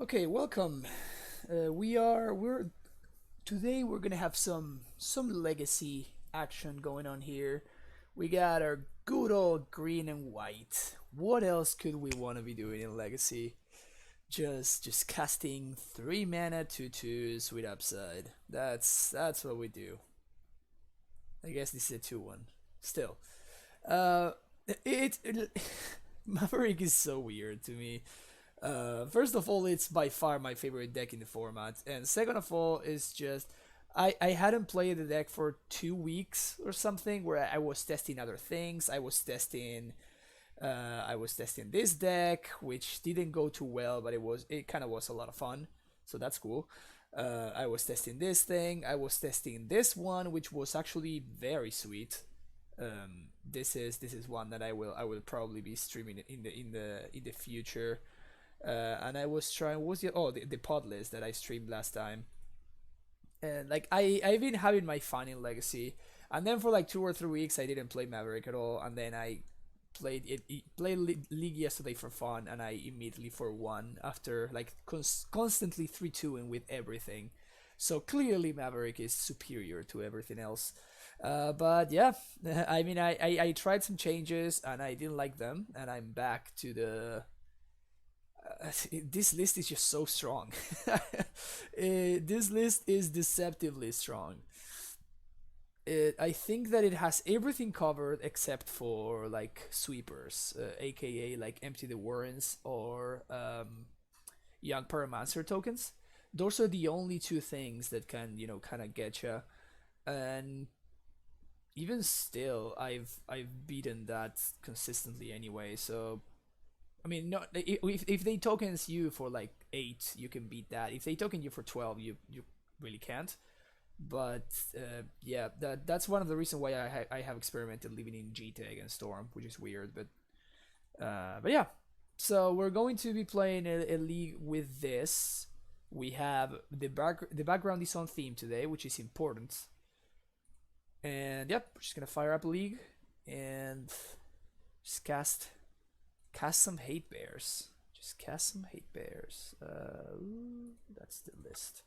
Okay, welcome. We're today we're gonna have some legacy action going on here. We got our good old green and white. What else could we want to be doing in legacy? Just casting 3 mana 2/2s with upside. That's what we do. I guess this is a 2/1. Still, uh, it Maverick is so weird to me. First of all, it's by far my favorite deck in the format, and second of all, it's just I hadn't played the deck for 2 weeks or something, where I was testing other things. I was testing this deck, which didn't go too well, but it kind of was a lot of fun, so that's cool. I was testing this thing. I was testing this one, which was actually very sweet. This is one that I will probably be streaming in the future. And I was trying. What was the pod list that I streamed last time? And like I've been having my fun in Legacy, and then for like 2 or 3 weeks I didn't play Maverick at all, and then I played League yesterday for fun, and I immediately for one after like constantly 3-2ing with everything. So clearly Maverick is superior to everything else. But yeah, I mean I tried some changes and I didn't like them, and I'm back to the this list is just so strong. This list is deceptively strong. I think that it has everything covered except for like sweepers, aka like Empty the Warrens or Young Paramancer tokens. Those are the only two things that can kind of get you. And even still, I've beaten that consistently anyway. So I mean, no. If they tokens you for like 8, you can beat that. If they token you for 12, you really can't. But yeah, that's one of the reasons why I have experimented living in GT against Storm, which is weird. But yeah. So we're going to be playing a league with this. We have the background is on theme today, which is important. And yep, we're just gonna fire up a league and just cast some hate bears. Just cast some hate bears. That's the list.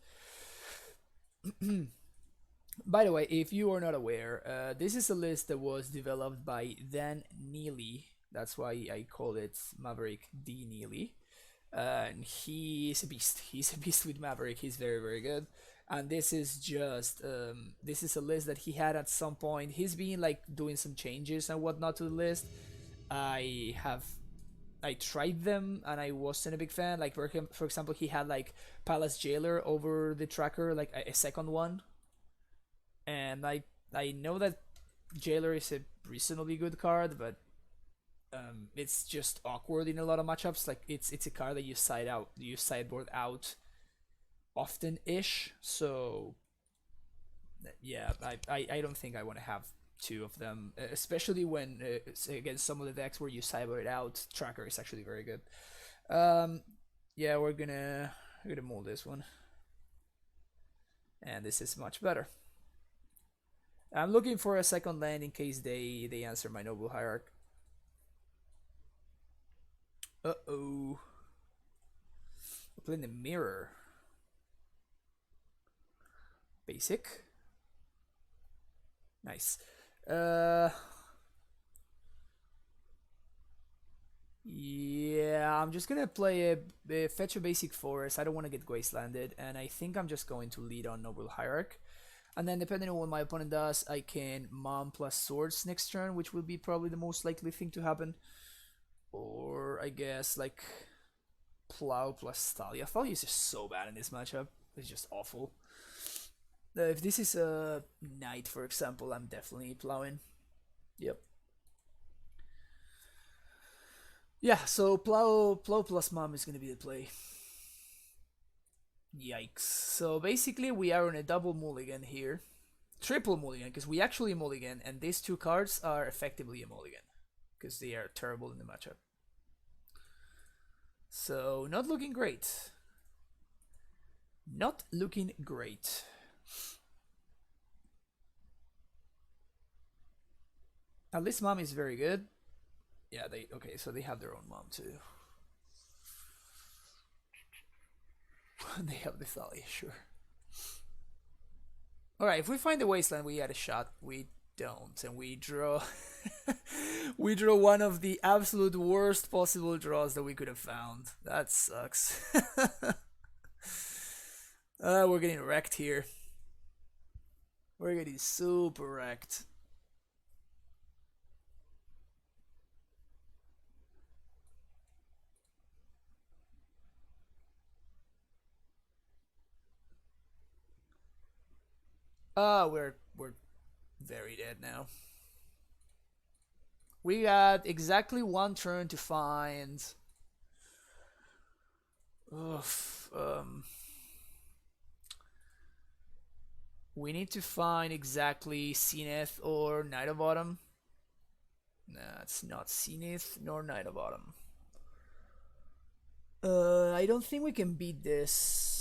By the way, if you are not aware, this is a list that was developed by Dan Neely. That's why I call it Maverick D Neely. And he is a beast. He's a beast with Maverick. He's very, very good. And this is a list that he had at some point. He's been like doing some changes and whatnot to the list. I tried them and I wasn't a big fan. Like for example, he had like Palace Jailer over the tracker, like a second one, and I know that Jailer is a reasonably good card, but it's just awkward in a lot of matchups. Like it's a card that you sideboard out often ish. So yeah, I don't think I want to have two of them, especially when against some of the decks where you cyber it out. Tracker is actually very good. Um, yeah, we're gonna mold this one, and this is much better. I'm looking for a second land in case they answer my Noble Hierarch. Uh-oh. We're playing the mirror. Basic. Nice. Uh, yeah, I'm just gonna play a fetch a basic forest. I don't want to get wastelanded, and I think I'm just going to lead on Noble Hierarch. And then depending on what my opponent does, I can Mom plus Swords next turn, which will be probably the most likely thing to happen. Or I guess like Plow plus Thalia. Thalia is just so bad in this matchup. It's just awful. If this is a Knight, for example, I'm definitely plowing. Yep. Yeah, so plow plus mom is gonna be the play. Yikes. So basically we are on a double mulligan here. Triple mulligan, because we actually mulligan, and these two cards are effectively a mulligan. Because they are terrible in the matchup. So not looking great. Not looking great. At least mom is very good. Yeah, they okay, so they have their own mom too. They have the Thalia, sure. Alright, if we find the wasteland, we had a shot. We don't, and we draw. We draw one of the absolute worst possible draws that we could have found. That sucks. We're getting wrecked here. We're getting super wrecked. We're very dead now. We got exactly one turn to find. Oof, we need to find exactly Zenith or Night of Autumn. Nah, it's not Zenith nor Night of Autumn. I don't think we can beat this.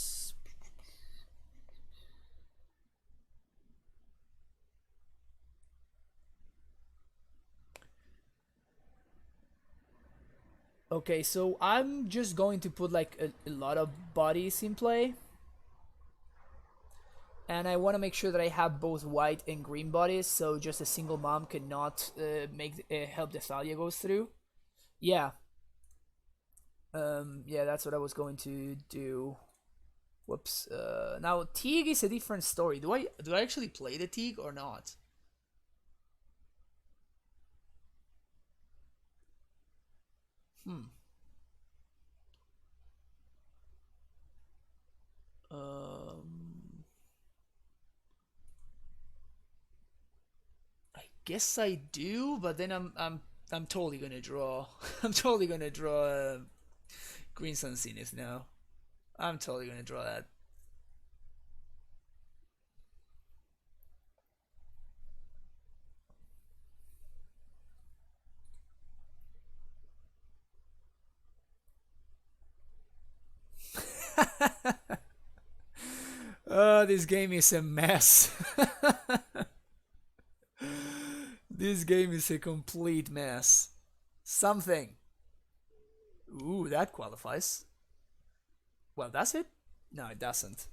Okay, so I'm just going to put like a lot of bodies in play. And I want to make sure that I have both white and green bodies, so just a single mom cannot help the Thalia goes through. Yeah. Yeah, that's what I was going to do. Whoops. Now Teague is a different story. Do I actually play the Teague or not? Hmm. I guess I do, but then I'm totally gonna draw. I'm totally gonna draw Green Sun Zenith now. I'm totally gonna draw that. Oh, this game is a mess. This game is a complete mess. Something. Ooh, that qualifies. Well, that's it? No, it doesn't.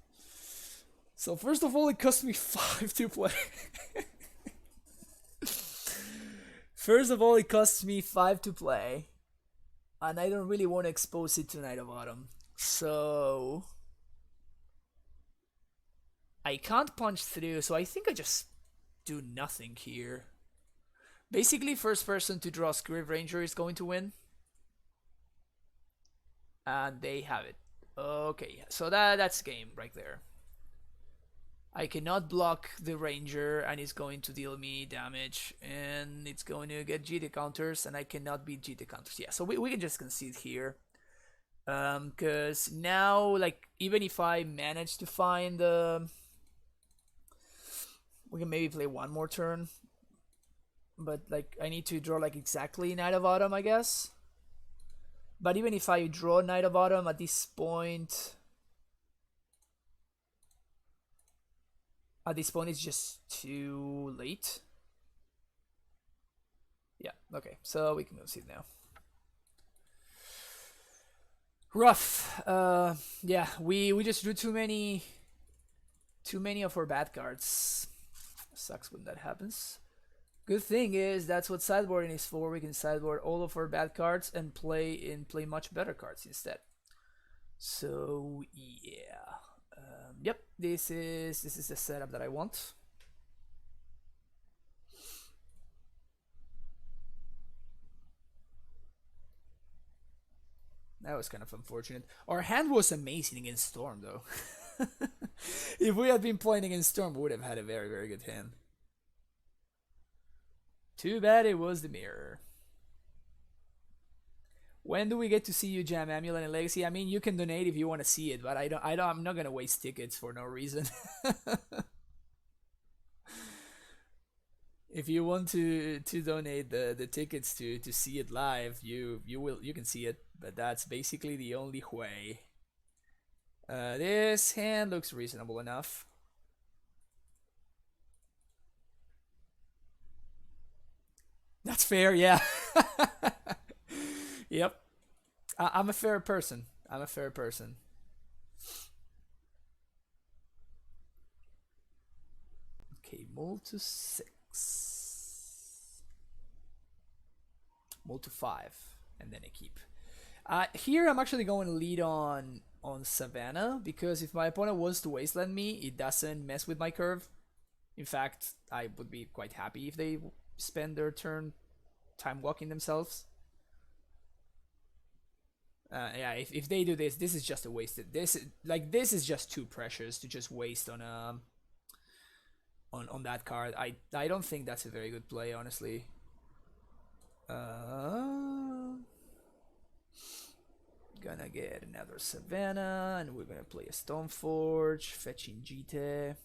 So first of all, it cost me 5 to play. First of all, it costs me 5 to play. And I don't really want to expose it to Night of Autumn. So I can't punch through, so I think I just do nothing here. Basically, first person to draw Scriv Ranger is going to win. And they have it. Okay, so that's game right there. I cannot block the Ranger, and it's going to deal me damage, and it's going to get GT counters, and I cannot beat GT counters. Yeah, so we can just concede here. Because now, like, even if I manage to find we can maybe play one more turn. But, like, I need to draw, like, exactly Night of Autumn, I guess. But even if I draw Night of Autumn at this point... At this point, it's just too late. Yeah, okay, so we can go see it now. Rough. Yeah, we just drew too many of our bad cards. Sucks when that happens. Good thing is that's what sideboarding is for. We can sideboard all of our bad cards and play much better cards instead. So yeah. Yep, this is the setup that I want. That was kind of unfortunate. Our hand was amazing against Storm, though. If we had been playing against Storm, we would have had a very, very good hand. Too bad it was the mirror. When do we get to see you jam Amulet and Legacy? I mean, you can donate if you want to see it, but I'm not gonna waste tickets for no reason. If you want to donate the tickets to see it live, you can see it, but that's basically the only way. This hand looks reasonable enough. That's fair, yeah. Yep. I'm a fair person. I'm a fair person. Mull to 6. Mull to 5. And then a keep. Here I'm actually going to lead on Savannah, because if my opponent wants to wasteland me, it doesn't mess with my curve. In fact, I would be quite happy if they spend their turn time walking themselves. Yeah, if they do this, this is just a wasted. This is just too precious to just waste on that card. I don't think that's a very good play, honestly. Gonna get another Savannah, and we're gonna play a Stoneforge, fetching GT.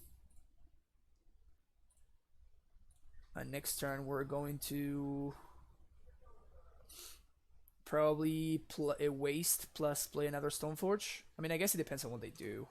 And next turn we're going to probably a waste plus play another Stoneforge. I mean, I guess it depends on what they do.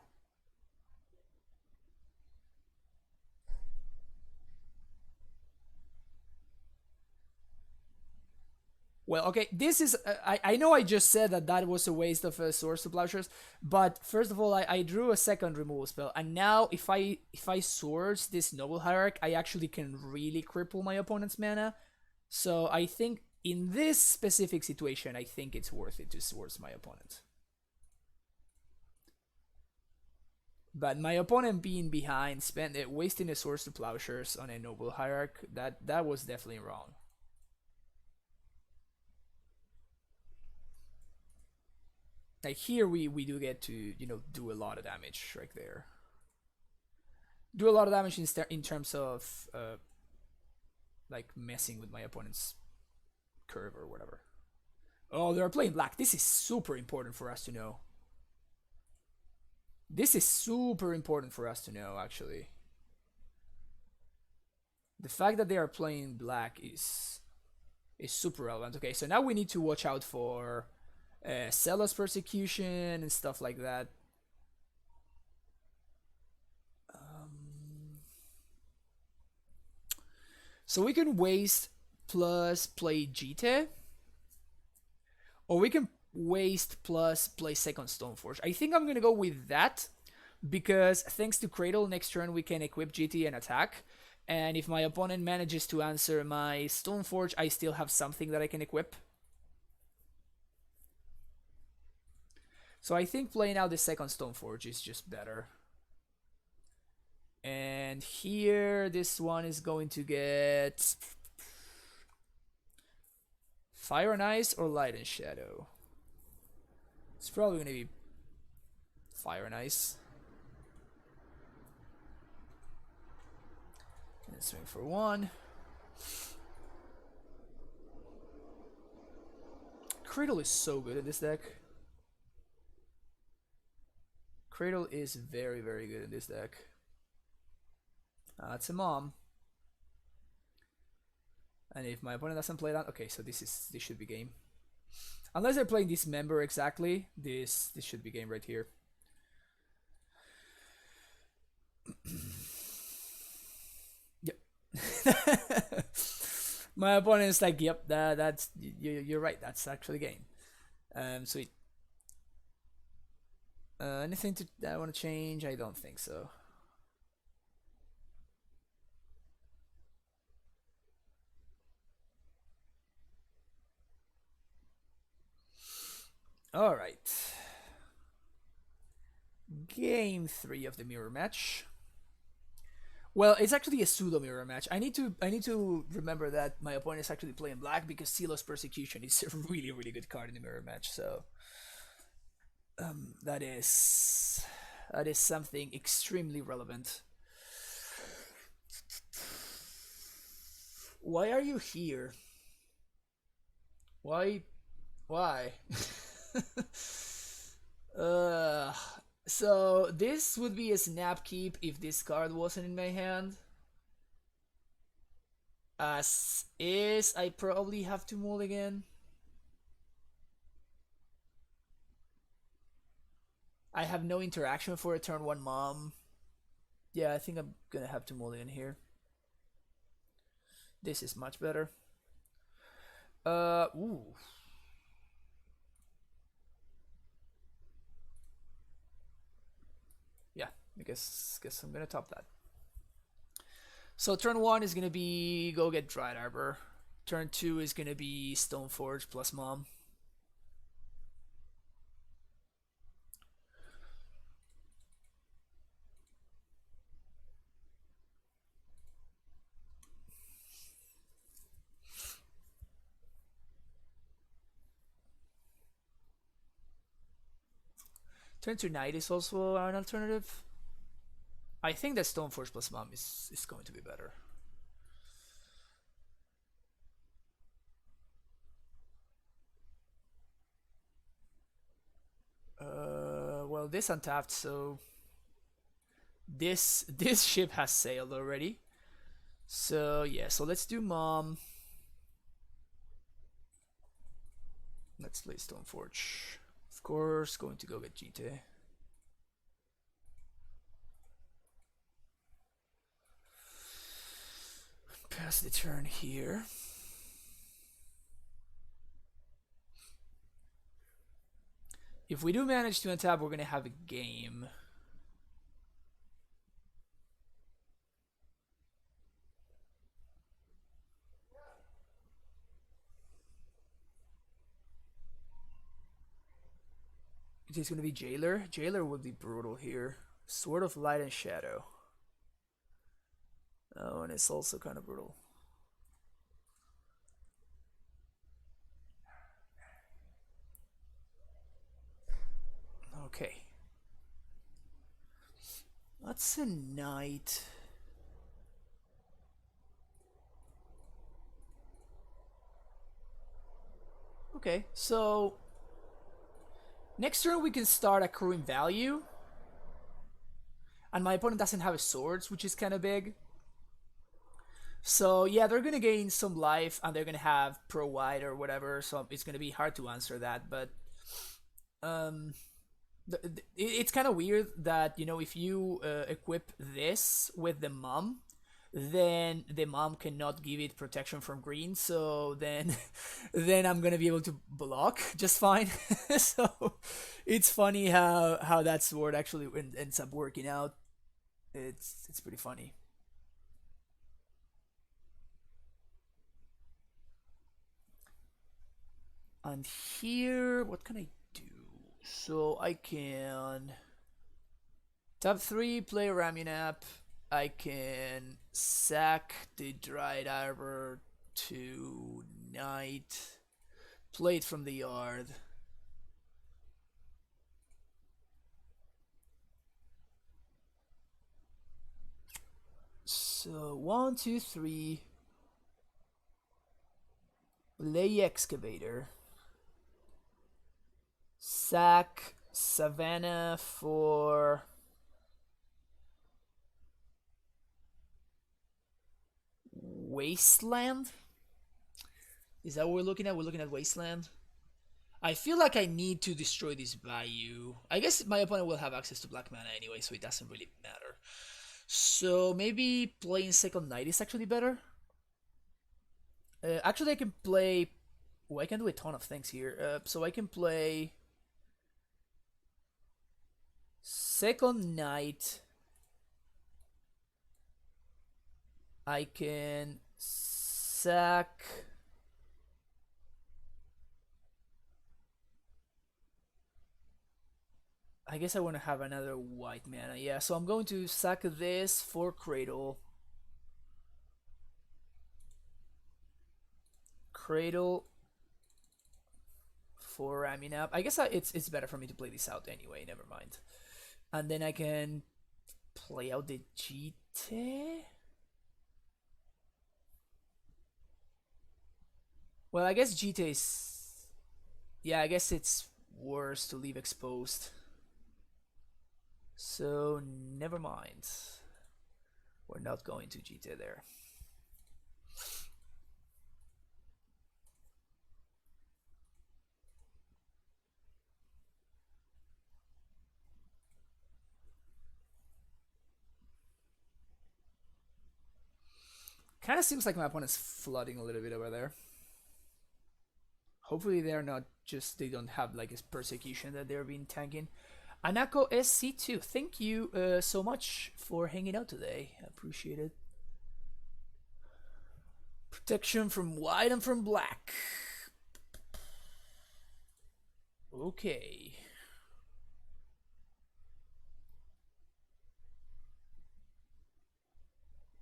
Well, okay, this is... I know I just said that was a waste of Swords to Plowshares, but first of all, I drew a second removal spell, and now if I Swords this Noble Hierarch, I actually can really cripple my opponent's mana. So I think in this specific situation, I think it's worth it to Swords my opponent. But my opponent being behind, wasting a Swords to Plowshares on a Noble Hierarch, that was definitely wrong. Like here we do get to, you know, do a lot of damage right there. Do a lot of damage in terms of like messing with my opponent's curve or whatever. Oh, they're playing black. This is super important for us to know. This is super important for us to know, actually. The fact that they are playing black is super relevant. Okay, so now we need to watch out for Zealous Persecution and stuff like that. So we can waste plus play GT, or we can waste plus play second Stoneforge. I think I'm gonna go with that, because thanks to Cradle, next turn we can equip GT and attack, and if my opponent manages to answer my Stoneforge, I still have something that I can equip. So I think playing out the second Stoneforge is just better. And here, this one is going to get Fire and Ice or Light and Shadow. It's probably going to be Fire and Ice. And swing for 1. Cradle is so good in this deck. Cradle is very, very good in this deck. That's a mom. And if my opponent doesn't play that, okay, so this should be game. Unless they're playing Dismember exactly, this should be game right here. Yep. My opponent's like, yep, that's you're right. That's actually game. Sweet. Anything that I want to change? I don't think so. All right. Game 3 of the mirror match. Well, it's actually a pseudo mirror match. I need to remember that my opponent is actually playing black, because Zealous Persecution is a really, really good card in the mirror match. So that is something extremely relevant. Why are you here? Why? So this would be a snap keep if this card wasn't in my hand. As is, I probably have to mulligan. I have no interaction for a turn 1 mom. Yeah, I think I'm gonna have to mulligan here. This is much better. Ooh. Yeah, I guess I'm gonna top that. So turn 1 is gonna be go get Dried Arbor. Turn 2 is gonna be Stoneforge plus Mom. Turn 2 Knight is also an alternative. I think that Stoneforge plus Mom is going to be better. Well, this untapped, so this ship has sailed already. So yeah, so let's do Mom. Let's play Stoneforge. Of course, going to go get GT. Pass the turn here. If we do manage to untap, we're gonna have a game. It is gonna be Jailer. Jailer would be brutal here. Sword of Light and Shadow. Oh, and it's also kind of brutal. Okay. That's a knight. Okay, so next turn we can start accruing value. And my opponent doesn't have a swords, which is kind of big. So yeah, they're gonna gain some life and they're gonna have pro white or whatever, so it's gonna be hard to answer that, but it's kind of weird that, you know, if you equip this with the Mom, then the Mom cannot give it protection from green, so then then I'm gonna be able to block just fine. So it's funny how that sword actually ends up working out. It's pretty funny. And here, what can I do? So I can tap 3, play Ramunap. I can sack the Dried Arbor to Knight, play it from the yard. So 1, 2, 3. Lay Excavator. Sack Savannah for Wasteland? Is that what we're looking at? We're looking at Wasteland. I feel like I need to destroy this Bayou. I guess my opponent will have access to black mana anyway, so it doesn't really matter. So maybe playing second knight is actually better. Actually, I can play. Oh, I can do a ton of things here. So I can play second knight. I can sack. I guess I want to have another white mana. Yeah, so I'm going to sack this for Cradle. Cradle for Ramunap. I guess it's better for me to play this out anyway. Never mind. And then I can play out the GT. Well, I guess GT is. Yeah, I guess it's worse to leave exposed. So never mind. We're not going to GT there. Kind of seems like my opponent's flooding a little bit over there. Hopefully they're not just, they don't have like a persecution that they're being tanking. Anako SC2, thank you so much for hanging out today. I appreciate it. Protection from white and from black. Okay.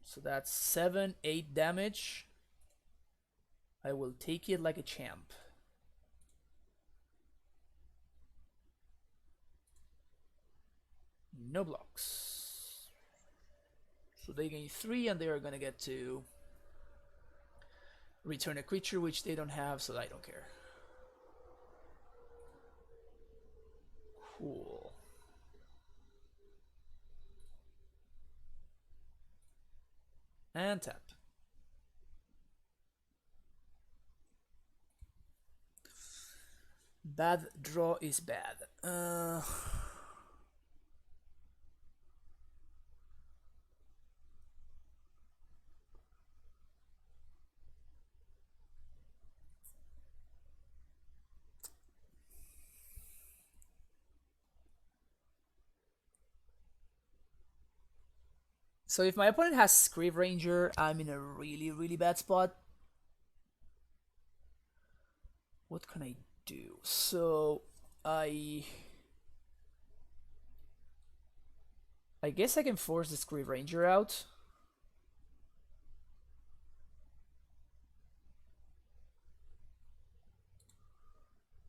So that's 7, 8 damage. I will take it like a champ. No blocks. So they gain 3 and they are gonna get to return a creature, which they don't have, so I don't care. Cool. And tap. Bad draw is bad. So if my opponent has Screeve Ranger, I'm in a really, really bad spot. What can I do? So I guess I can force the Screeve Ranger out.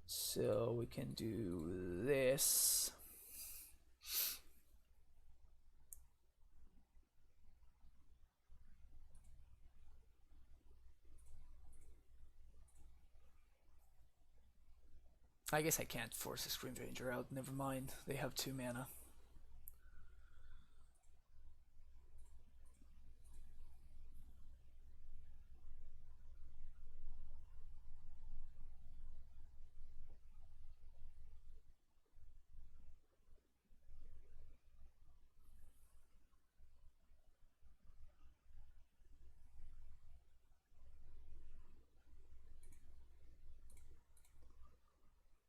So we can do this. I guess I can't force the Scream Ranger out. Never mind. They have 2 mana.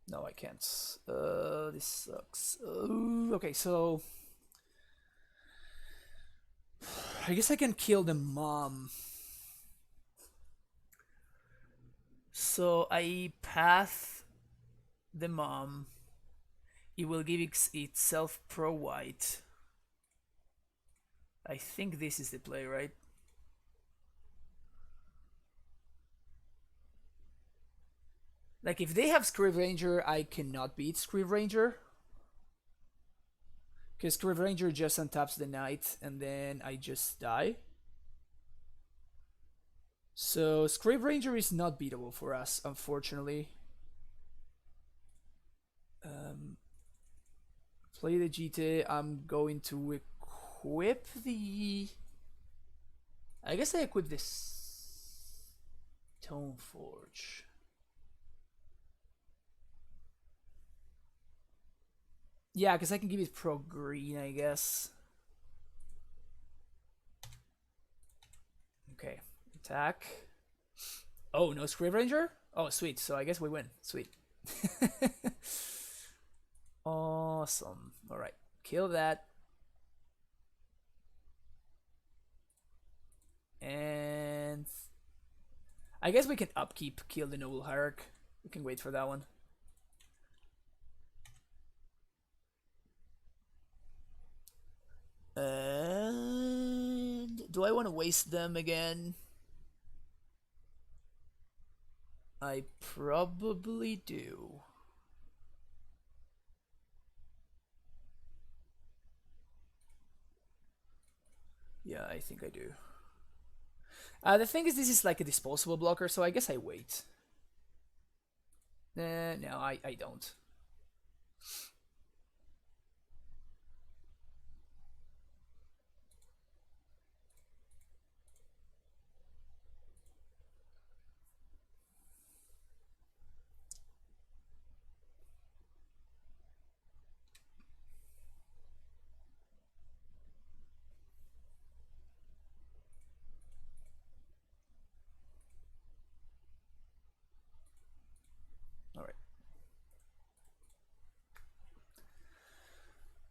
No, I can't. This sucks. Okay, so I guess I can kill the mom. So I path the mom. It will give itself pro white. I think this is the play, right? Like, if they have Screeve Ranger, I cannot beat Screeve Ranger. Because Screeve Ranger just untaps the knight, and then I just die. So, Screeve Ranger is not beatable for us, unfortunately. Play the GT. I'm going to equip the... I guess I equip this Stoneforge. Yeah, because I can give it pro green, I guess. Okay, attack. Oh, no Screeve Ranger? Oh, sweet. So I guess we win. Sweet. Awesome. Alright, kill that. And I guess we can upkeep, kill the Noble Hierarch. We can wait for that one. And do I want to waste them again? I probably do. Yeah, I think I do. The thing is, this is like a disposable blocker, so I guess I wait. No, I don't.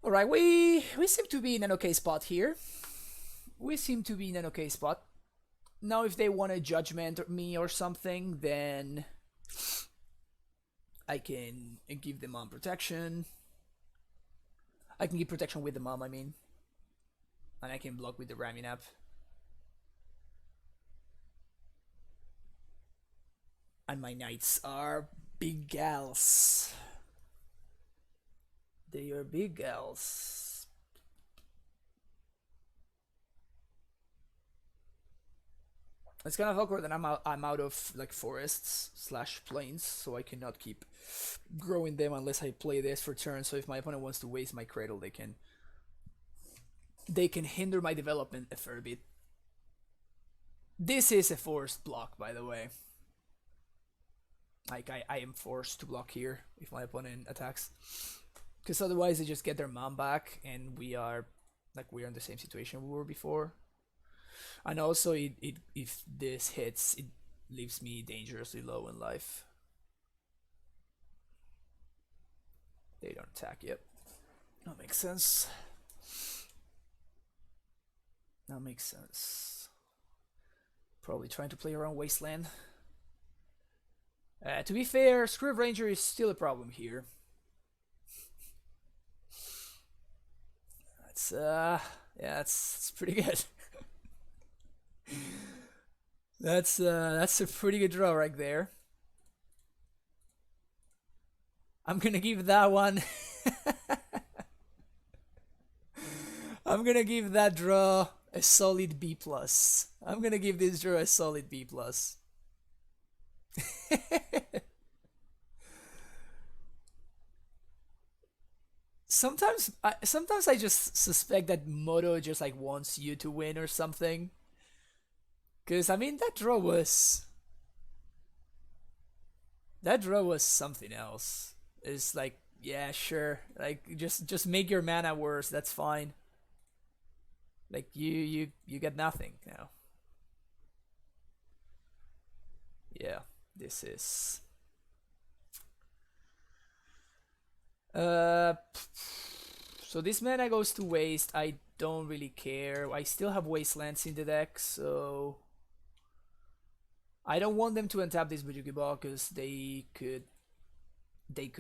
Alright, we seem to be in an okay spot here. We seem to be in an okay spot. Now, if they want to judgment me or something, then I can give the mom protection. I can give protection with the mom, I mean. And I can block with the Reanimator. And my knights are big gals. They are big gals. It's kind of awkward that I'm out of like forests slash plains, so I cannot keep growing them unless I play this for turn. So if my opponent wants to waste my cradle, they can hinder my development a fair bit. This is a forced block, by the way. Like I am forced to block here if my opponent attacks, because otherwise they just get their mom back, and we're in the same situation we were before. And also, if this hits, it leaves me dangerously low in life. They don't attack yet. That makes sense. That makes sense. Probably trying to play around Wasteland. To be fair, Script Ranger is still a problem here. That's yeah, it's pretty good. That's a pretty good draw right there. I'm gonna give that one. I'm gonna give that draw a solid B plus. I'm gonna give this draw a solid B plus. Sometimes I just suspect that Moto just like wants you to win or something. Cause I mean that draw was something else. It's like, yeah, sure. Like just make your mana worse, that's fine. Like you get nothing now. Yeah, this is so this mana goes to waste. I don't really care. I still have wastelands in the deck, so I don't want them to untap this Bujuki Ball because they could they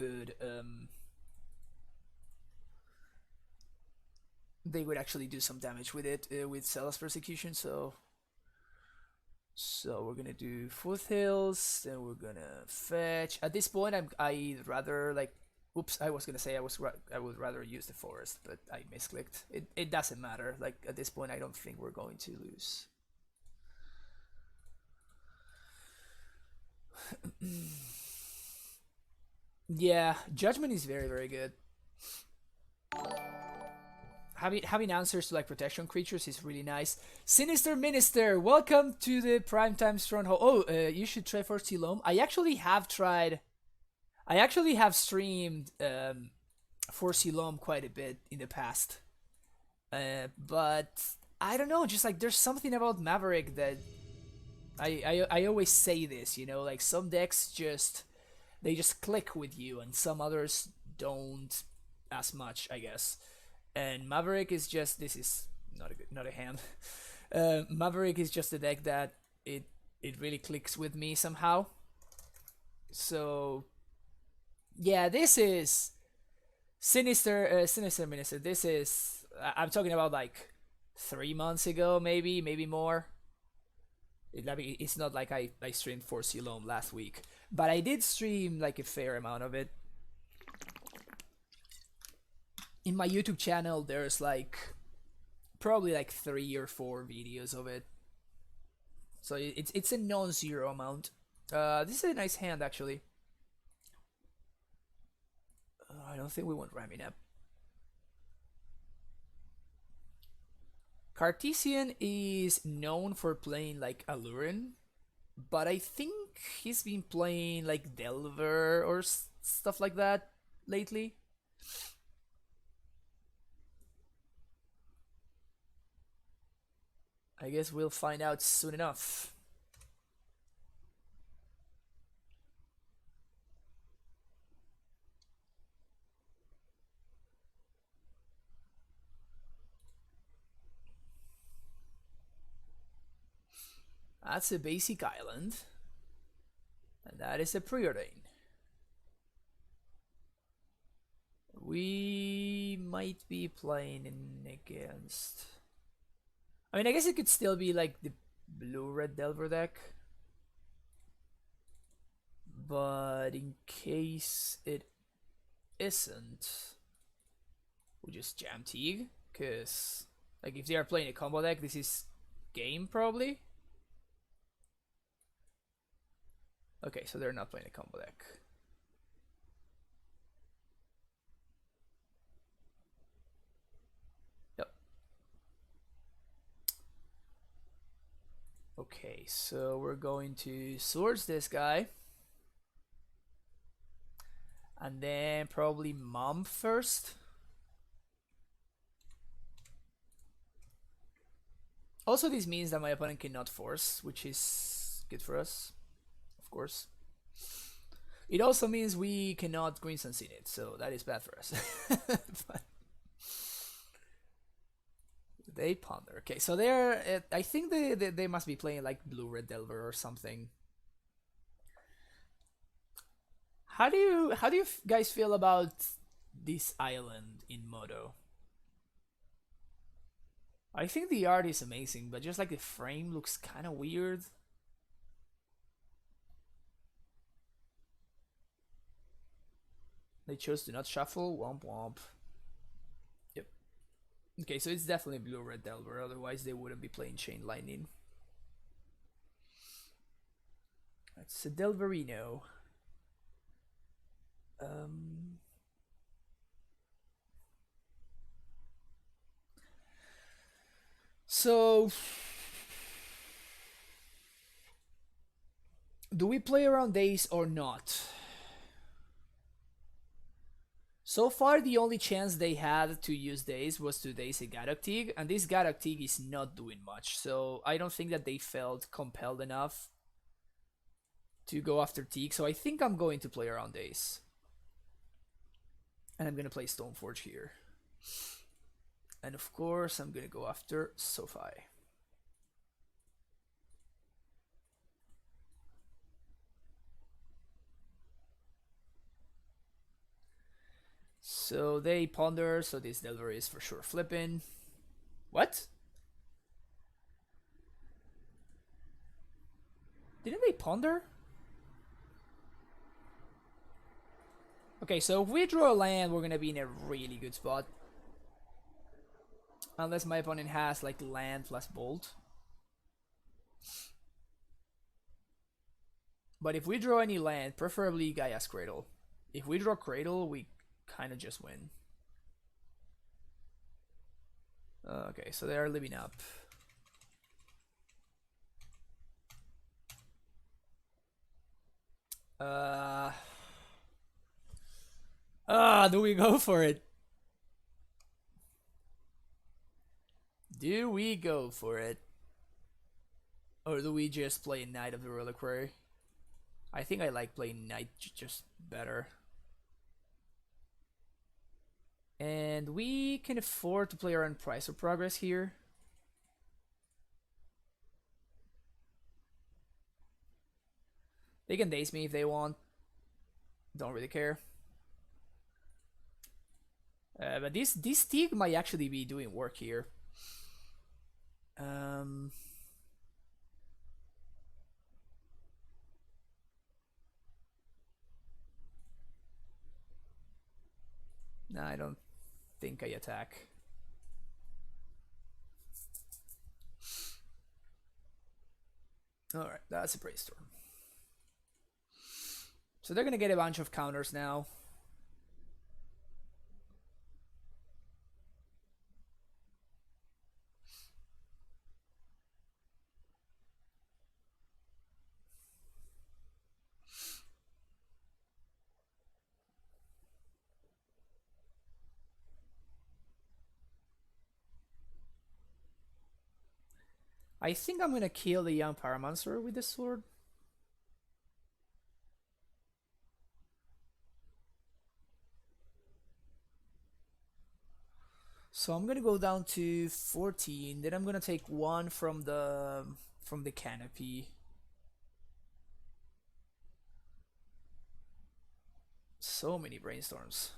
would actually do some damage with it with Celas Persecution. So we're gonna do Foothills, then we're gonna fetch. At this point, I'd rather like. Oops, I was gonna say I would rather use the forest, but I misclicked. It doesn't matter. Like at this point, I don't think we're going to lose. Yeah, Judgment is very good. Having answers to like protection creatures is really nice. Sinister Minister, welcome to the Primetime Stronghold. Oh, you should try for Silom. I actually have tried. I actually have streamed for Silom quite a bit in the past, but I don't know. Just like there's something about Maverick that I always say this. You know, like some decks they just click with you, and some others don't as much, I guess. And Maverick is just this is not a hand. Maverick is just a deck that it really clicks with me somehow. So yeah, this is Sinister Minister. This is I'm talking about like 3 months ago, maybe more. It's not like I streamed for Silom last week, but I did stream like a fair amount of it. In my YouTube channel, there's like probably like 3 or 4 videos of it, so it's a non-zero amount. This is a nice hand actually. I don't think we want Raminap. Cartesian is known for playing like Alurin, but I think he's been playing like Delver or stuff like that lately. I guess we'll find out soon enough. That's a basic island. And that is a preordain. We might be playing in against... I mean, I guess it could still be like the blue-red Delver deck. But in case it isn't, we just jam Teague. Because, like, if they are playing a combo deck, this is game probably. Okay, so they're not playing a combo deck. Yep. Okay, so we're going to Swords this guy. And then probably Mom first. Also, this means that my opponent cannot force, which is good for us, of course. It also means we cannot Green Sun in it, so that is bad for us. But they ponder. Okay, so they're. I think they must be playing like Blue Red Delver or something. How do you guys feel about this island in Moto? I think the art is amazing, but just like the frame looks kind of weird. They chose to not shuffle. Womp womp. Yep. Okay, so it's definitely Blue Red Delver, otherwise they wouldn't be playing Chain Lightning. That's a Delverino. So, do we play around days or not? So far, the only chance they had to use days was to daze a Gadok Tig, and this Gadok Tig is not doing much, so I don't think that they felt compelled enough to go after Tig, so I think I'm going to play around days. And I'm gonna play Stoneforge here. And of course, I'm gonna go after Sophie. So they ponder, so this Delver is for sure flipping. What? Didn't they ponder? Okay, so if we draw a land, we're gonna be in a really good spot. Unless my opponent has like land plus bolt. But if we draw any land, preferably Gaia's Cradle. If we draw Cradle, we kind of just win. Okay, so they are living up. Do we go for it? Do we go for it? Or do we just play Knight of the Reliquary? I think I like playing Knight just better. And we can afford to play around Price or Progress here. They can daze me if they want. Don't really care. But this Tig might actually be doing work here. No, I don't think I attack. Alright, that's a Brainstorm. So they're gonna get a bunch of counters now. I think I'm gonna kill the young Paramancer with this sword. So I'm gonna go down to 14, then I'm gonna take one from the from the canopy. So many brainstorms.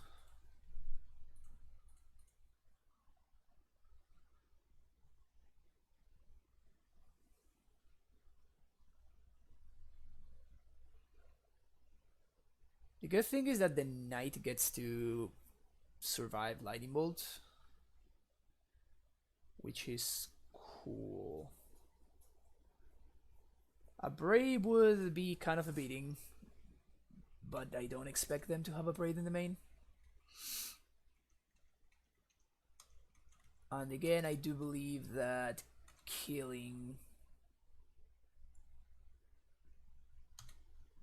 The good thing is that the knight gets to survive lightning bolt, which is cool. A brave would be kind of a beating, but I don't expect them to have a braid in the main. And again, I do believe that killing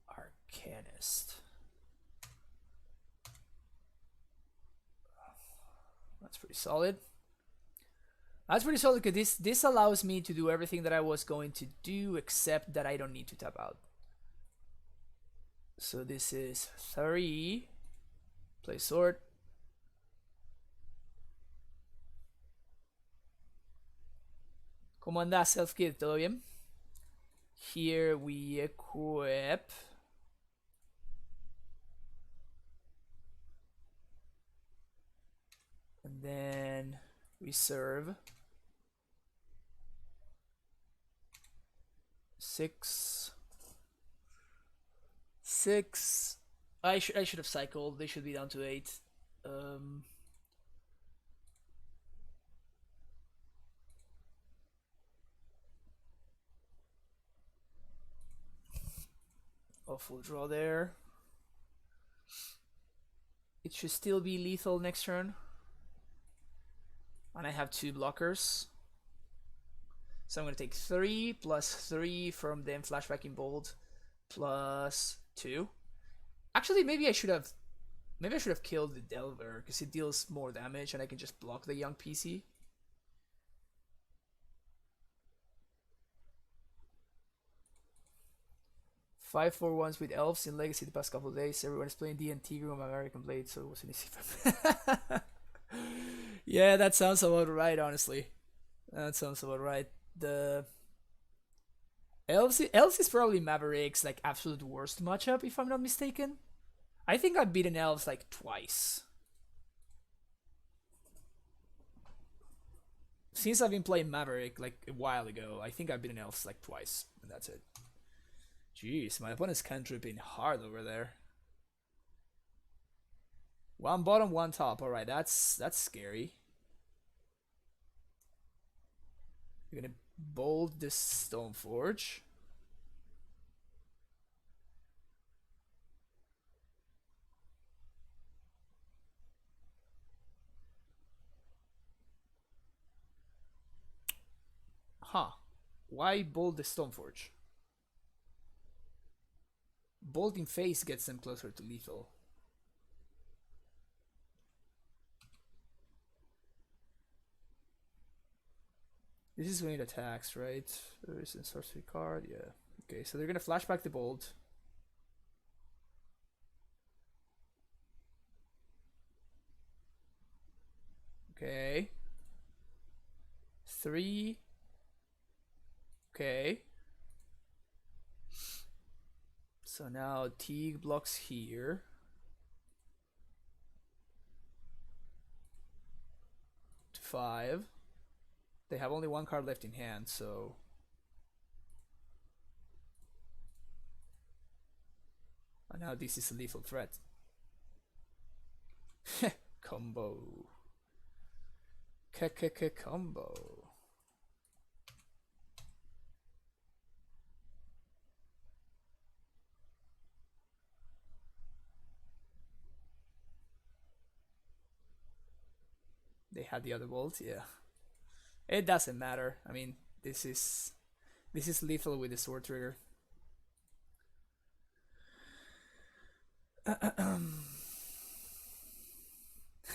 Arcanist. That's pretty solid. That's pretty solid because this allows me to do everything that I was going to do, except that I don't need to tap out. So this is 3. Play sword. ¿Cómo anda Self-Kid? ¿Todo bien? Here we equip. And then we serve. 6. 6. I should have cycled. They should be down to 8. Awful draw there. It should still be lethal next turn. And I have 2 blockers. So I'm going to take 3 plus 3 from them flashbacking bolt plus 2. Actually, maybe I should have killed the Delver because it deals more damage and I can just block the young PC. Five 4-1s with elves in Legacy the past couple of days. Everyone is playing D&T GW Maverick and Blade, so it was an easy. Yeah, that sounds about right, honestly. That sounds about right. The elves is probably Maverick's like absolute worst matchup, if I'm not mistaken. I think I've beaten elves like twice. Since I've been playing Maverick like a while ago, I think I've beaten elves like twice, and that's it. Jeez, my opponent's cantripping hard over there. 1 bottom, 1 top. Alright, that's scary. You're gonna bolt this Stoneforge. Huh. Why bolt the Stoneforge? Bolting face gets them closer to lethal. This is when it attacks, right? There is a sorcery card, yeah. Okay, so they're gonna flashback the bolt. Okay. 3. Okay. So now Teague blocks here. To 5. They have only 1 card left in hand, so and now this is a lethal threat. Combo. Combo. They had the other bolt, yeah. It doesn't matter. I mean, this is lethal with the sword trigger.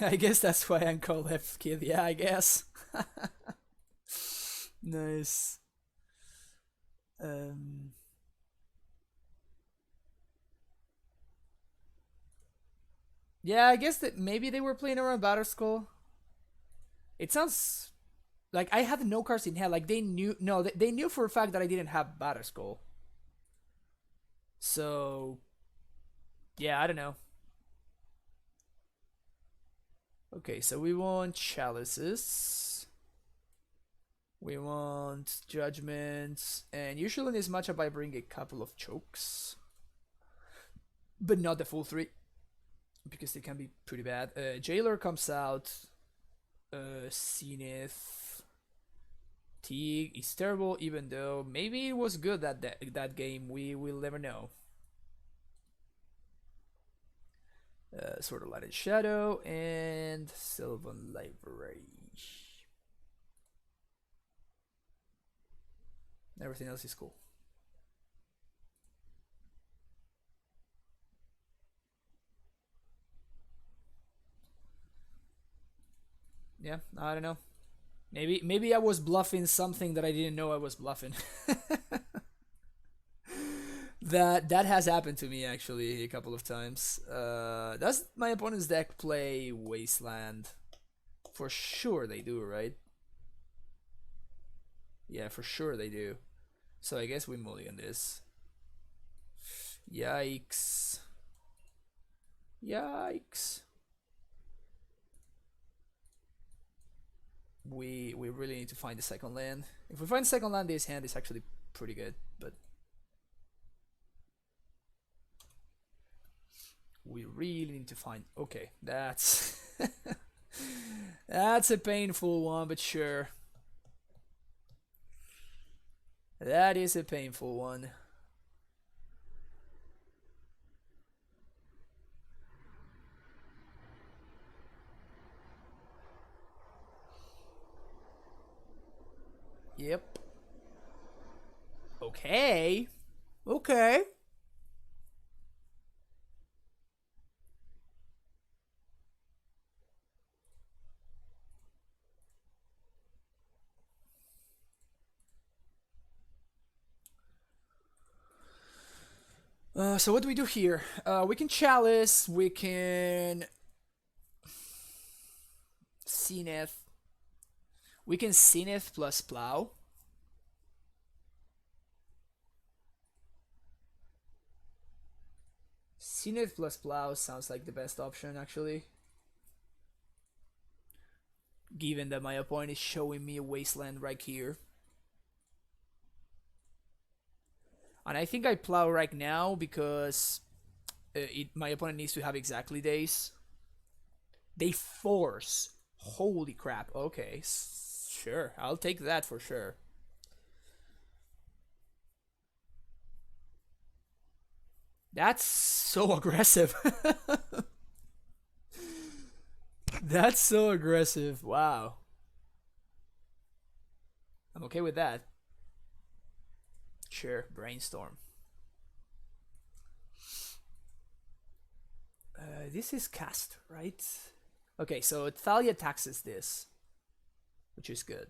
I guess that's why I'm called F-Kid. Yeah, I guess. Nice. Yeah, I guess that maybe they were playing around Battle Skull. It sounds Like I had no cards in hand. Like they knew, no, they knew for a fact that I didn't have Batterskull. So yeah, I don't know. Okay, so we want chalices. We want judgments, and usually in this matchup I bring a couple of chokes, but not the full three because they can be pretty bad. Jailer comes out. Zenith. Teague is terrible, even though maybe it was good that game. We will never know. Sword of Light and Shadow and Sylvan Library. Everything else is cool. Yeah, I don't know. Maybe I was bluffing something that I didn't know I was bluffing. That has happened to me actually a couple of times. Does my opponent's deck play Wasteland? For sure they do, right? Yeah, for sure they do. So I guess we mulligan this. Yikes. Yikes. We really need to find the second land. If we find the second land, this hand is actually pretty good, but we really need to find. Okay, that's that's a painful one, but sure. That is a painful one. Yep. Okay. Okay. So what do we do here? We can chalice. We can Zenith. We can Zenith plus plow. Zenith plus plow sounds like the best option actually. Given that my opponent is showing me a wasteland right here. And I think I plow right now because my opponent needs to have exactly days. They force. Holy crap. Okay. Sure. I'll take that for sure. That's so aggressive. That's so aggressive. Wow. I'm okay with that. Sure. Brainstorm. This is cast, right? Okay, so Thalia taxes this, which is good.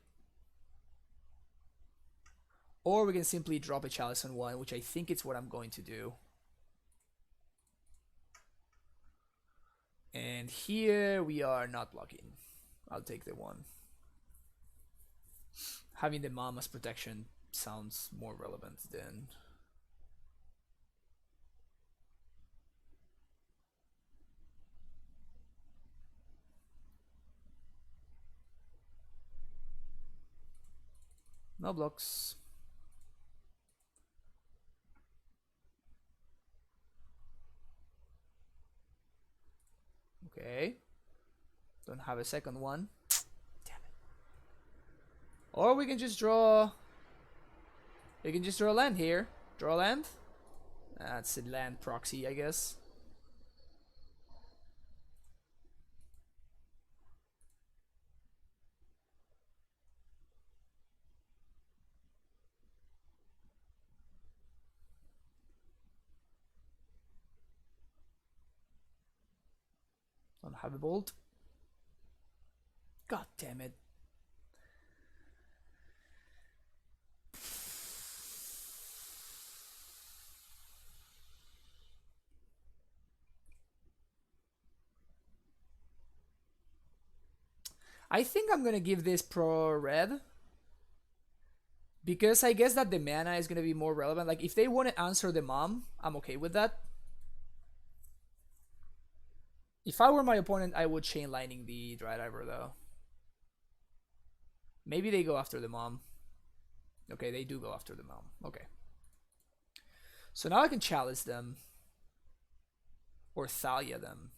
Or we can simply drop a chalice on one, which I think it's what I'm going to do. And here we are not blocking. I'll take the one. Having the mama's protection sounds more relevant than... No blocks. Okay. Don't have a second one. Damn it. Or we can just draw... We can just draw a land here. Draw a land. That's a land proxy, I guess. Don't have a bolt. God damn it. I think I'm gonna give this pro red because I guess that the mana is gonna be more relevant. Like if they want to answer the mom, I'm okay with that. If I were my opponent, I would chain lightning the Dry Diver though. Maybe they go after the mom. Okay, they do go after the mom. Okay. So now I can chalice them. Or Thalia them.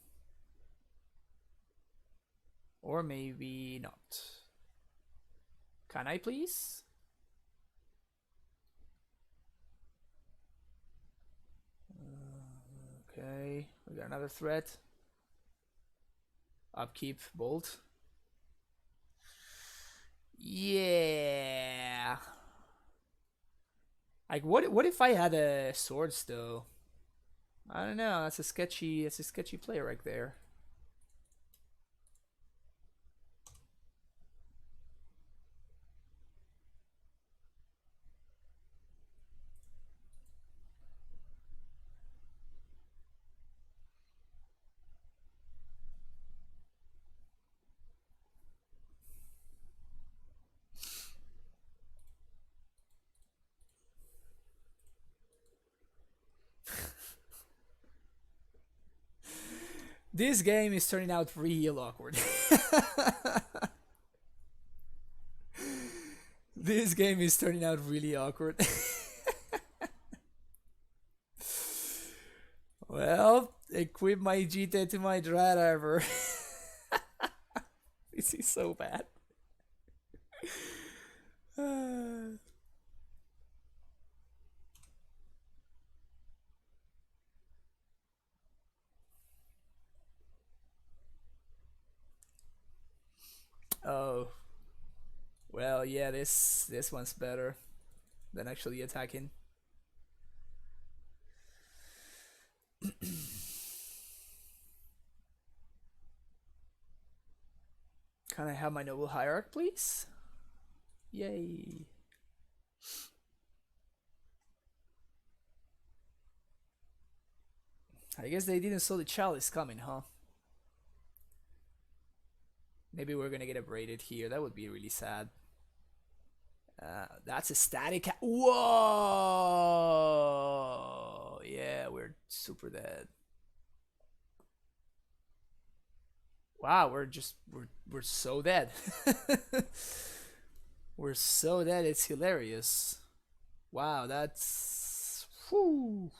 Or maybe not. Can I please? Okay, we got another threat. Upkeep, bolt. Yeah. Like what if I had a swords though? I don't know. That's a sketchy play right there. This game is turning out real awkward. This game is turning out really awkward. Well, equip my GT to my Dry Diver. This is so bad. Oh. Well, yeah, this one's better than actually attacking. Can I have my noble hierarch, please? Yay. I guess they didn't saw the chalice coming, huh? Maybe we're gonna get abraded here. That would be really sad. That's a static. Whoa! Yeah, we're super dead. Wow, we're so dead. We're so dead. It's hilarious. Wow, that's whew.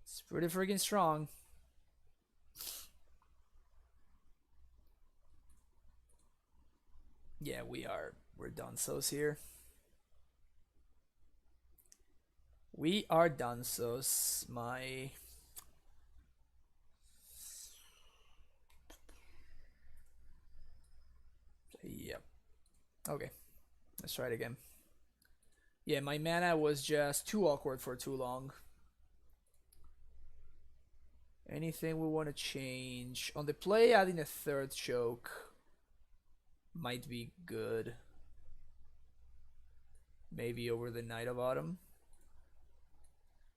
It's pretty freaking strong. Yeah, we're done so's here. We are done so's. My yep. Okay. Let's try it again. Yeah, my mana was just too awkward for too long. Anything we want to change? On the play, adding a third choke might be good. Maybe over the Night of Autumn.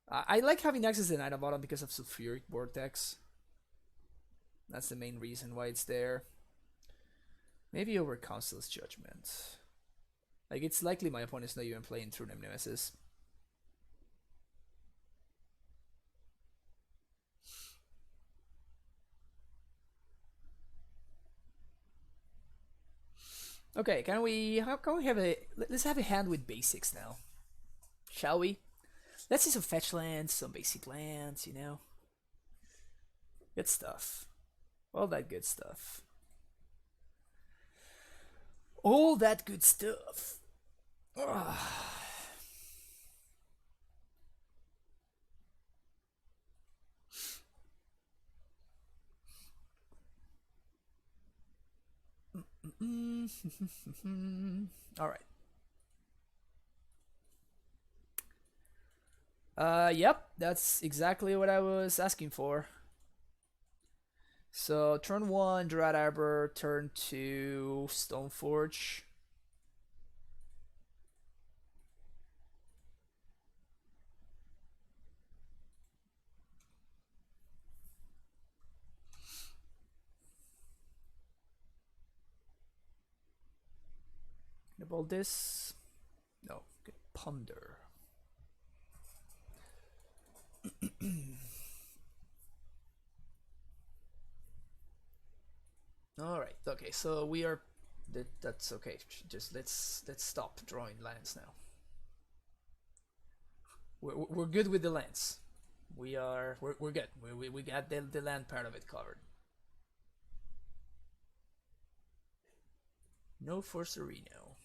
I like having access to the Night of Autumn because of Sulfuric Vortex. That's the main reason why it's there. Maybe over Council's Judgment. Like, it's likely my opponent's not even playing through Nemesis. Okay, can we have a let's have a hand with basics now. Shall we? Let's see some fetch lands, some basic lands, you know. Good stuff. All that good stuff. All that good stuff. Ugh. All right. Yep, that's exactly what I was asking for. So turn 1, Dread Arbor, turn 2, Stoneforge. Firebolt this. No, okay. Ponder. All right. Okay. So we are. That's okay. Just let's stop drawing lands now. We're good with the lands. We're good. We got the land part of it covered. No Forcerino.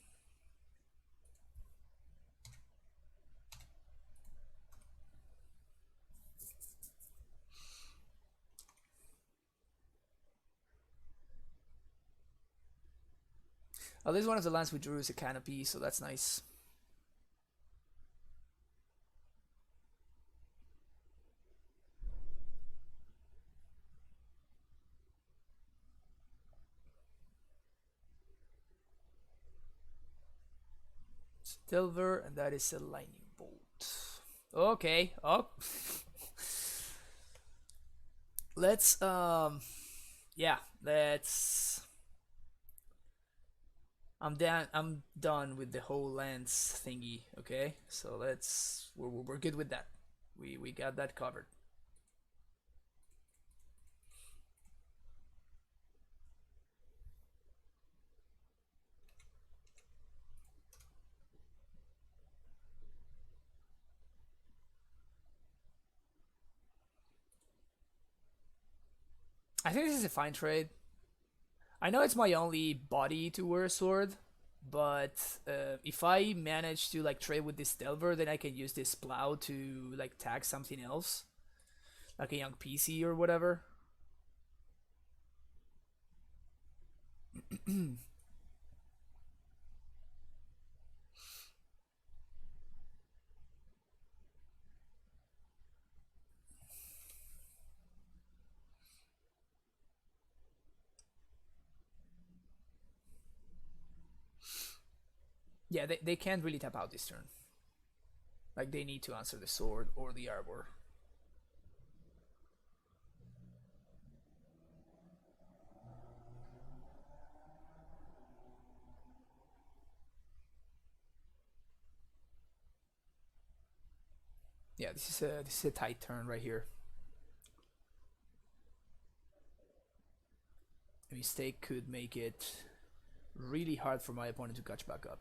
At least one of the lands we drew is a canopy, so that's nice. Silver, and that is a lightning bolt. Okay. Oh. Let's yeah, let's I'm done with the whole lands thingy, okay? So let's we're good with that. We got that covered. I think this is a fine trade. I know it's my only body to wear a sword, but if I manage to like trade with this Delver, then I can use this plow to like tag something else, like a young PC or whatever. Yeah, they can't really tap out this turn. Like they need to answer the sword or the arbor. Yeah, this is a tight turn right here. A mistake could make it really hard for my opponent to catch back up.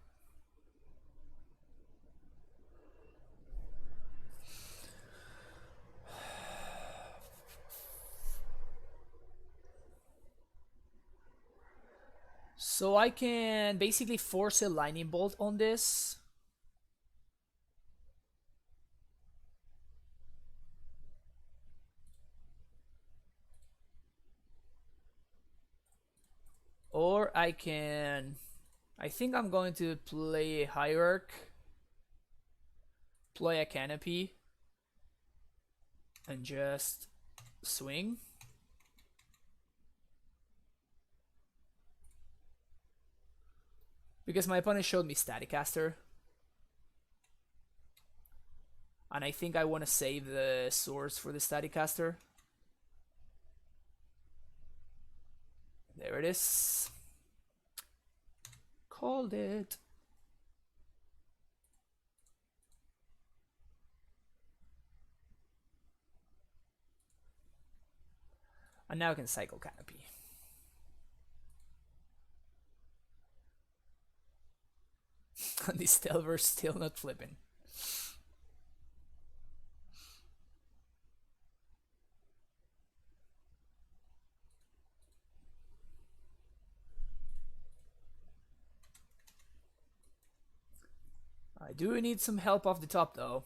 So I can basically force a lightning bolt on this. Or I can... I think I'm going to play a hierarch. Play a canopy. And just swing. Because my opponent showed me Staticaster. And I think I want to save the swords for the Staticaster. There it is. Called it. And now I can cycle Canopy. This Delver's still not flipping. I do need some help off the top though.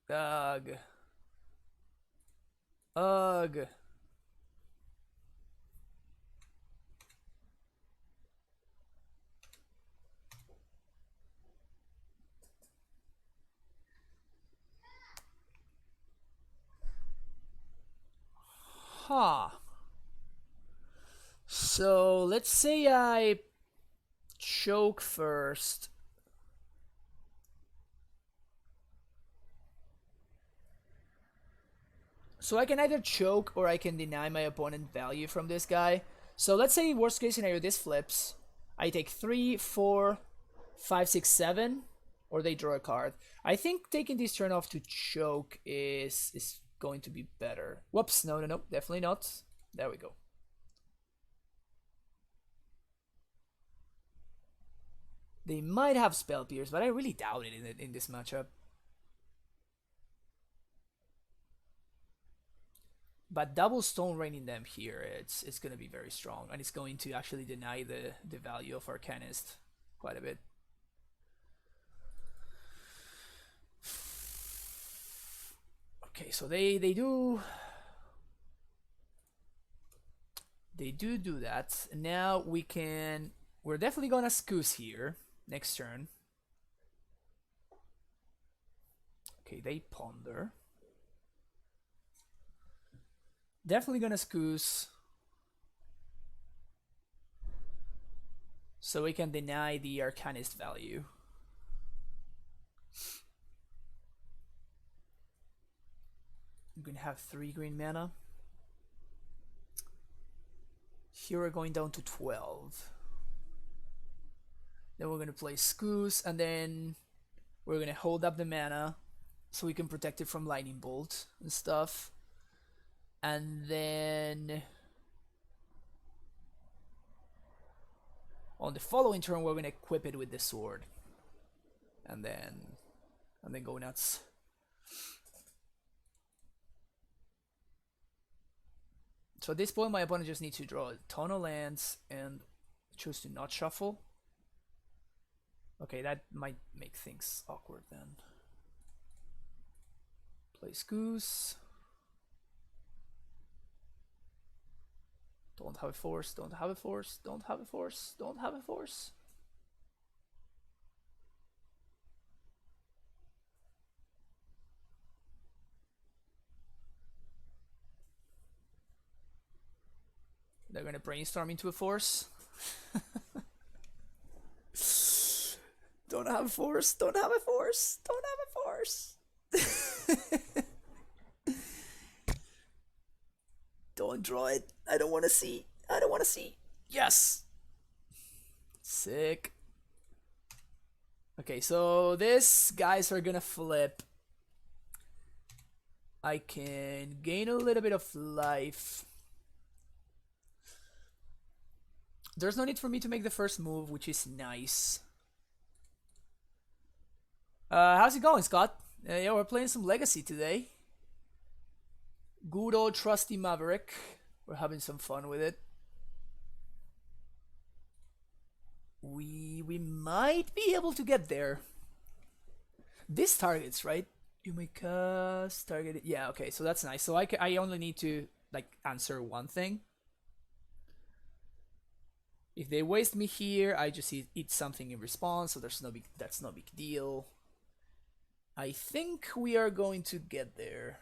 Ugh. Ugh. Huh. So let's say I choke first. So I can either choke or I can deny my opponent value from this guy. So let's say worst case scenario this flips. I take 3, 4, 5, 6, 7, or they draw a card. I think taking this turn off to choke is going to be better. Whoops, no, definitely not. There we go. They might have Spell Pierce, but I really doubt it in this matchup. But double Stone Raining them here, it's going to be very strong, and it's going to actually deny the value of Arcanist quite a bit. Okay, so they do that. Now we're definitely gonna Scoose here next turn. Okay, they Ponder. Definitely gonna Scoose. So we can deny the Arcanist value. I'm gonna have 3 green mana. Here we're going down to 12. Then we're gonna play Scoose, and then we're gonna hold up the mana so we can protect it from Lightning Bolt and stuff. And then on the following turn we're gonna equip it with the sword. And then go nuts. So at this point my opponent just needs to draw a ton of lands and choose to not shuffle. Okay, that might make things awkward then. Play Scoose. Don't have a force, don't have a force, don't have a force, don't have a force. They're gonna brainstorm into a force. Don't have a force, don't have a force, don't have a force. Don't draw it. I don't want to see. I don't want to see. Yes. Sick. Okay, so these guys are gonna flip. I can gain a little bit of life. There's no need for me to make the first move, which is nice. How's it going, Scott? Yeah, we're playing some Legacy today. Good old trusty Maverick. We're having some fun with it. We might be able to get there. This targets, right? You may cast target it. Yeah, okay, so that's nice. So I only need to like answer one thing. If they waste me here, I just eat something in response, so that's no big deal. I think we are going to get there.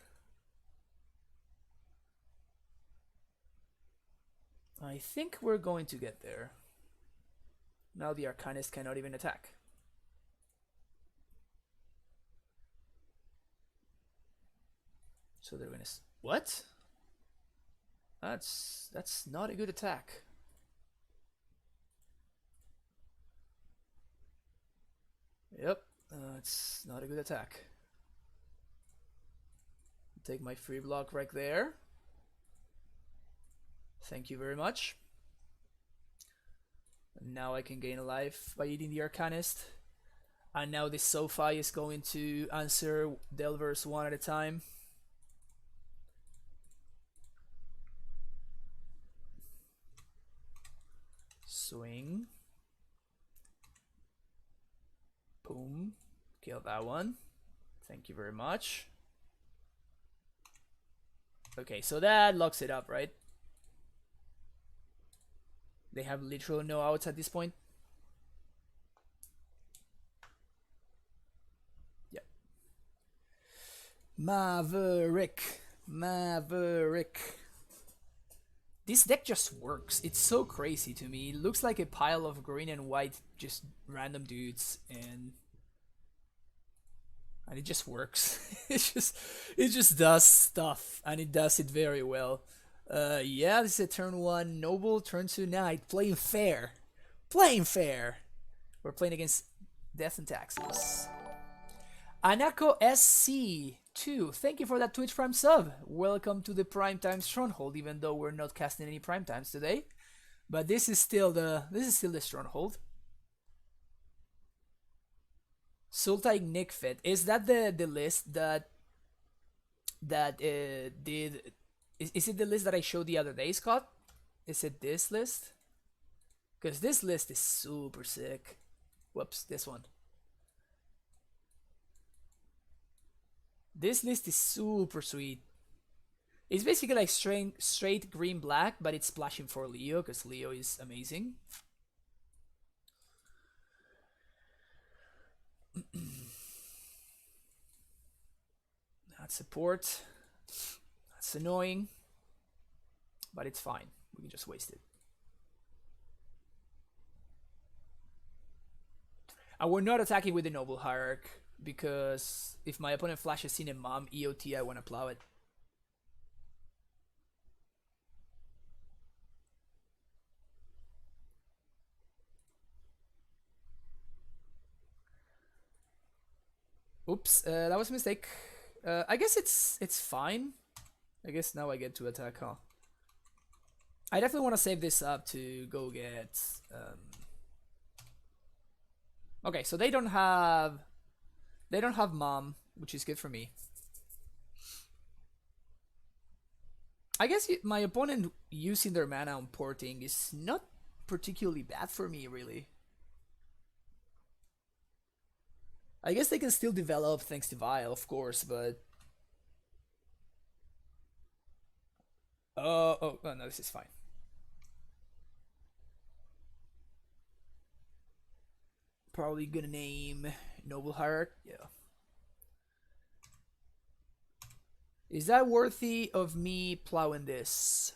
I think we're going to get there. Now the Arcanist cannot even attack. So they're gonna... What? That's not a good attack. Yep, it's not a good attack. Take my free block right there. Thank you very much. And now I can gain a life by eating the Arcanist. And now this Sophie is going to answer Delvers one at a time. Swing. Boom. Kill that one. Thank you very much. Okay, so that locks it up, right? They have literally no outs at this point. Yeah. Maverick. This deck just works. It's so crazy to me. It looks like a pile of green and white, just random dudes, and and it just works. It just does stuff, and it does it very well. Yeah, this is a turn one noble, turn two knight, playing fair, playing fair. We're playing against Death and Taxes. Anako SC2, thank you for that Twitch Prime sub. Welcome to the Primetime Stronghold, even though we're not casting any Primetimes today. But this is still the Stronghold. Sultai Nikfit, is that the list that did is it the list that I showed the other day, Scott? Is it this list? Because this list is super sick. Whoops, this one. This list is super sweet. It's basically like straight green black, but it's splashing for Leo because Leo is amazing. That's support. That's annoying, but it's fine. We can just waste it. And we're not attacking with the Noble Hierarch because if my opponent flashes in a Mom EOT, I want to plow it. Oops, that was a mistake. I guess it's fine. I guess now I get to attack, huh? I definitely want to save this up to go get... Okay, so they don't have Mom, which is good for me. I guess my opponent using their mana on porting is not particularly bad for me, really. I guess they can still develop thanks to Vile, of course, but... Oh, no, this is fine. Probably gonna name Noble Heart, yeah. Is that worthy of me plowing this?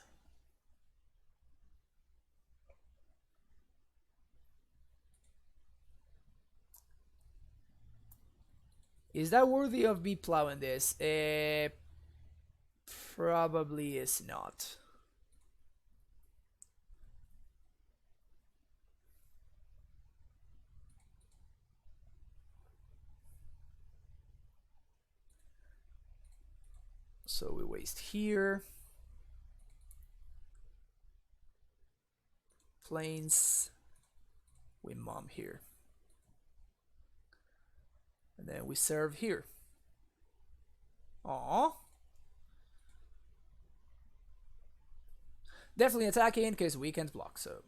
Is that worthy of me plowing this? Probably is not. So we waste here. Plains. We Mom here. And then we serve here. Aww. Definitely attacking because we can't block, so.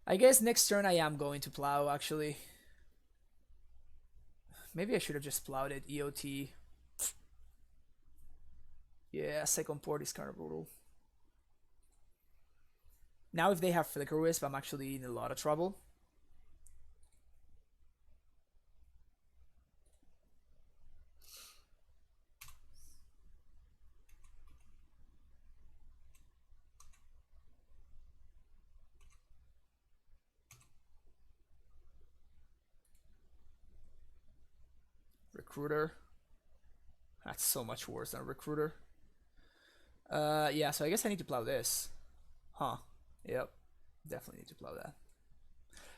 I guess next turn I am going to plow, actually. Maybe I should have just plowed it, EOT. Yeah, second port is kind of brutal. Now if they have Flicker Wisp, I'm actually in a lot of trouble. Recruiter. That's so much worse than Recruiter. Yeah, so I guess I need to plow this. Huh. Yep. Definitely need to plow that.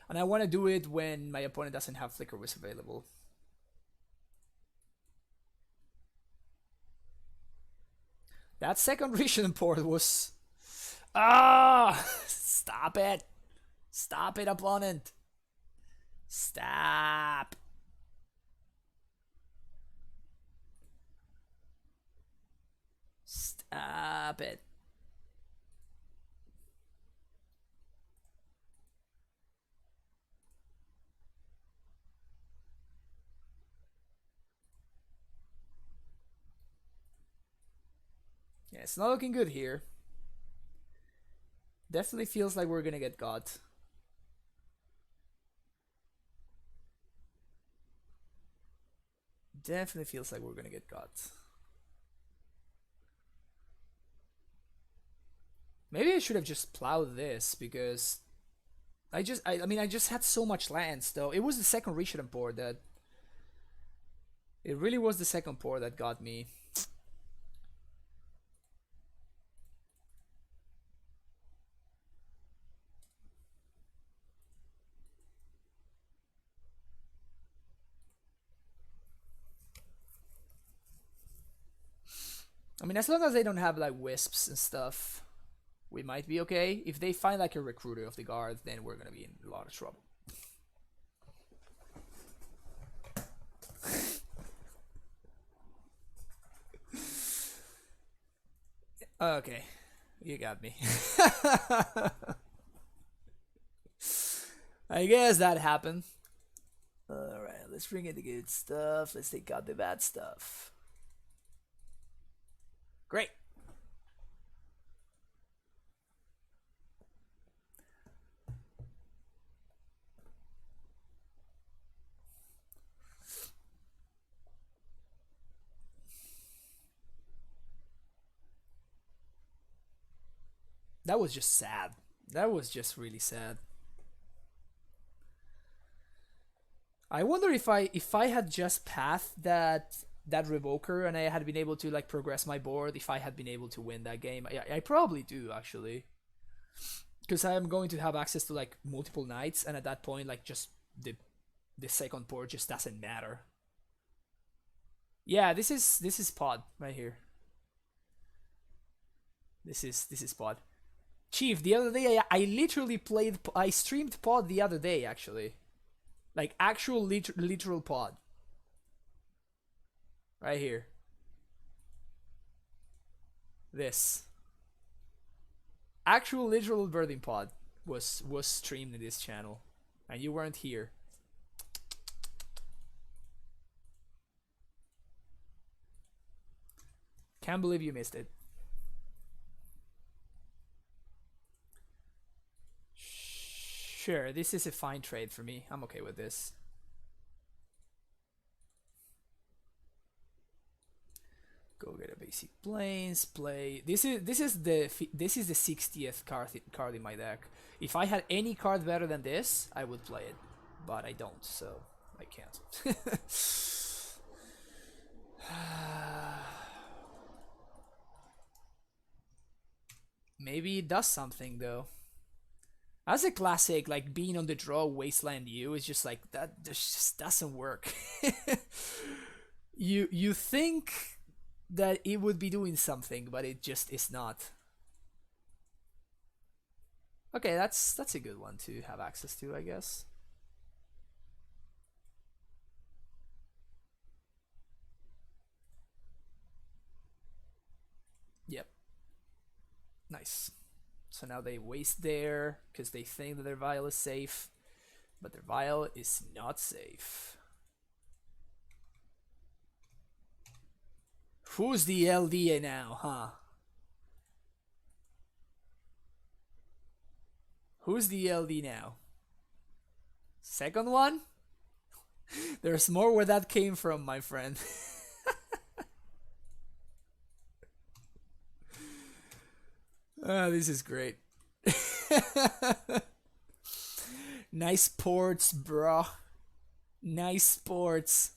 And I want to do it when my opponent doesn't have Flicker Wisp available. That second Rishon port was... Ah! Stop it! Stop it, opponent! Stop! Stop it. Yeah, it's not looking good here. Definitely feels like we're gonna get got. Definitely feels like we're gonna get got. Maybe I should have just plowed this because I mean, I just had so much lands though. It was the second Richard port that. It really was the second port that got me. I mean, as long as they don't have like wisps and stuff, we might be okay. If they find like a recruiter of the guard, then we're gonna be in a lot of trouble. Okay, you got me. I guess that happened. Alright, let's bring in the good stuff. Let's take out the bad stuff. Great. That was just sad. That was just really sad. I wonder if I had just pathed that revoker and I had been able to like progress my board, if I had been able to win that game. I probably do actually, because I am going to have access to like multiple knights, and at that point, like just the second port just doesn't matter. Yeah, this is pod right here. This is pod. Chief, the other day I literally I streamed pod the other day actually. Like actual literal pod. Right here. This. Actual literal birding pod was streamed in this channel. And you weren't here. Can't believe you missed it. Sure, this is a fine trade for me. I'm okay with this. Go get a basic plains. Play. This is the 60th card in my deck. If I had any card better than this, I would play it, but I don't, so I can't. Maybe it does something though. As a classic, like being on the draw Wasteland U is just like that. This just doesn't work. You think that it would be doing something, but it just is not. Okay, that's a good one to have access to, I guess. Yep. Nice. So now they waste there because they think that their vial is safe, but their vial is not safe. Who's the LDA now, huh? Who's the LD now? Second one? There's more where that came from, my friend. This is great. Nice ports, bro. Nice ports.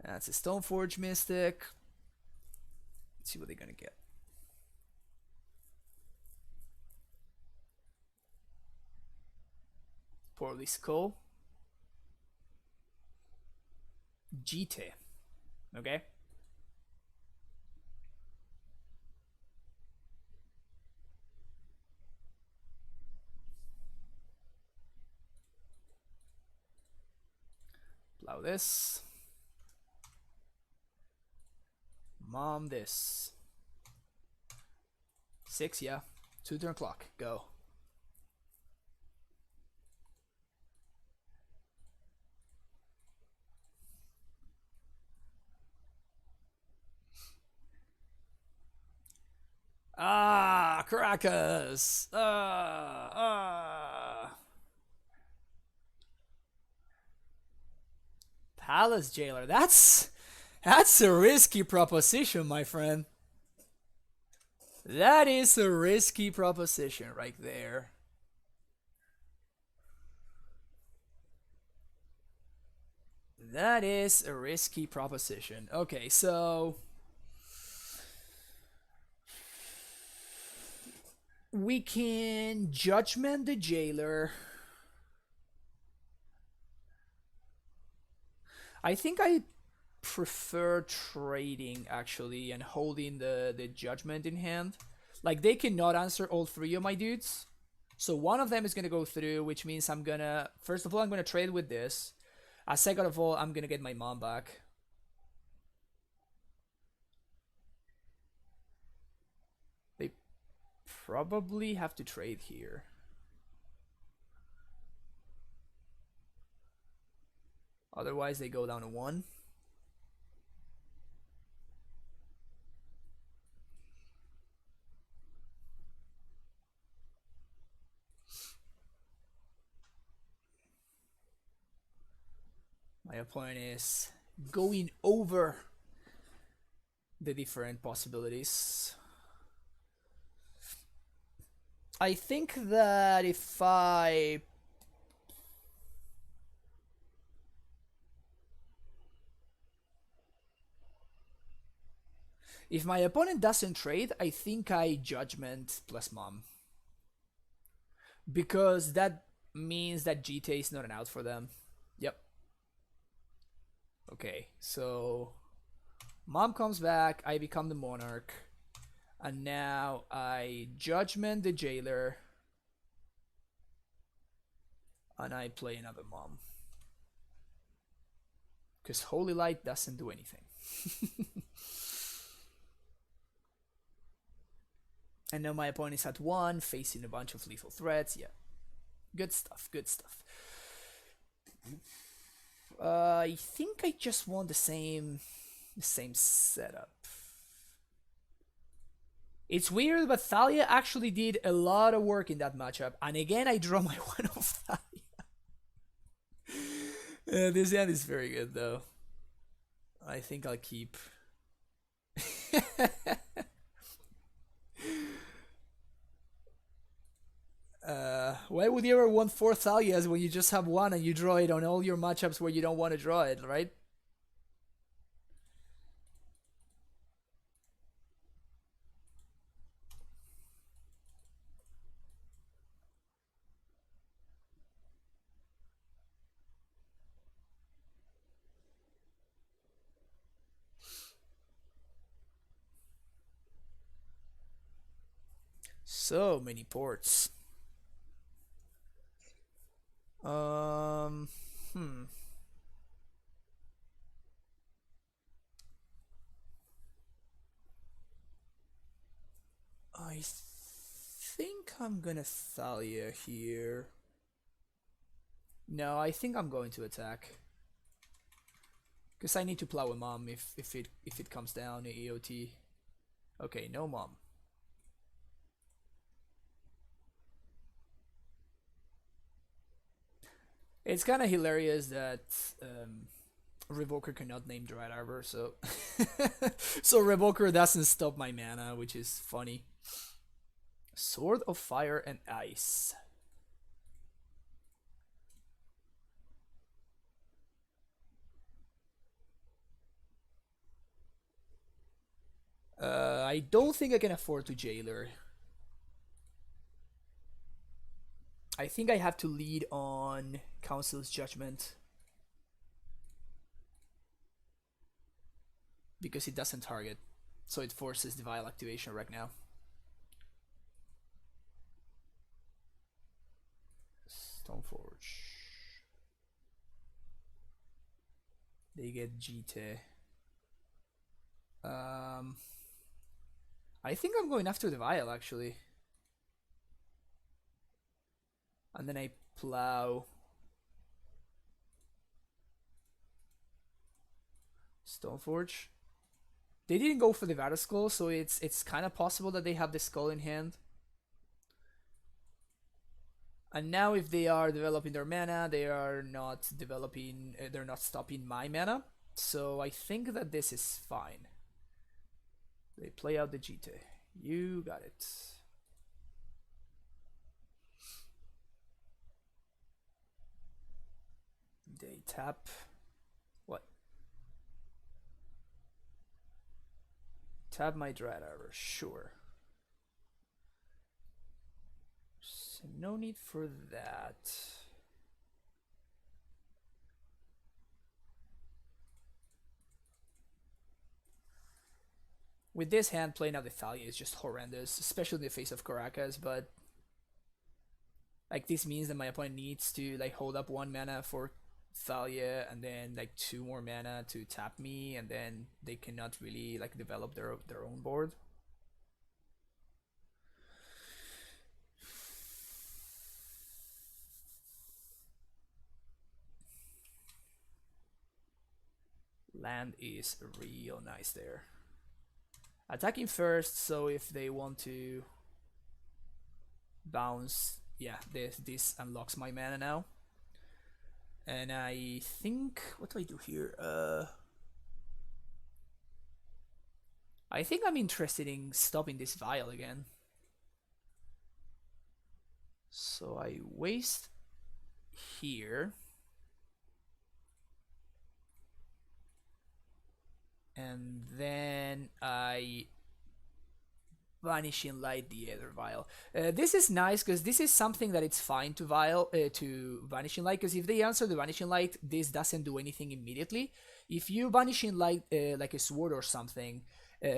That's a Stoneforge Mystic. Let's see what they're gonna get. Poorly Skull. GT. Okay. Plow this. Mom this. 6, yeah. 2 turn clock. Go. Ah, Caracas. Palace Jailer. That's a risky proposition, my friend. That is a risky proposition right there. That is a risky proposition. Okay, so we can judgment the jailer. I think I prefer trading actually and holding the judgment in hand. Like they cannot answer all three of my dudes. So one of them is gonna go through, which means I'm gonna first of all I'm gonna trade with this. Second of all, I'm gonna get my mom back. They probably have to trade here. Otherwise they go down to 1. My opponent is going over the different possibilities. I think that if my opponent doesn't trade, I think I judgment plus mom. Because that means that GTA is not an out for them. Yep. Okay, so mom comes back, I become the monarch, and now I judgment the jailer, and I play another mom. Because Holy Light doesn't do anything. And now my opponent is at 1, facing a bunch of lethal threats. Yeah, good stuff, good stuff. I think I just want the same setup. It's weird, but Thalia actually did a lot of work in that matchup, and again I draw my one of Thalia. This end is very good though. I think I'll keep. Why would you ever want 4 Thalias when you just have 1 and you draw it on all your matchups where you don't want to draw it, right? So many ports. Hmm. I think I'm gonna Thalia here. No, I think I'm going to attack. Because I need to plow a mom if it comes down to EOT. Okay, no mom. It's kind of hilarious that Revoker cannot name Dread Arbor, so so Revoker doesn't stop my mana, which is funny. Sword of Fire and Ice. I don't think I can afford to Jailer. I think I have to lead on Council's Judgment. Because it doesn't target. So it forces the Vial activation right now. Stoneforge. They get GT. I think I'm going after the Vial actually. And then I plow. Stoneforge. They didn't go for the Vata Skull, so it's kind of possible that they have the skull in hand. And now if they are developing their mana, they are not developing, they're not stopping my mana. So I think that this is fine. They play out the GT. You got it. They tap. What? Tap my Dread Arbor, sure. So no need for that. With this hand, playing out the Thalia is just horrendous, especially in the face of Caracas, but like this means that my opponent needs to like hold up 1 mana for Thalia and then like 2 more mana to tap me, and then they cannot really like develop their own board. Land is real nice there. Attacking first, so if they want to bounce, yeah, this unlocks my mana now. And I think, what do I do here? I think I'm interested in stopping this Vial again. So I waste here. And then I Vanishing Light the other Vial. This is nice because this is something that it's fine to to Vanishing Light, because if they answer the Vanishing Light, this doesn't do anything immediately. If you Vanishing Light like a sword or something,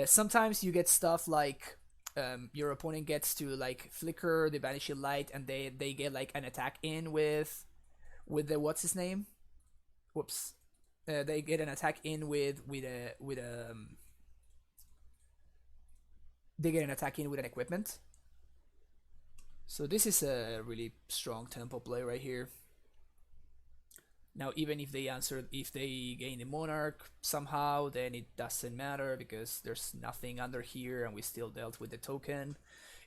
sometimes you get stuff like your opponent gets to like flicker the Vanishing Light, and they get like an attack in with the what's his name? Whoops. They get an attack in with they get an attack in with an equipment. So this is a really strong tempo play right here. Now even if they gain a Monarch somehow, then it doesn't matter because there's nothing under here and we still dealt with the token.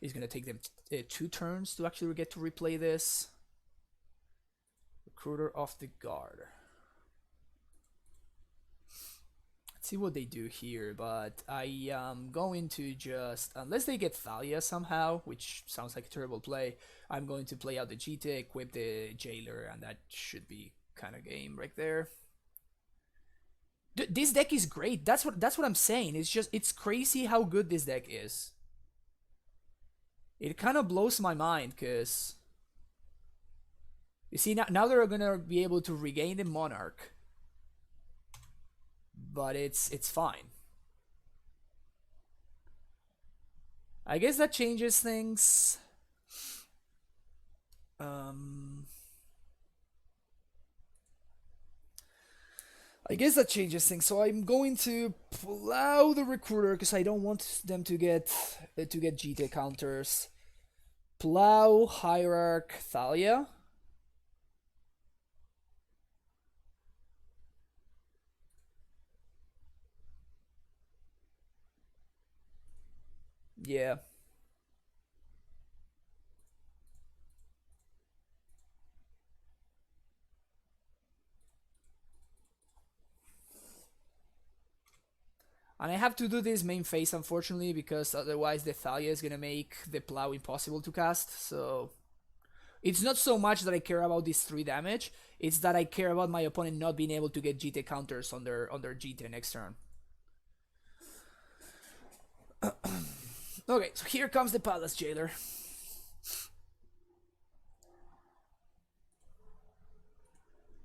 It's gonna take them 2 turns to actually get to replay this. Recruiter of the Guard. See what they do here, but I am going to just, unless they get Thalia somehow, which sounds like a terrible play, I'm going to play out the GT, equip the Jailer, and that should be kind of game right there. This deck is great. That's what I'm saying. It's crazy how good this deck is. It kind of blows my mind because you see now they're gonna be able to regain the Monarch. But it's fine. I guess that changes things. I guess that changes things. So I'm going to plow the Recruiter because I don't want them to get GT counters. Plow Hierarch Thalia. Yeah. And I have to do this main phase, unfortunately, because otherwise the Thalia is gonna make the Plow impossible to cast, so... It's not so much that I care about this 3 damage, it's that I care about my opponent not being able to get GT counters on their GT next turn. Okay, so here comes the Palace Jailer.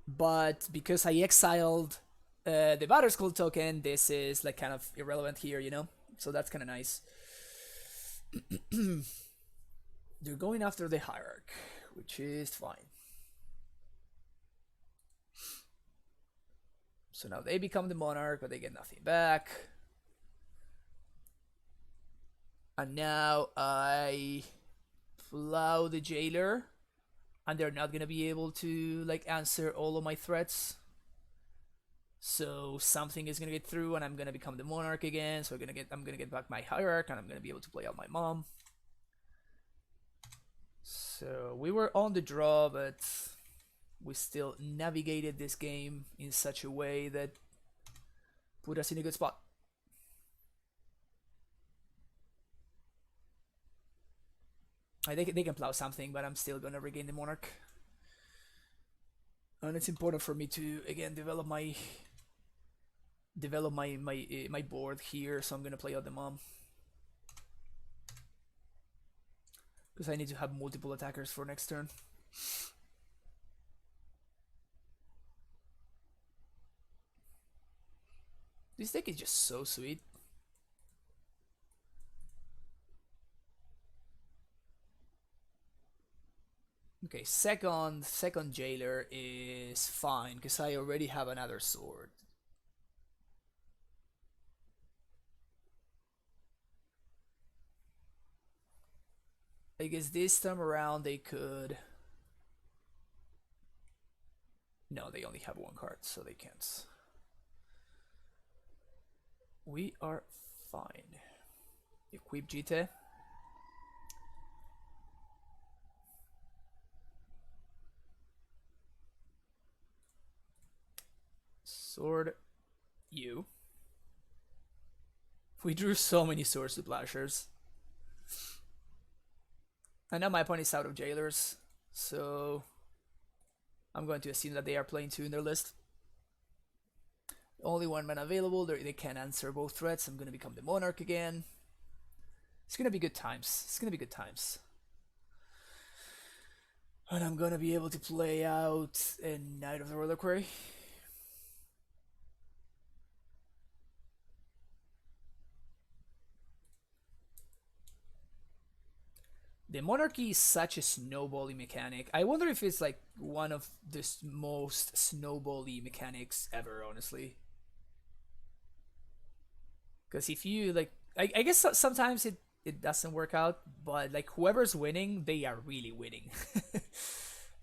But because I exiled the Batterskull token, this is like kind of irrelevant here, you know? So that's kind of nice. They're going after the Hierarch, which is fine. So now they become the Monarch, but they get nothing back. And now I plow the Jailer, and they're not gonna be able to like answer all of my threats. So something is gonna get through, and I'm gonna become the Monarch again. So I'm gonna get back my Hierarch, and I'm gonna be able to play out my mom. So we were on the draw, but we still navigated this game in such a way that put us in a good spot. They can plow something, but I'm still gonna regain the Monarch. And it's important for me to again develop my my board here, so I'm gonna play out the mom because I need to have multiple attackers for next turn. This deck is just so sweet. Okay, second jailer is fine because I already have another sword. I guess this time around they could. No, they only have one card, so they can't. We are fine. Equip GT. Sword you. We drew so many sword splashers. And now my opponent is out of jailers, so I'm going to assume that they are playing 2 in their list. Only 1 mana available, they can answer both threats. I'm gonna become the Monarch again. It's gonna be good times. It's gonna be good times. And I'm gonna be able to play out a Knight of the Reliquary. The Monarchy is such a snowbally mechanic. I wonder if it's like one of the most snowbally mechanics ever, honestly. Because if you like, I guess sometimes it doesn't work out, but like whoever's winning, they are really winning.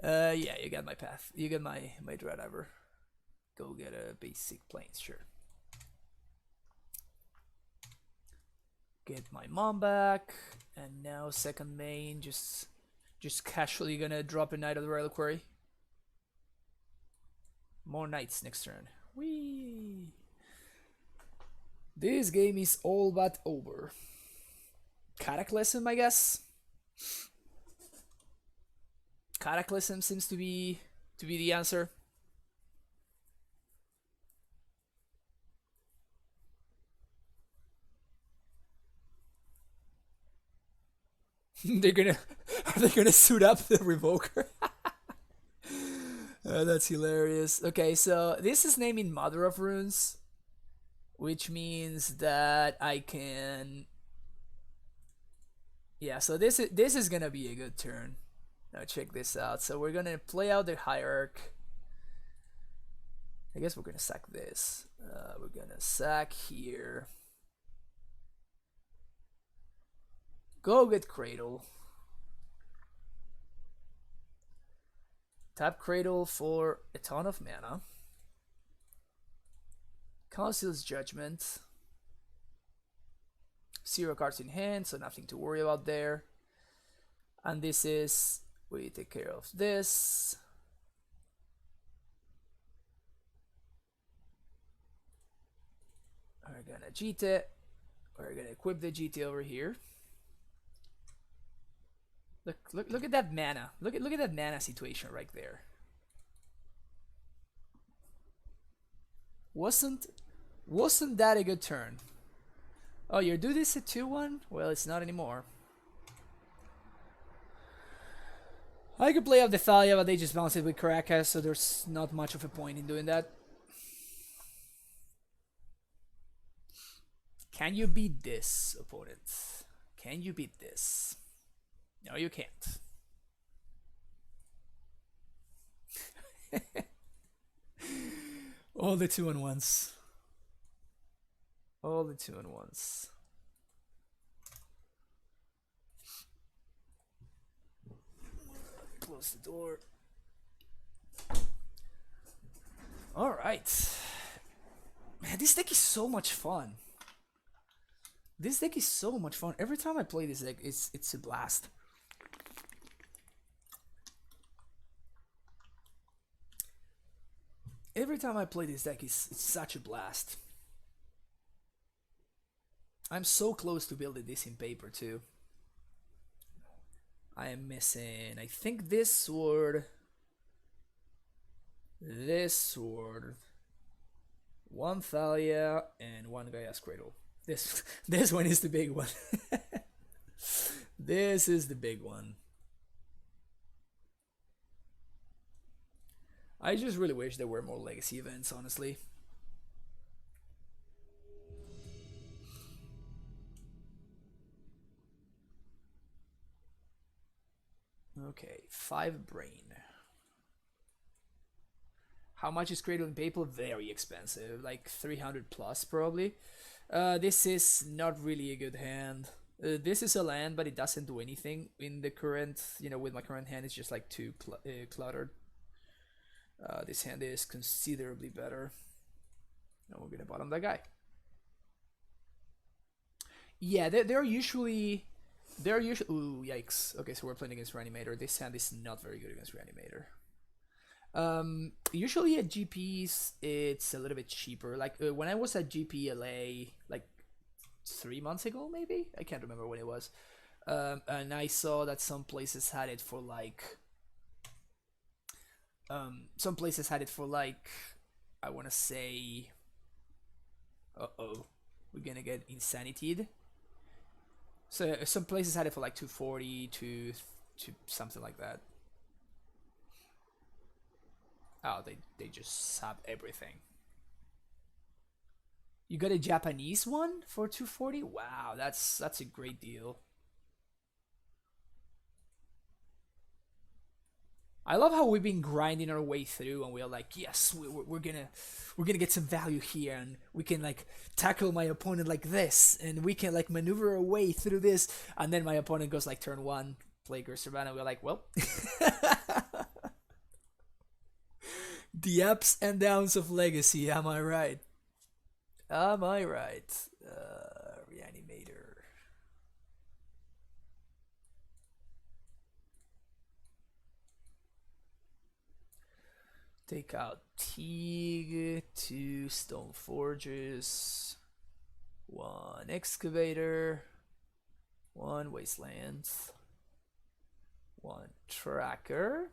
Yeah, you got my path. You got my Dreadiver. Go get a basic planes, sure. Get my mom back, and now second main, just casually gonna drop a Knight of the Reliquary. More knights next turn. Whee! This game is all but over. Cataclysm, I guess. Cataclysm seems to be the answer. Are they gonna suit up the Revoker? That's hilarious. Okay, so this is naming Mother of Runes, which means that I can. Yeah, so this is gonna be a good turn. Now check this out. So we're gonna play out the Hierarch. I guess we're gonna sack this. We're gonna sack here. Go get Cradle. Tap Cradle for a ton of mana. Council's Judgment. 0 cards in hand, so nothing to worry about there. And this is, we take care of this. We're gonna GT. We're gonna equip the GT over here. Look at that mana. Look at that mana situation right there. Wasn't that a good turn? Oh, you do this at 2-1? Well, it's not anymore. I could play out the Thalia, but they just bounce it with Caracas, so there's not much of a point in doing that. Can you beat this, opponent? Can you beat this? No, you can't. All the 2-on-1s. All the 2-on-1s. Close the door. Alright. Man, this deck is so much fun. This deck is so much fun. Every time I play this deck, it's a blast. Every time I play this deck, it's such a blast. I'm so close to building this in paper too. I am missing, I think, this sword, one Thalia, and one Gaia's Cradle. This this one is the big one. This is the big one. I just really wish there were more legacy events, honestly. Okay, 5 brain. How much is Cradle in paper? Very expensive, like 300 plus probably. This is not really a good hand. This is a land, but it doesn't do anything in the current, with my current hand, it's just like too cluttered. This hand is considerably better. Now we're gonna bottom that guy. Yeah, they're usually. Ooh, yikes. Okay, so we're playing against Reanimator. This hand is not very good against Reanimator. Usually at GPs, it's a little bit cheaper. Like when I was at GP LA, like 3 months ago, maybe? I can't remember when it was. And I saw that some places had it for like. Some places had it for like. I want to say. We're gonna get insanitied. So some places had it for like 240 to something like that. Oh, they just sub everything. You got a Japanese one for 240? Wow, that's a great deal. I love how we've been grinding our way through, and we're like, yes, we're gonna get some value here, and we can like tackle my opponent like this, and we can like maneuver our way through this, and then my opponent goes like turn 1, play Grixis, and we're like, well, the ups and downs of Legacy. Am I right? Am I right? Reanimator. Take out Teague, 2 Stone Forges, 1 Excavator, 1 Wasteland, 1 Tracker,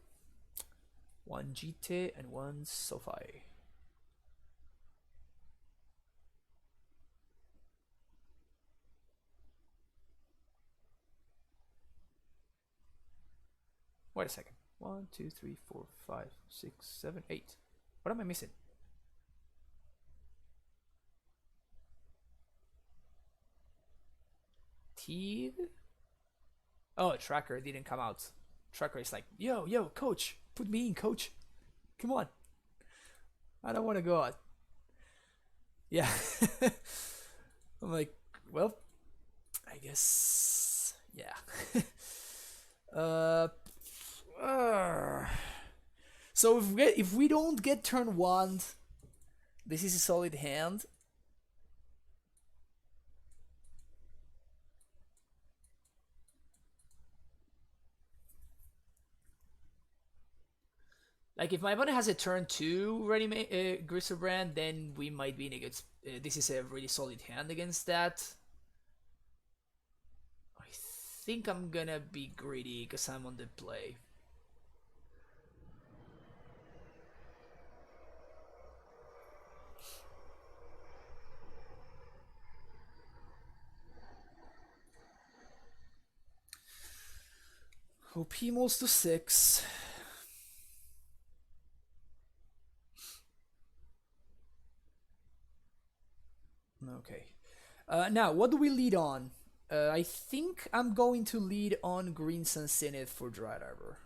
1 GT, and 1 Sophie. Wait a second. 1, 2, 3, 4, 5, 6, 7, 8. What am I missing? Teague? Oh, Tracker didn't come out. Tracker is like, yo, coach, put me in, coach. Come on. I don't want to go out. Yeah. I'm like, well, I guess, yeah. So if we don't get turn 1, this is a solid hand. Like if my opponent has a turn 2 Griselbrand, then we might be in a good. This is a really solid hand against that. I think I'm gonna be greedy because I'm on the play. Hope he moves to 6. Okay. Now, what do we lead on? I think I'm going to lead on Green Sun Zenith for Dryad Arbor.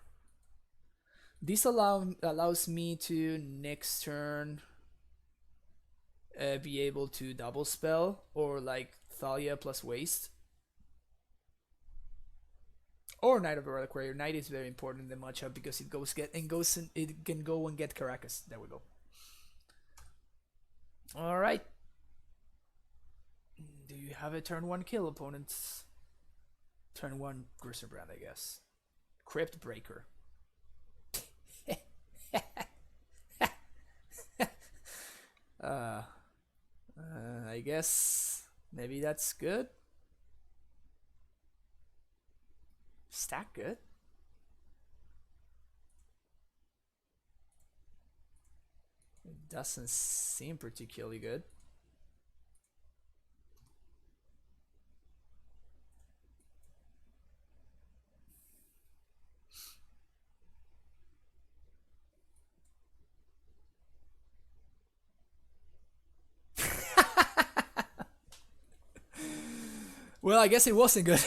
This allows me to next turn be able to double spell or like Thalia plus Waste. Or Knight of the Reliquary. Knight is very important in the matchup because it it can go and get Caracas. There we go. All right. Do you have a turn 1 kill, opponents? Turn 1 Griselbrand, I guess. Crypt Breaker. Uh, I guess maybe that's good. Stack good. It doesn't seem particularly good. Well, I guess it wasn't good.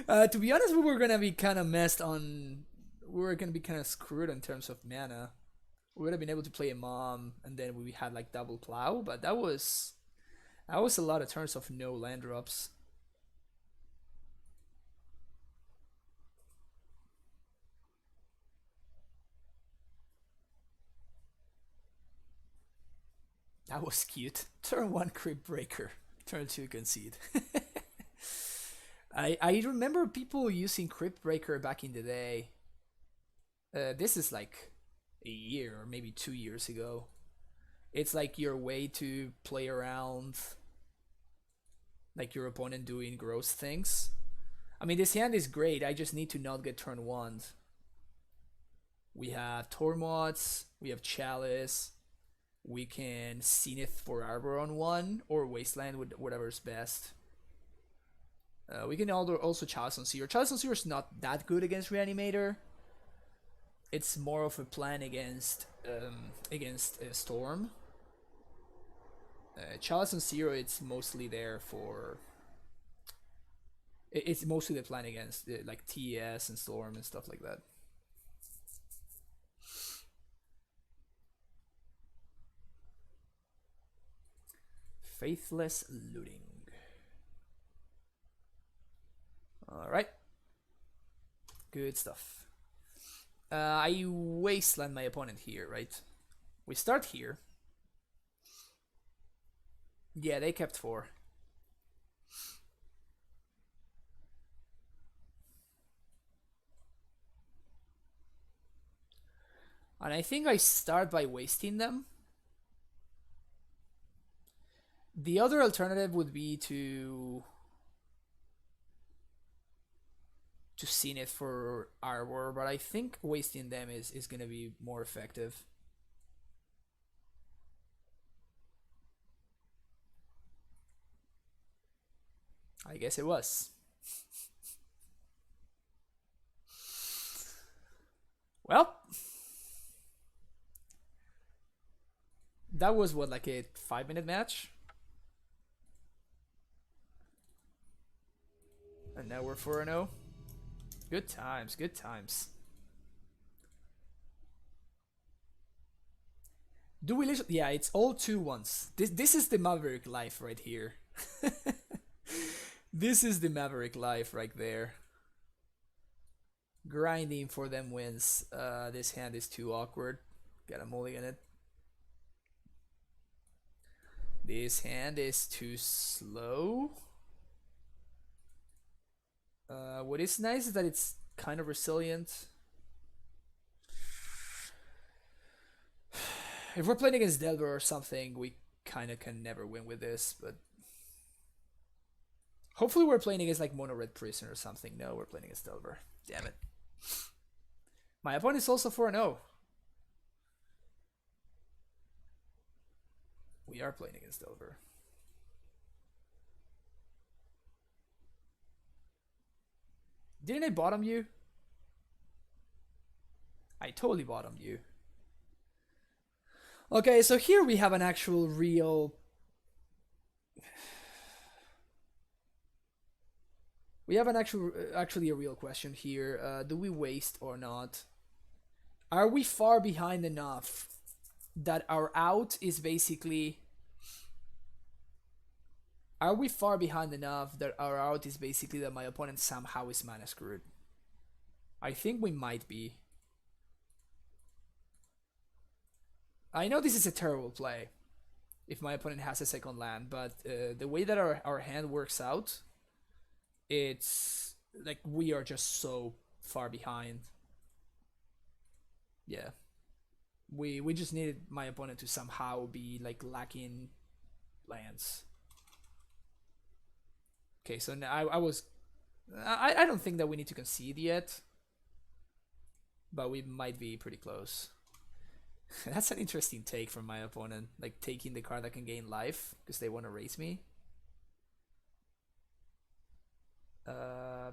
To be honest, we were gonna be kind of messed on. We were gonna be kind of screwed in terms of mana. We would have been able to play a mom, and then we had like double plow, but that was a lot of turns of no land drops. That was cute. Turn one Crypt Breaker, turn two concede. I remember people using Crypt Breaker back in the day. This is like a year or maybe 2 years ago. It's like your way to play around like your opponent doing gross things. I mean, this hand is great. I just need to not get turn one. We have Tormods, we have Chalice, we can Zenith for Arbor on one, or Wasteland with whatever's best. We can also Chalice on Seer. Chalice on Seer is not that good against Reanimator. It's more of a plan against Storm. Chalice on Zero, it's mostly there for. It's mostly the plan against like TS and Storm and stuff like that. Faithless Looting. Alright. Good stuff. I wasteland my opponent here, right? We start here. Yeah, they kept 4. And I think I start by wasting them. The other alternative would be to Zenith for Arbor, but I think wasting them is gonna be more effective. I guess it was. Well, that was what, like a 5-minute match? And now we're 4-0. Good times, good times. Do we literally? Yeah, it's all 2-1s. This is the Maverick life right here. This is the Maverick life right there. Grinding for them wins. This hand is too awkward. Gotta mulligan it. This hand is too slow. What is nice is that it's kind of resilient. If we're playing against Delver or something, we kind of can never win with this, but hopefully we're playing against like Mono Red Prison or something. No, we're playing against Delver. Damn it. My opponent is also 4-0. We are playing against Delver. Didn't I bottom you? I totally bottomed you. Okay, so here we have an actual real. We have an actually a real question here. Do we waste or not? Are we far behind enough that our out is basically. Are we far behind enough that our out is basically that my opponent somehow is mana screwed? I think we might be. I know this is a terrible play if my opponent has a second land, but the way that our hand works out, it's like we are just so far behind. Yeah. We just needed my opponent to somehow be like lacking lands. Okay, so now I was I don't think that we need to concede yet, but we might be pretty close. That's an interesting take from my opponent, like taking the card that can gain life because they want to raise me. Uh,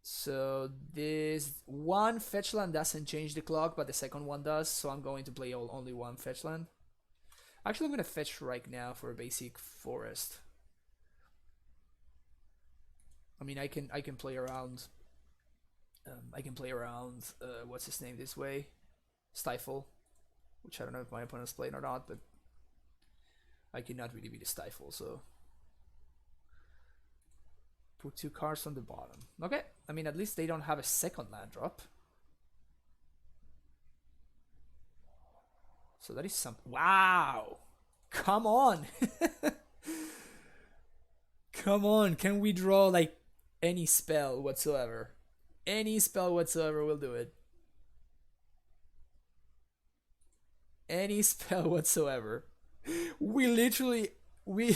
so this one fetch land doesn't change the clock, but the second one does. So I'm going to play only one fetch land. Actually, I'm gonna fetch right now for a basic forest. I mean, I can play around. I can play around. What's his name this way? Stifle, which I don't know if my opponent's playing or not, but I cannot really beat a Stifle, so put 2 cards on the bottom. Okay, I mean, at least they don't have a second land drop. So that is something. Wow! Come on! Come on, can we draw like any spell whatsoever? Any spell whatsoever will do it. Any spell whatsoever. We literally we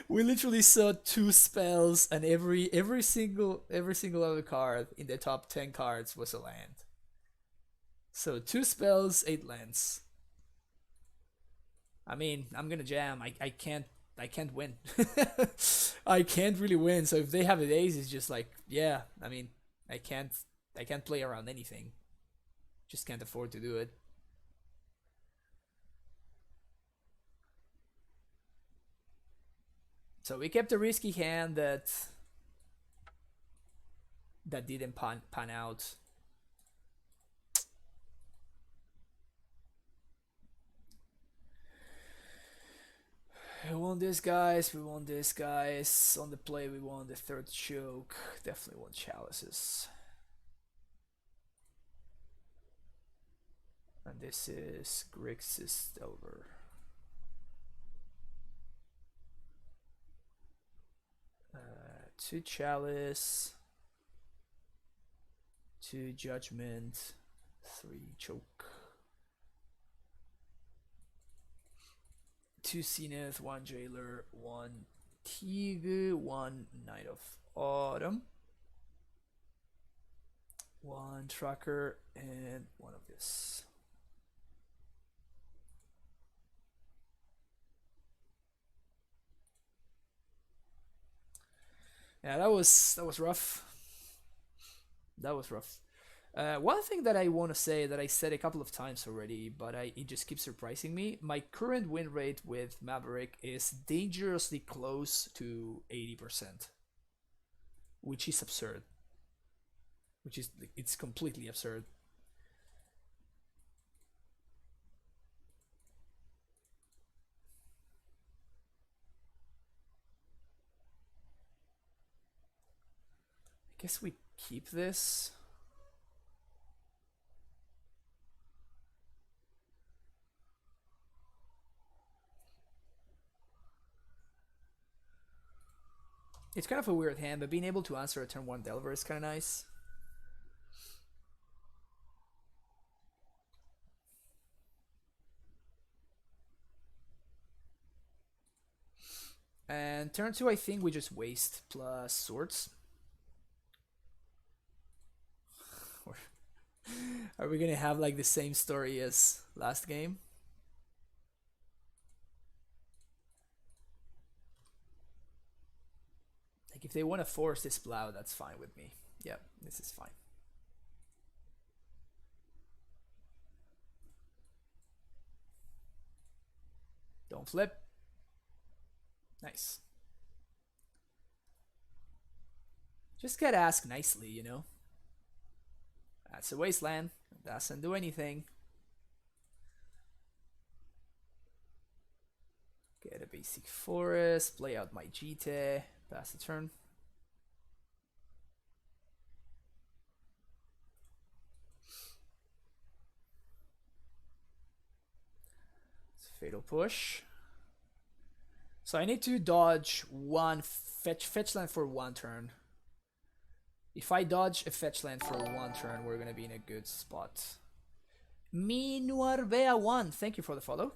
we literally saw 2 spells, and every single other card in the top 10 cards was a land. So 2 spells, 8 lands. I mean, I'm gonna jam. I can't win. I can't really win. So if they have the ace, it's just like, yeah. I mean, I can't play around anything. Just can't afford to do it. So we kept a risky hand that didn't pan out. We won this, guys. We won this, guys. On the play, we won the 3rd choke. Definitely won chalices. And this is Grixis Delver. Two chalice, 2 judgment, 3 choke, 2 zenith, 1 jailer, 1 Teague, 1 Knight of Autumn, 1 tracker, and 1 of this. Yeah, that was rough. That was rough. One thing that I want to say that I said a couple of times already, but it just keeps surprising me. My current win rate with Maverick is dangerously close to 80%, which is absurd. It's completely absurd. I guess we keep this. It's kind of a weird hand, but being able to answer a turn 1 Delver is kind of nice. And turn 2, I think we just waste plus swords. Are we gonna have like the same story as last game? Like if they want to force this plow, that's fine with me. Yep, this is fine. Don't flip. Nice. Just get asked nicely, you know. That's a wasteland. Doesn't do anything. Get a basic forest. Play out my GT. Pass the turn. It's a fatal push. So I need to dodge 1 fetch land for 1 turn. If I dodge a fetch land for 1 turn, we're gonna be in a good spot. Minuarbea1, thank you for the follow.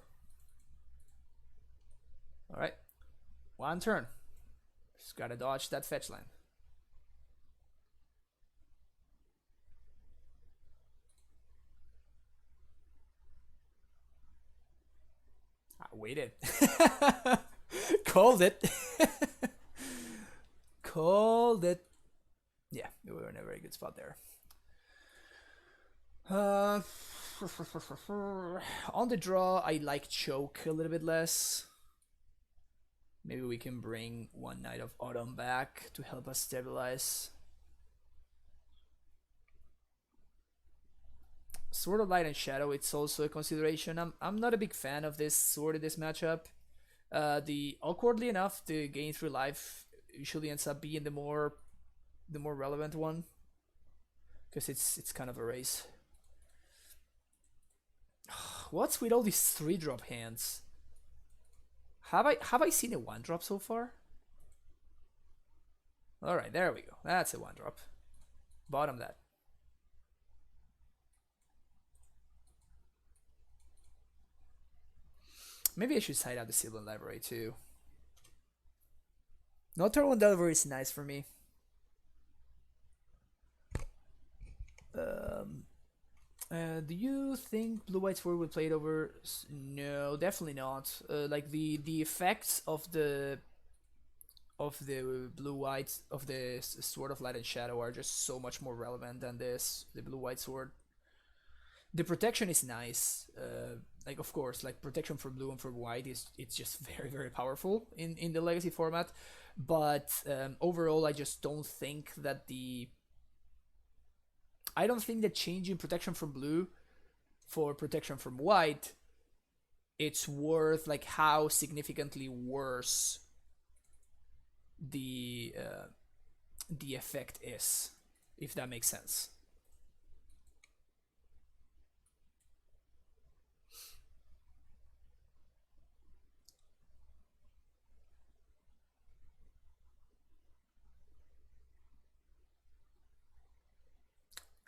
Alright. 1 turn. Just gotta dodge that fetch land. I waited. Called it. Called it. Yeah, we were in a very good spot there. On the draw, I like choke a little bit less. Maybe we can bring one Knight of Autumn back to help us stabilize. Sword of Light and Shadow, it's also a consideration. I'm not a big fan of this sword in this matchup. Awkwardly enough, the gain 3 life usually ends up being the more relevant one, because it's kind of a race. What's with all these 3-drop hands? Have I seen a 1-drop so far? Alright, there we go. That's a 1-drop. Bottom that. Maybe I should side out the Sylvan Library too. No turn 1 delivery is nice for me. Do you think Blue White Sword would play it over? No, definitely not. Like the effects of the Blue White of the Sword of Light and Shadow are just so much more relevant than the Blue White Sword. The protection is nice. Like of course, like protection for blue and for white it's just very powerful in the Legacy format. But overall, I just don't think that I don't think that changing protection from blue for protection from white, it's worth like how significantly worse the effect is, if that makes sense.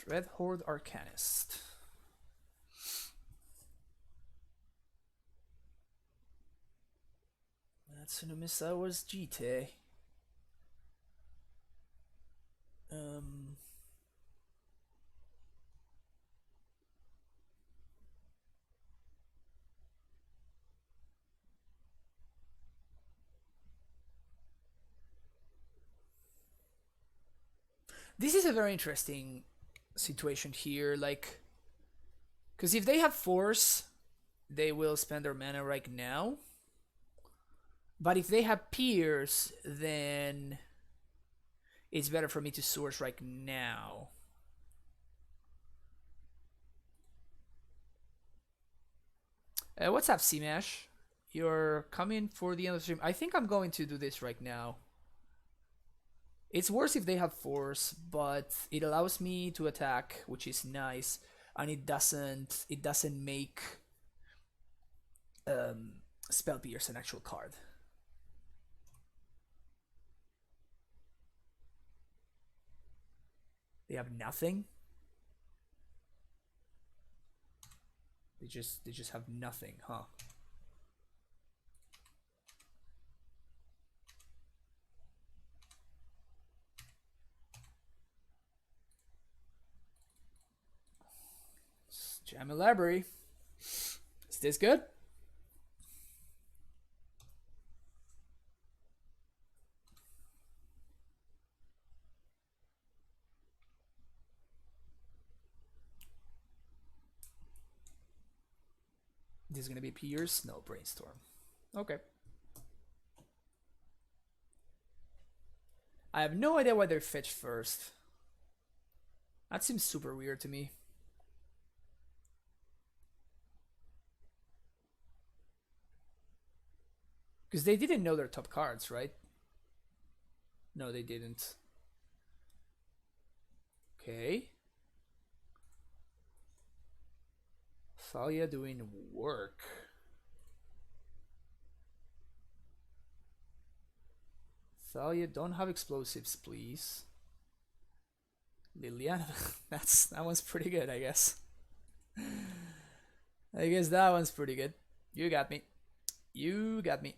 Dreadhorde Arcanist. Natsunu Misawa's GT. This is a very interesting situation here, like, because if they have force, they will spend their mana right now. But if they have Pierce, then it's better for me to source right now. What's up, C-Mash? You're coming for the end of the stream. I think I'm going to do this right now. It's worse if they have force, but it allows me to attack, which is nice, and it doesn't make Spell Pierce an actual card. They have nothing. They just have nothing, huh? Jam a library. Is this good? This is gonna be Pierce? No, Brainstorm. Okay. I have no idea why they're fetched first. That seems super weird to me. Because they didn't know their top cards, right? No, they didn't. Okay. Thalia doing work. Thalia, don't have explosives, please. Liliana. That one's pretty good, I guess. I guess that one's pretty good. You got me. You got me.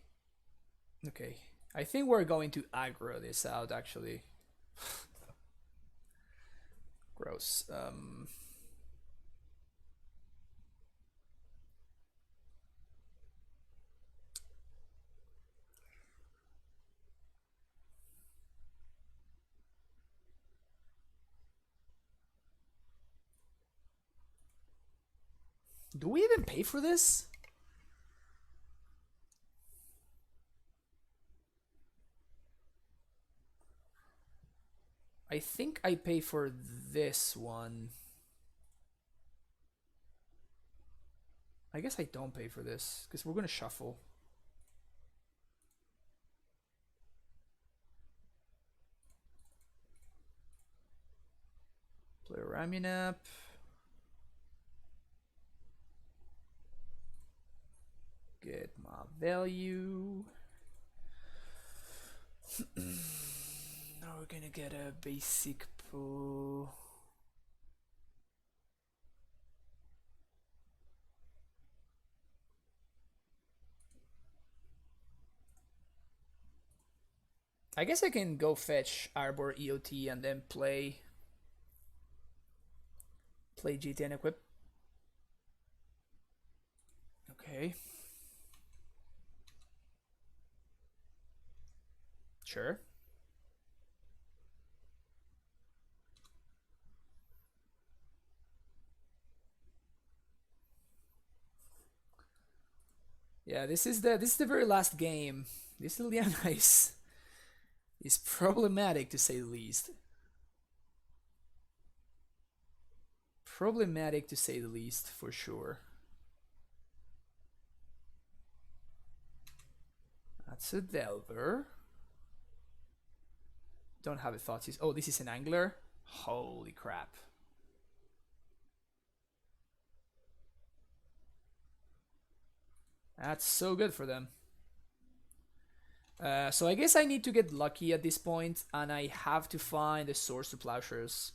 Okay. I think we're going to aggro this out, actually. Gross. Do we even pay for this? I think I pay for this one. I guess I don't pay for this, because we're going to shuffle. Play Ramunap. Get my value. Now we're gonna get a basic pool. I guess I can go fetch Arbor EOT and then play GT and equip. Okay. Sure. Yeah, this is the very last game. This Liliana is problematic, to say the least. Problematic, to say the least, for sure. That's a Delver. Don't have a thought. Oh, this is an Angler? Holy crap. That's so good for them. So I guess I need to get lucky at this point, and I have to find a source to Plowshares.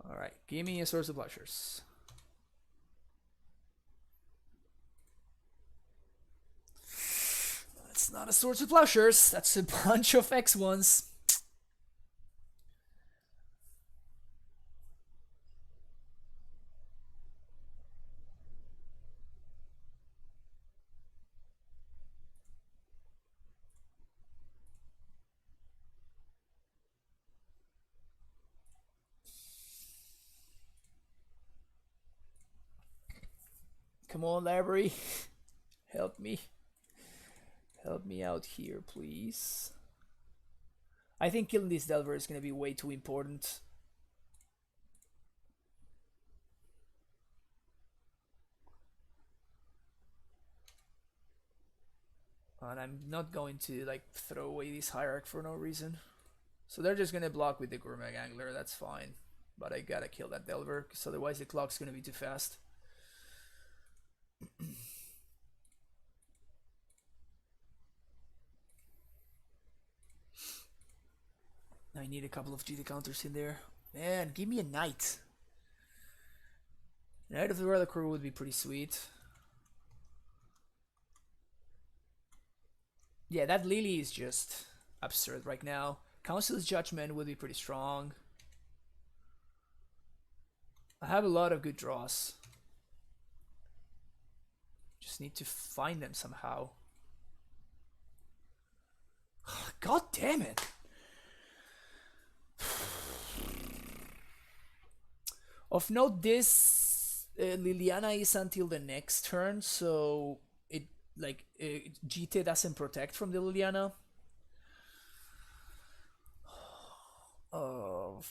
Alright, give me a source of Plowshares. That's not a source of Plowshares, that's a bunch of X1s. Come on, library. Help me. Help me out here, please. I think killing this Delver is going to be way too important. And I'm not going to like throw away this Hierarch for no reason. So they're just going to block with the Gourmet Angler, that's fine. But I gotta kill that Delver, because otherwise the clock's going to be too fast. I need a couple of GT counters in there. Man, give me a Knight. Knight of the Royal Crew would be pretty sweet. Yeah, that Lily is just absurd right now. Council's Judgment would be pretty strong. I have a lot of good draws. Just need to find them somehow. God damn it! Of note, this Liliana is until the next turn, so it like GT doesn't protect from the Liliana. Oh.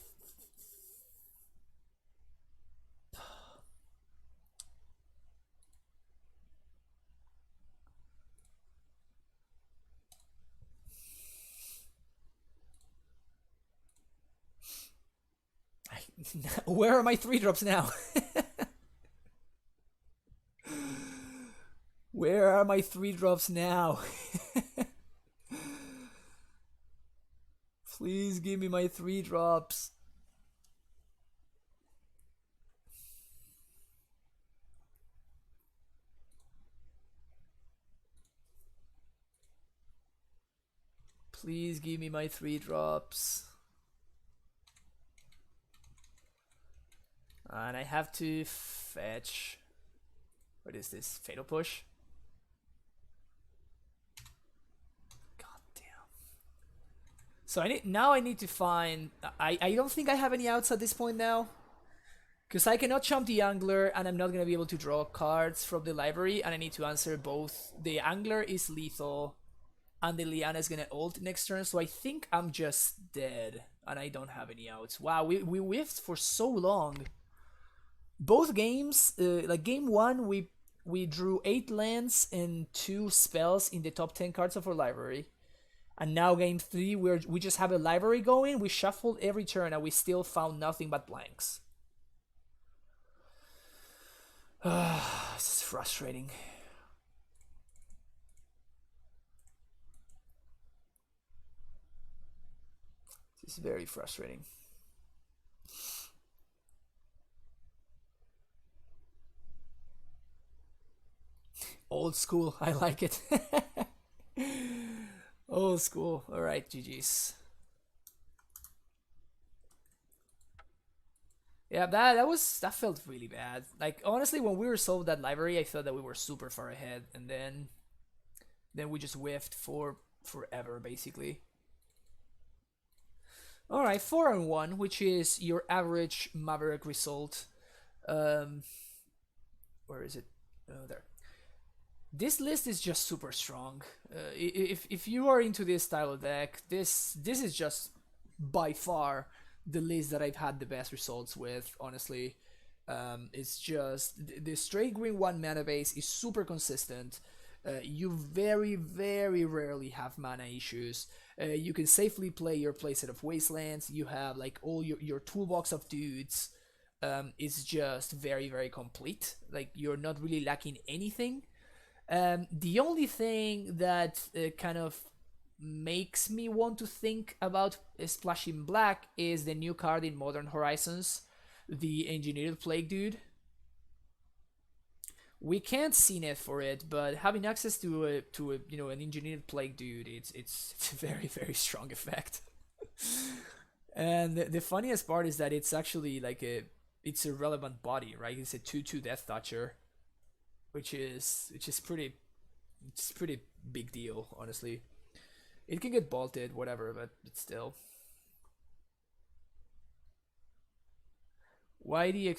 Where are my 3-drops now? Where are my 3-drops now? Please give me my 3 drops. Please give me my 3 drops. And I have to fetch. What is this? Fatal push? God damn. So I need to find. I don't think I have any outs at this point now. Because I cannot chump the Angler, and I'm not going to be able to draw cards from the library, and I need to answer both. The Angler is lethal, and the Liana is going to ult next turn, so I think I'm just dead, and I don't have any outs. Wow, we whiffed for so long. Both games, like game 1, we drew 8 lands and 2 spells in the top 10 cards of our library. And now game 3, we just have a library going, we shuffled every turn, and we still found nothing but blanks. This is frustrating. This is very frustrating. Old school, I like it. Old school. Alright, GG's. Yeah, that felt really bad. Like honestly, when we resolved that library, I thought that we were super far ahead, and then we just whiffed for forever basically. All right, 4-1, which is your average Maverick result. Where is it? Oh, there. This list is just super strong. If you are into this style of deck, this is just by far the list that I've had the best results with, honestly. It's just the straight green 1 mana base is super consistent. You very, very rarely have mana issues. You can safely play your playset of Wastelands. You have like all your toolbox of dudes. Is just very, very complete. Like you're not really lacking anything. The only thing that kind of makes me want to think about splashing black is the new card in Modern Horizons, the Engineered Plague dude. We can't CNET for it, but having access to a an Engineered Plague dude, it's a very, very strong effect. And the funniest part is that it's actually like it's a relevant body, right? It's a 2/2 Death Toucher, which is pretty big deal, honestly. It can get bolted, whatever, but still. Why the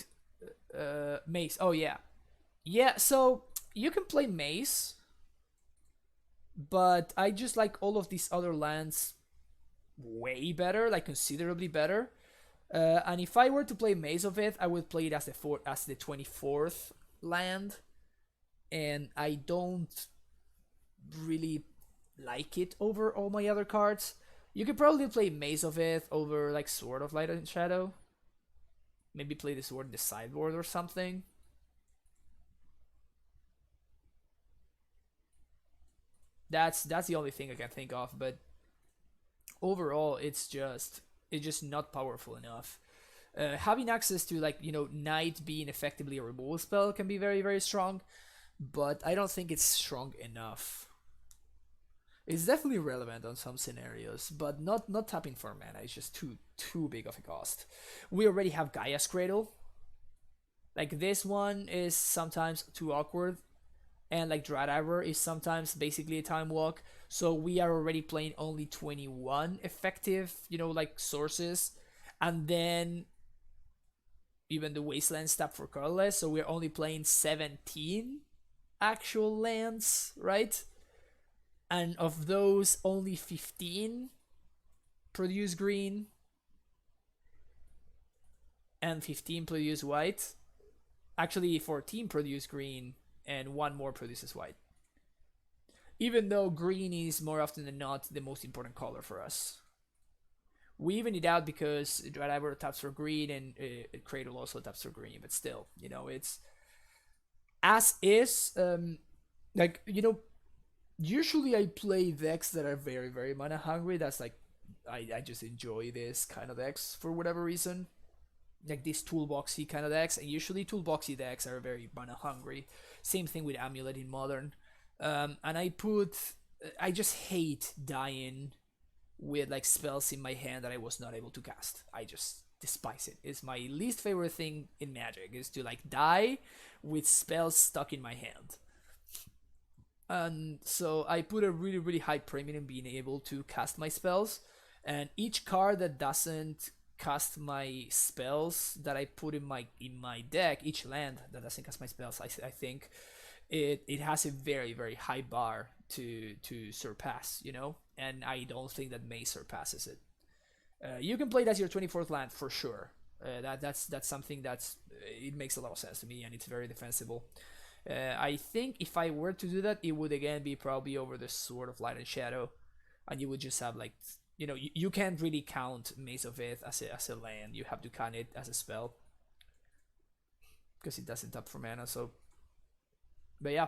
Mace? Oh yeah, yeah. So you can play Mace, but I just like all of these other lands way better, like considerably better. And if I were to play Maze of it, I would play it as the 24th land, and I don't really like it over all my other cards. You could probably play Maze of it over like Sword of Light and Shadow. Maybe play the sword in the sideboard or something. That's the only thing I can think of, but overall it's just not powerful enough. Having access to like Knight being effectively a removal spell can be very, very strong, but I don't think it's strong enough. It's definitely relevant on some scenarios, but not tapping for mana is just too big of a cost. We already have Gaia's Cradle. Like this one is sometimes too awkward, and like Dreadiver is sometimes basically a time walk. So we are already playing only 21 effective, like sources, and then even the Wastelands tap for colorless. So we're only playing 17 actual lands, right? And of those, only 15 produce green and 15 produce white. Actually, 14 produce green and 1 more produces white. Even though green is more often than not the most important color for us. We even it out because Dreadiver taps for green and Cradle also taps for green, but still, it's as is. Usually I play decks that are very, very mana hungry. That's like I just enjoy this kind of decks for whatever reason. Like these toolboxy kind of decks, and usually toolboxy decks are very mana hungry. Same thing with Amulet in Modern. And I just hate dying with like spells in my hand that I was not able to cast. I just despise it. It's my least favorite thing in Magic is to like die with spells stuck in my hand. And so I put a really high premium in being able to cast my spells. And each card that doesn't cast my spells that I put in my deck, each land that doesn't cast my spells, I think it has a very high bar to surpass, you know, and I don't think that May surpasses it. You can play it as your 24th land for sure. That's something that's it makes a lot of sense to me, and it's very defensible. I think if I were to do that, it would again be probably over the Sword of Light and Shadow, and you would just have like, you know, you can't really count Maze of Ith as a land. You have to count it as a spell because it doesn't tap for mana. So, but yeah,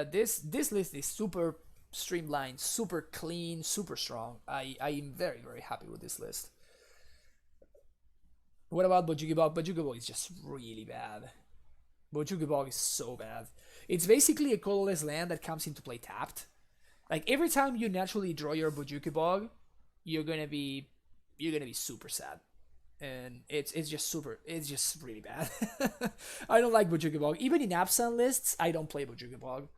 this list is super streamlined, super clean, super strong. I am very happy with this list. What about Bojuki Bog? Bojuki Bog is just really bad. Bojuki Bog is so bad. It's basically a colorless land that comes into play tapped. Like every time you naturally draw your Bojuki Bog, you're gonna be super sad, and it's just really bad. I don't like Bojuki Bog. Even in absent lists, I don't play Bojuki Bog.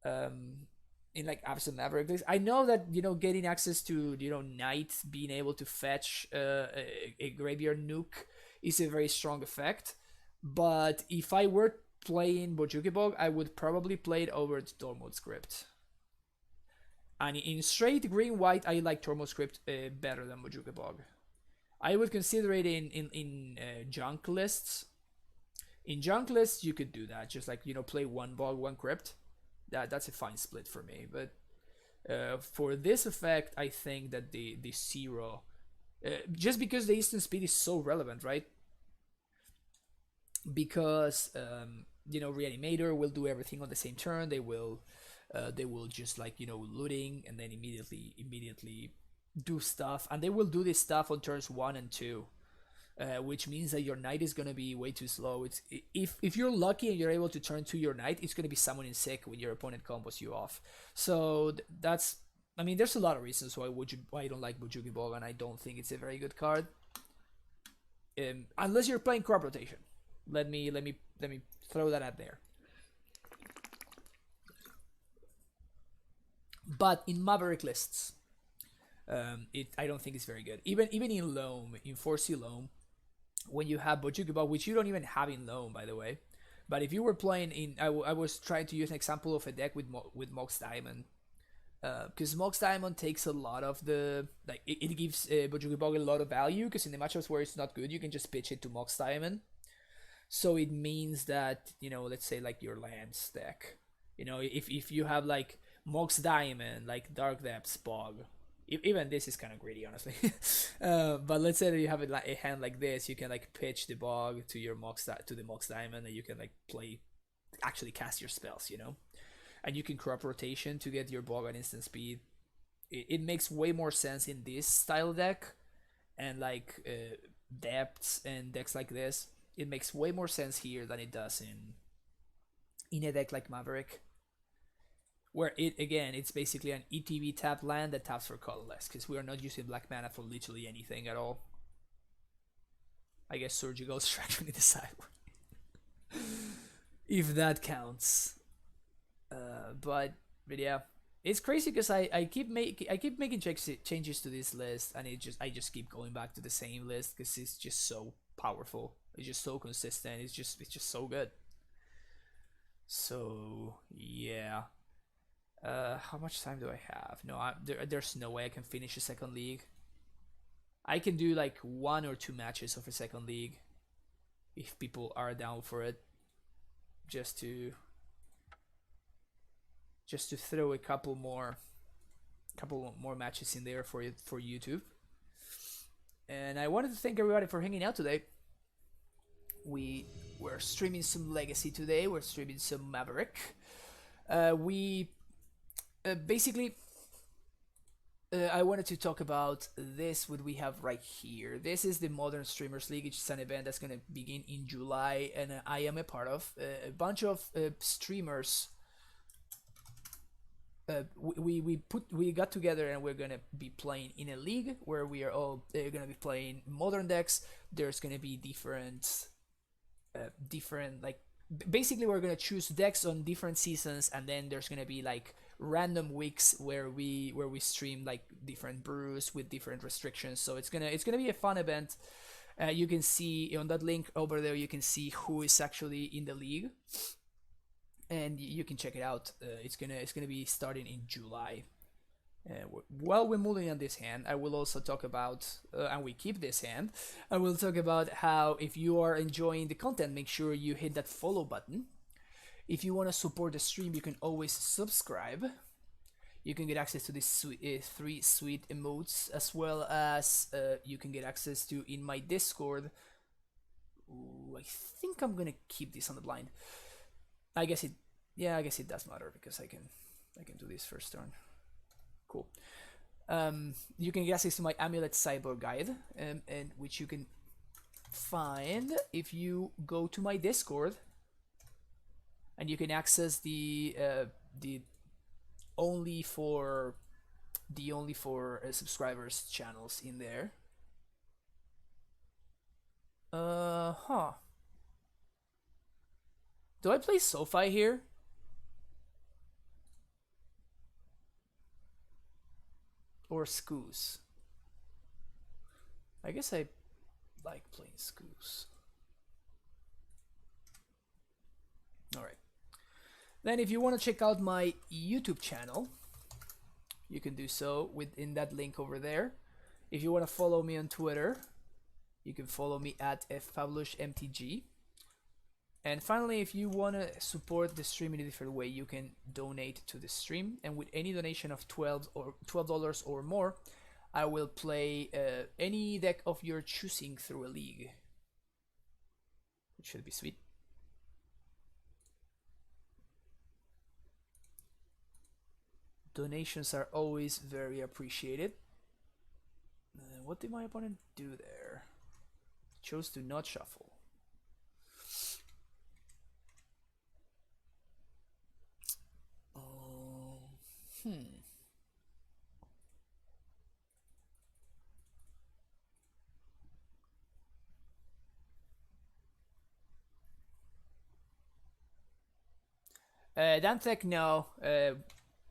In like absent Maverick lists, I know that, you know, getting access to, you know, Knight being able to fetch a graveyard nuke is a very strong effect. But if I were playing Bojuki Bog, I would probably play it over Tormod Script. And in straight green-white, I like Tormod Script better than Bojuki Bog. I would consider it in junk lists. In junk lists, you could do that. Just like, you know, play one Bog, one Crypt. That's a fine split for me. But for this effect, I think that the zero... just because the instant speed is so relevant, right? Because, you know, Reanimator will do everything on the same turn. They will just like, you know, looting and then immediately do stuff, and they will do this stuff on turns 1 and 2, which means that your Knight is gonna be way too slow. It's if you're lucky and you're able to turn to your Knight, it's gonna be summoning sick when your opponent combos you off. So that's, I mean, there's a lot of reasons why I don't like Bojuki Bog, and I don't think it's a very good card. Unless you're playing crop rotation. Let me throw that out there. But in Maverick lists, I don't think it's very good. Even in Loam, in 4C Loam, when you have Bojuki Bog, which you don't even have in Loam, by the way. But if you were playing in, I was trying to use an example of a deck with Mox Diamond, because Mox Diamond takes a lot of the, like, it gives Bojuki Bog a lot of value, because in the matchups where it's not good, you can just pitch it to Mox Diamond. So it means that, you know, let's say like your lands deck, you know, if you have like Mox Diamond, like Dark Depths Bog, even this is kind of greedy, honestly. But let's say that you have a hand like this, you can like pitch the Bog to your to the Mox Diamond, and you can like actually cast your spells, you know, and you can crop rotation to get your Bog at instant speed. It makes way more sense in this style deck, and like depths and decks like this. It makes way more sense here than it does in a deck like Maverick, where it's basically an ETB tap land that taps for colorless, because we are not using black mana for literally anything at all. I guess Surgical Extraction in the sideboard, if that counts. But yeah, it's crazy because I keep making changes to this list, and I just keep going back to the same list because it's just so powerful. It's just so consistent. It's just so good. So yeah. How much time do I have? No, there's no way I can finish a second league. I can do like 1 or 2 matches of a second league if people are down for it. Just to throw a couple more matches in there for YouTube. And I wanted to thank everybody for hanging out today. We're streaming some Legacy today. We're streaming some Maverick. We basically I wanted to talk about this, what we have right here. This is the Modern Streamers League. It's an event that's going to begin in July, and I am a part of. A bunch of streamers. We got together and we're gonna be playing in a league where we are all gonna be playing modern decks. There's gonna be different like basically we're gonna choose decks on different seasons, and then there's gonna be like random weeks where we stream like different brews with different restrictions. So it's gonna be a fun event. You can see on that link over there, you can see who is actually in the league, and you can check it out. It's gonna be starting in July. While we're moving on this hand, I will also talk about, and we keep this hand, I will talk about how if you are enjoying the content, make sure you hit that follow button. If you want to support the stream, you can always subscribe. You can get access to these 3 sweet emotes, as well as you can get access to in my Discord. Ooh, I think I'm gonna keep this on the blind. I guess it does matter because I can do this first turn. Cool. You can get access to my Amulet Cyborg guide, and which you can find if you go to my Discord, and you can access the only for subscribers channels in there. Huh. Do I play SoFi here? Or Scoos? I guess I like playing Scoos. Alright. Then if you want to check out my YouTube channel, you can do so within that link over there. If you want to follow me on Twitter, you can follow me at ffabulousmtg. And finally, if you want to support the stream in a different way, you can donate to the stream. And with any donation of $12 or more, I will play any deck of your choosing through a league, which should be sweet. Donations are always very appreciated. What did my opponent do there? Chose to not shuffle. Dantec, no.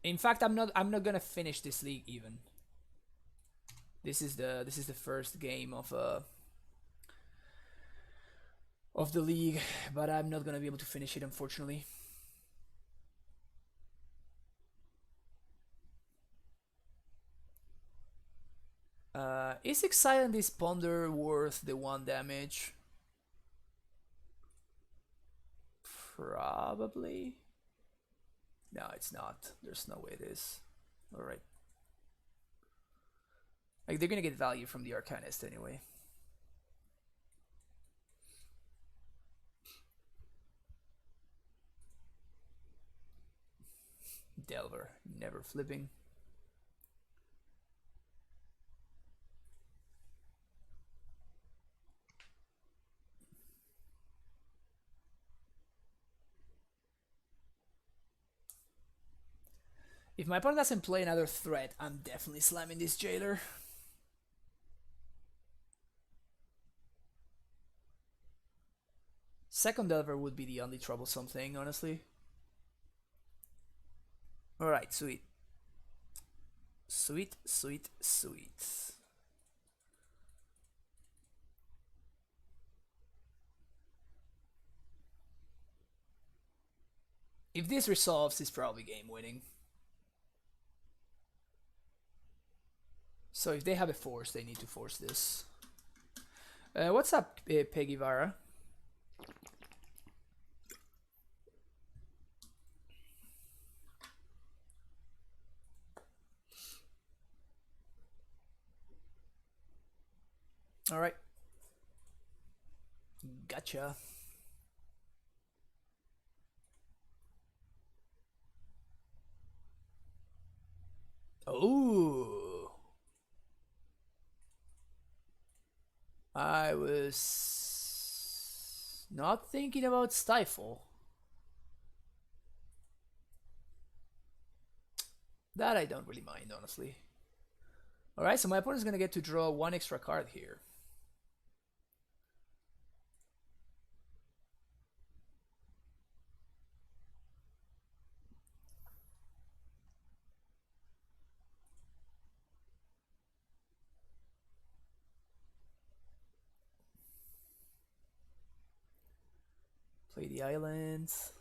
In fact, I'm not gonna finish this league even. This is the first game of the league, but I'm not gonna be able to finish it, unfortunately. Is Exile and this Ponder worth the 1 damage? Probably. No, it's not. There's no way it is. Alright. Like, they're gonna get value from the Arcanist anyway. Delver, never flipping. If my opponent doesn't play another threat, I'm definitely slamming this Jailer. Second Delver would be the only troublesome thing, honestly. Alright, sweet. Sweet, sweet, sweet. If this resolves, it's probably game winning. So if they have a force, they need to force this. What's up, Peggy Vara? Alright. Gotcha. Oh. I was not thinking about Stifle. That I don't really mind, honestly. Alright, so my opponent's gonna get to draw one extra card here. Play the islands.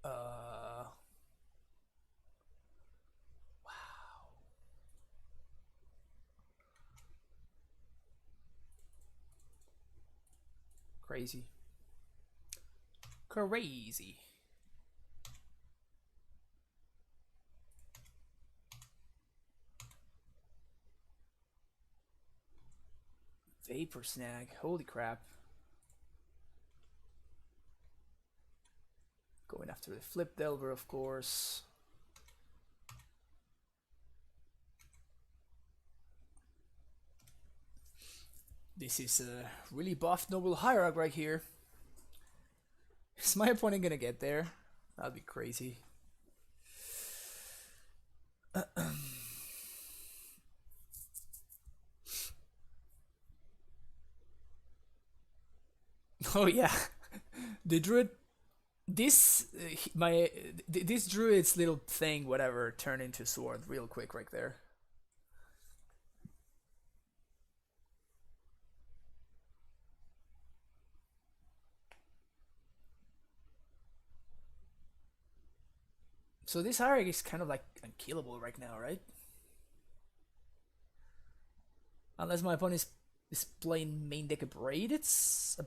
Wow. Crazy. Crazy. Vapor Snag. Holy crap. Going after the Flip Delver, of course. This is a really buffed Noble Hierarch right here. Is my opponent gonna get there? That'd be crazy. Oh yeah, the druid. This this druid's little thing, whatever, turned into sword real quick right there. So this hierarchy is kind of like unkillable right now, right? Unless my opponent is playing main deck Braids.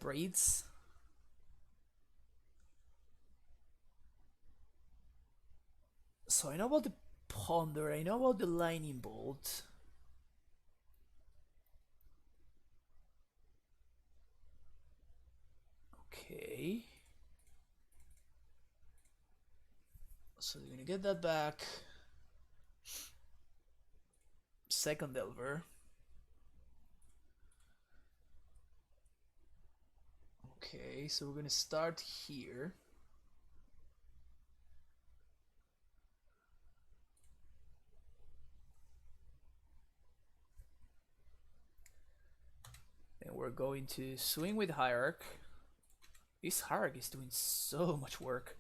So I know about the Ponder, I know about the Lightning Bolt. Okay. So you're gonna get that back. Second Delver. Okay, so we're gonna start here. And we're going to swing with Hierarch. This Hierarch is doing so much work.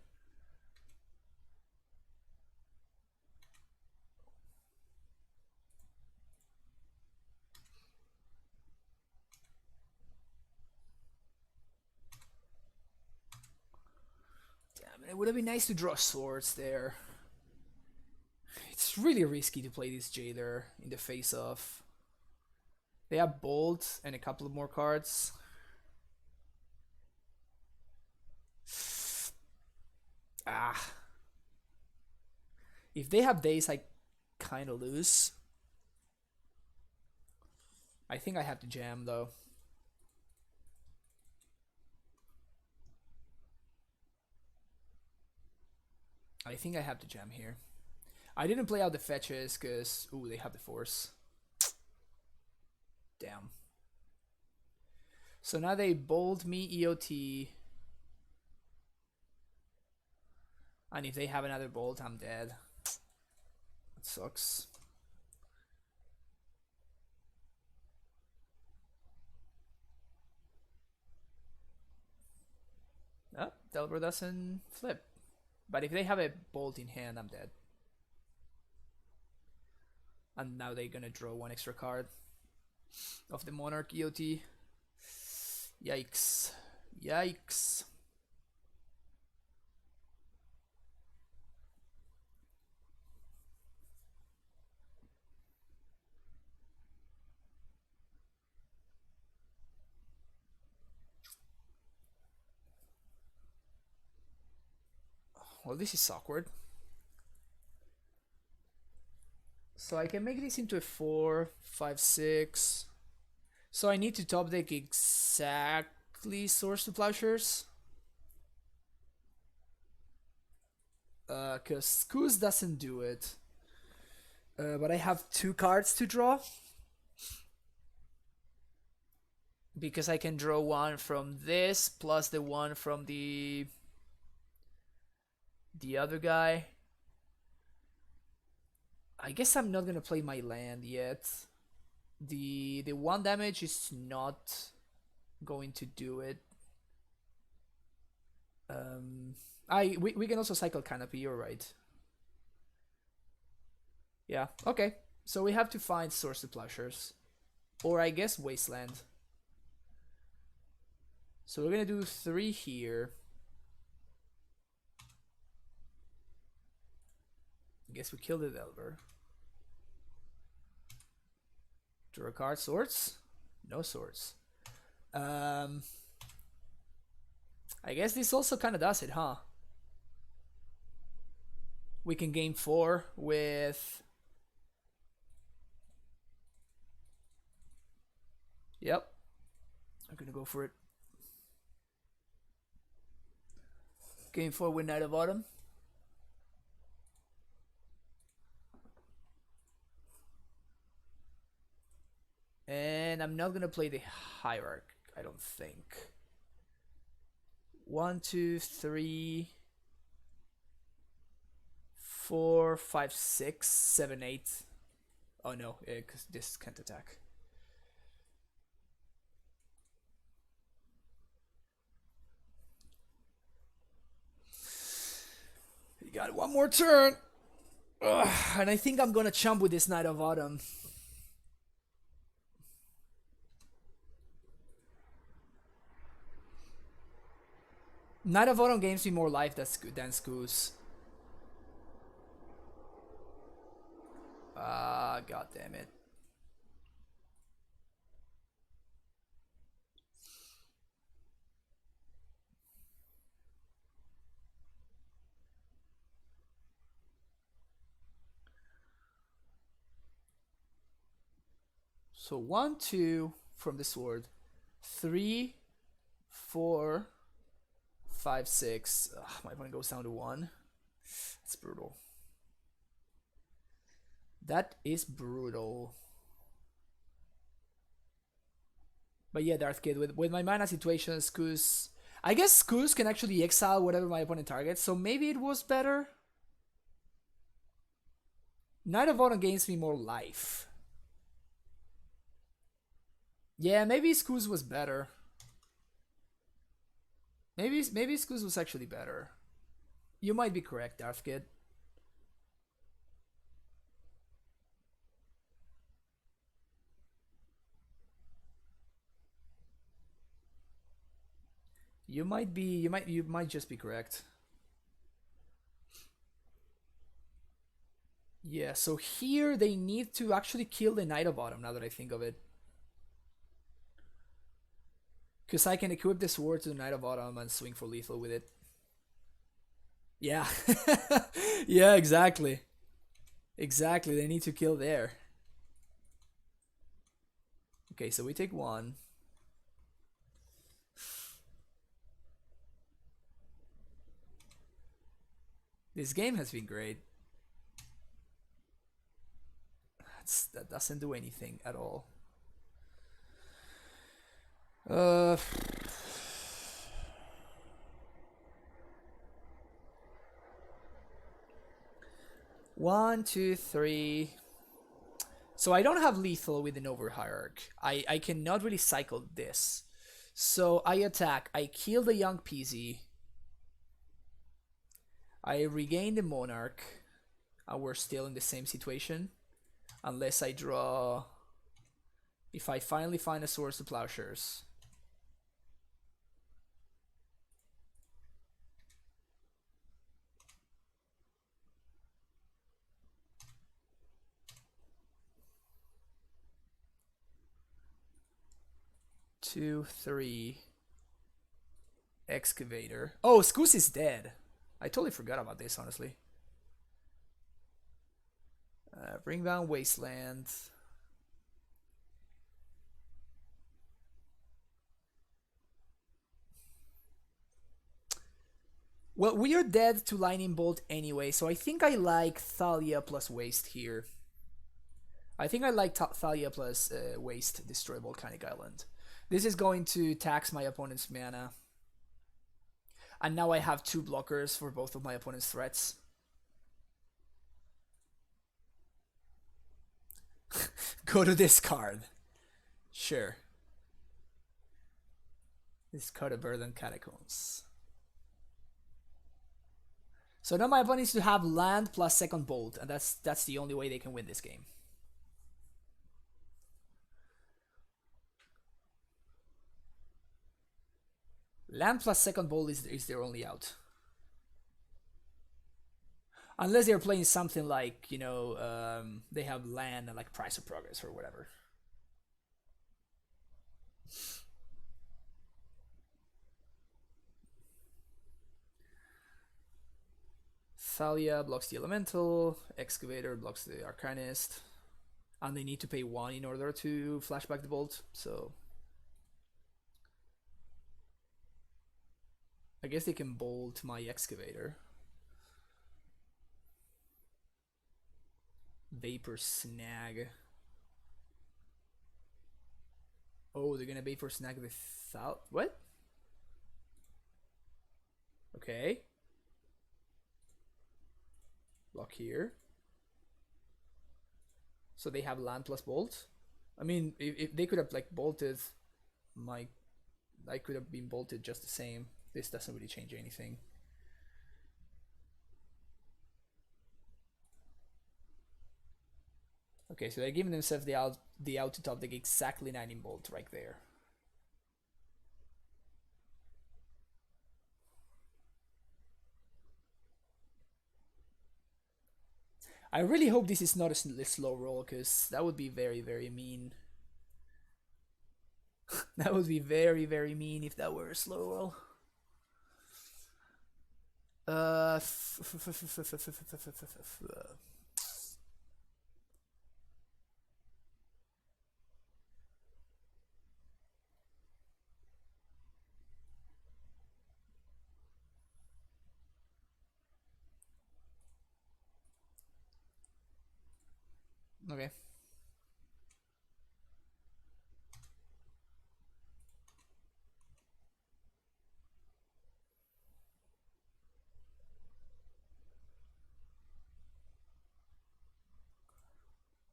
Damn it, would have been nice to draw swords there. It's really risky to play this Jailer in the face of. They have Bolt and a couple of more cards. Ah. If they have Daze, I kind of lose. I think I have to jam though. I think I have to jam here. I didn't play out the fetches because, ooh, they have the force. Damn. So now they bold me EOT. And if they have another bolt, I'm dead. That sucks. Oh, Delver doesn't flip. But if they have a bolt in hand, I'm dead. And now they're gonna draw one extra card of the Monarch EOT. Yikes. Yikes. Well, this is awkward. So I can make this into a 4, 5, 6. So I need to top deck exactly Swords to Plowshares. Because Scooz doesn't do it. But I have 2 cards to draw. Because I can draw one from this plus the one from the other guy. I guess I'm not gonna play my land yet. The 1 damage is not going to do it. We can also cycle Canopy, you're right. Yeah, okay. So we have to find Source of Plowshares. Or I guess Wasteland. So we're gonna do 3 here. I guess we kill the Delver. Draw a card. Swords? No swords. I guess this also kind of does it, huh? We can game 4 with... Yep. I'm gonna go for it. Game 4 with Knight of Autumn. And I'm not gonna play the Hierarch, I don't think. 1, 2, 3, 4, 5, 6, 7, 8. Oh no, because this can't attack. You got 1 more turn. Ugh, and I think I'm gonna chump with this Knight of Autumn. Knight of Autumn gains me more life than Scooz. Ah, god damn it. So 1, 2 from the sword. 3, 4, 5, 6. Ugh, my opponent goes down to 1. That's brutal. That is brutal. But yeah, Darth Kid, with my mana situation, Scooz... I guess Scooz can actually exile whatever my opponent targets, so maybe it was better. Knight of Autumn gains me more life. Yeah, maybe Scooz was better. Maybe Scooz was actually better. You might be correct, Darth Kid. You might just be correct. Yeah, so here they need to actually kill the Knight of Autumn, now that I think of it. Because I can equip the sword to the Knight of Autumn and swing for lethal with it. Yeah. Yeah, exactly. Exactly, they need to kill there. Okay, so we take 1. This game has been great. That doesn't do anything at all. 1, 2, 3. So I don't have lethal with an over hierarch. I cannot really cycle this. So I attack. I kill the young PZ. I regain the monarch. And we're still in the same situation. Unless I draw... If I finally find a Source of Plowshares. Two, 3. Excavator. Oh, Scooz is dead. I totally forgot about this, honestly. Bring down Wasteland. Well, we are dead to Lightning Bolt anyway, so I think I like Thalia plus Waste here. I think I like Thalia plus Waste, Destroy Volcanic Island. This is going to tax my opponent's mana. And now I have 2 blockers for both of my opponent's threats. Go to discard. Sure. Discard a Verdant Catacombs. So now my opponent needs to have land plus second bolt, and that's the only way they can win this game. Land plus second bolt is their only out. Unless they're playing something like, you know, they have land and like Price of Progress or whatever. Thalia blocks the Elemental, Excavator blocks the Arcanist, and they need to pay 1 in order to flashback the bolt, so... I guess they can bolt my Excavator. Vapor Snag. Oh, they're gonna Vapor Snag without... What? Okay. Block here. So they have land plus bolt. I mean, if they could have like bolted my... I could have been bolted just the same. This doesn't really change anything. Okay, so they're giving themselves the out to top deck exactly 9 in bolt right there. I really hope this is not a slow roll, because that would be very, very mean. That would be very, very mean if that were a slow roll. Okay.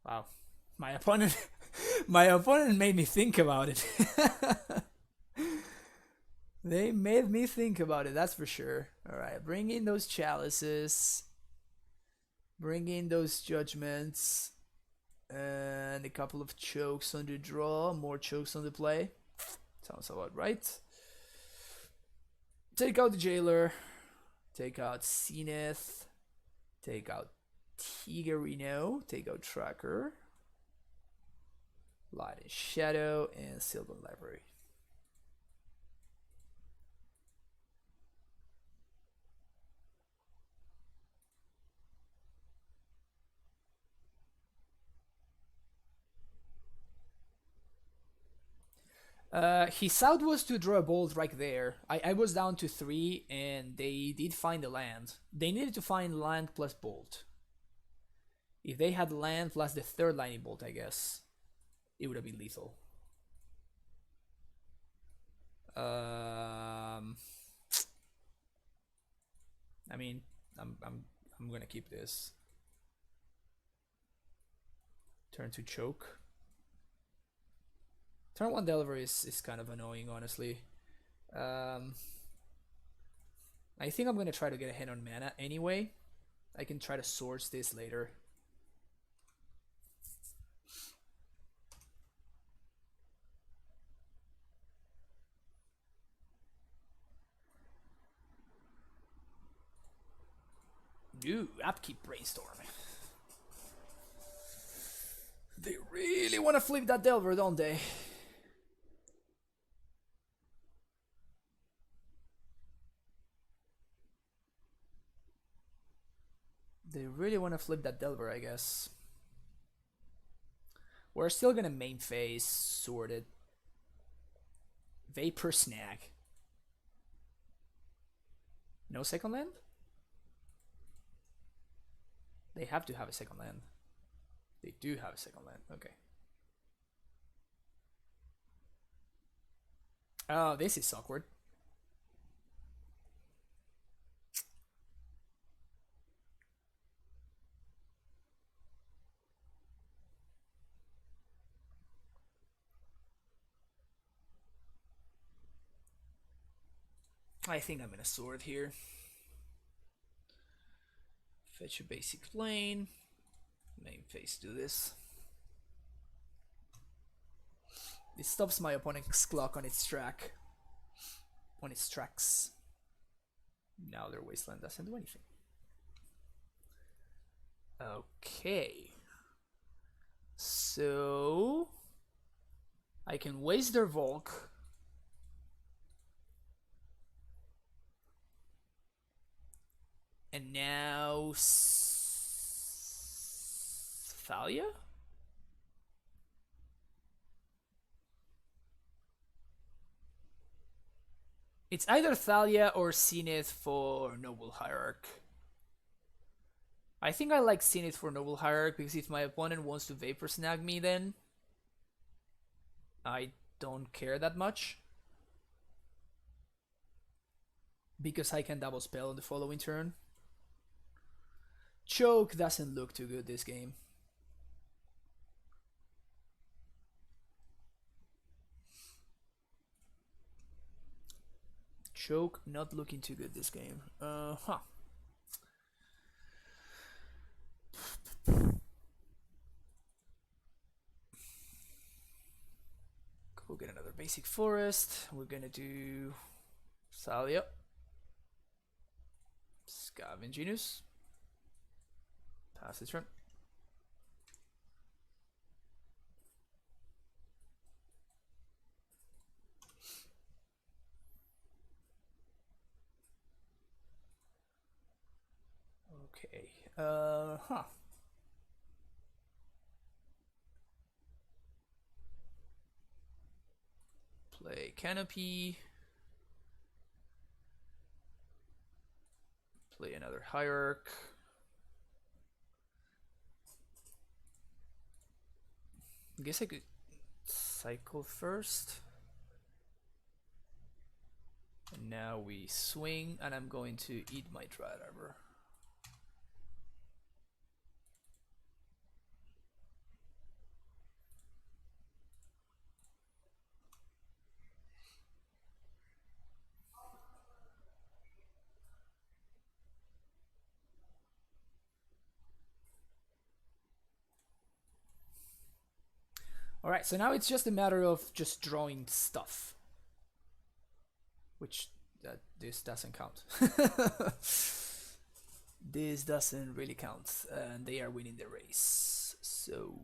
Wow. My opponent my opponent made me think about it. They made me think about it, that's for sure. Alright, bring in those chalices. Bring in those judgments. And a couple of chokes on the draw. More chokes on the play. Sounds about right. Take out the Jailer. Take out Zenith. Take out Tiggerino. Take out Tracker. Light and Shadow. And Sylvan Library. His out was to draw a bolt right there. I was down to 3 and they did find the land. They needed to find land plus bolt. If they had land plus the 3rd lightning bolt, I guess, it would have been lethal. I mean, I'm gonna keep this. Turn to choke. Turn 1 Delver is kind of annoying, honestly. I think I'm gonna try to get a hit on mana anyway. I can try to source this later. Ooh, Upkeep Brainstorm. They really want to flip that Delver, don't they? They really want to flip that Delver, I guess. We're still gonna main phase Sorted. Vapor Snag. No second land? They have to have a second land. They do have a second land. Okay. Oh, this is awkward. I think I'm gonna sword here. Fetch a basic plane. Main phase do this. This stops my opponent's clock on its track. On its tracks. Now their wasteland doesn't do anything. Okay. So I can waste their Volk. And now Thalia? It's either Thalia or Zenith for Noble Hierarch. I think I like Zenith for Noble Hierarch because if my opponent wants to Vapor Snag me, then I don't care that much. Because I can double spell on the following turn. Choke doesn't look too good this game. Choke not looking too good this game. Huh. Go get another basic forest. We're gonna do Thalia. Scavenginus. Pass this turn. Okay. Huh. Play Canopy. Play another Hierarch. I guess I could cycle first. And now we swing, and I'm going to eat my Dryad Arbor. Alright, so now it's just a matter of just drawing stuff. Which, this doesn't count. This doesn't really count. And they are winning the race. So,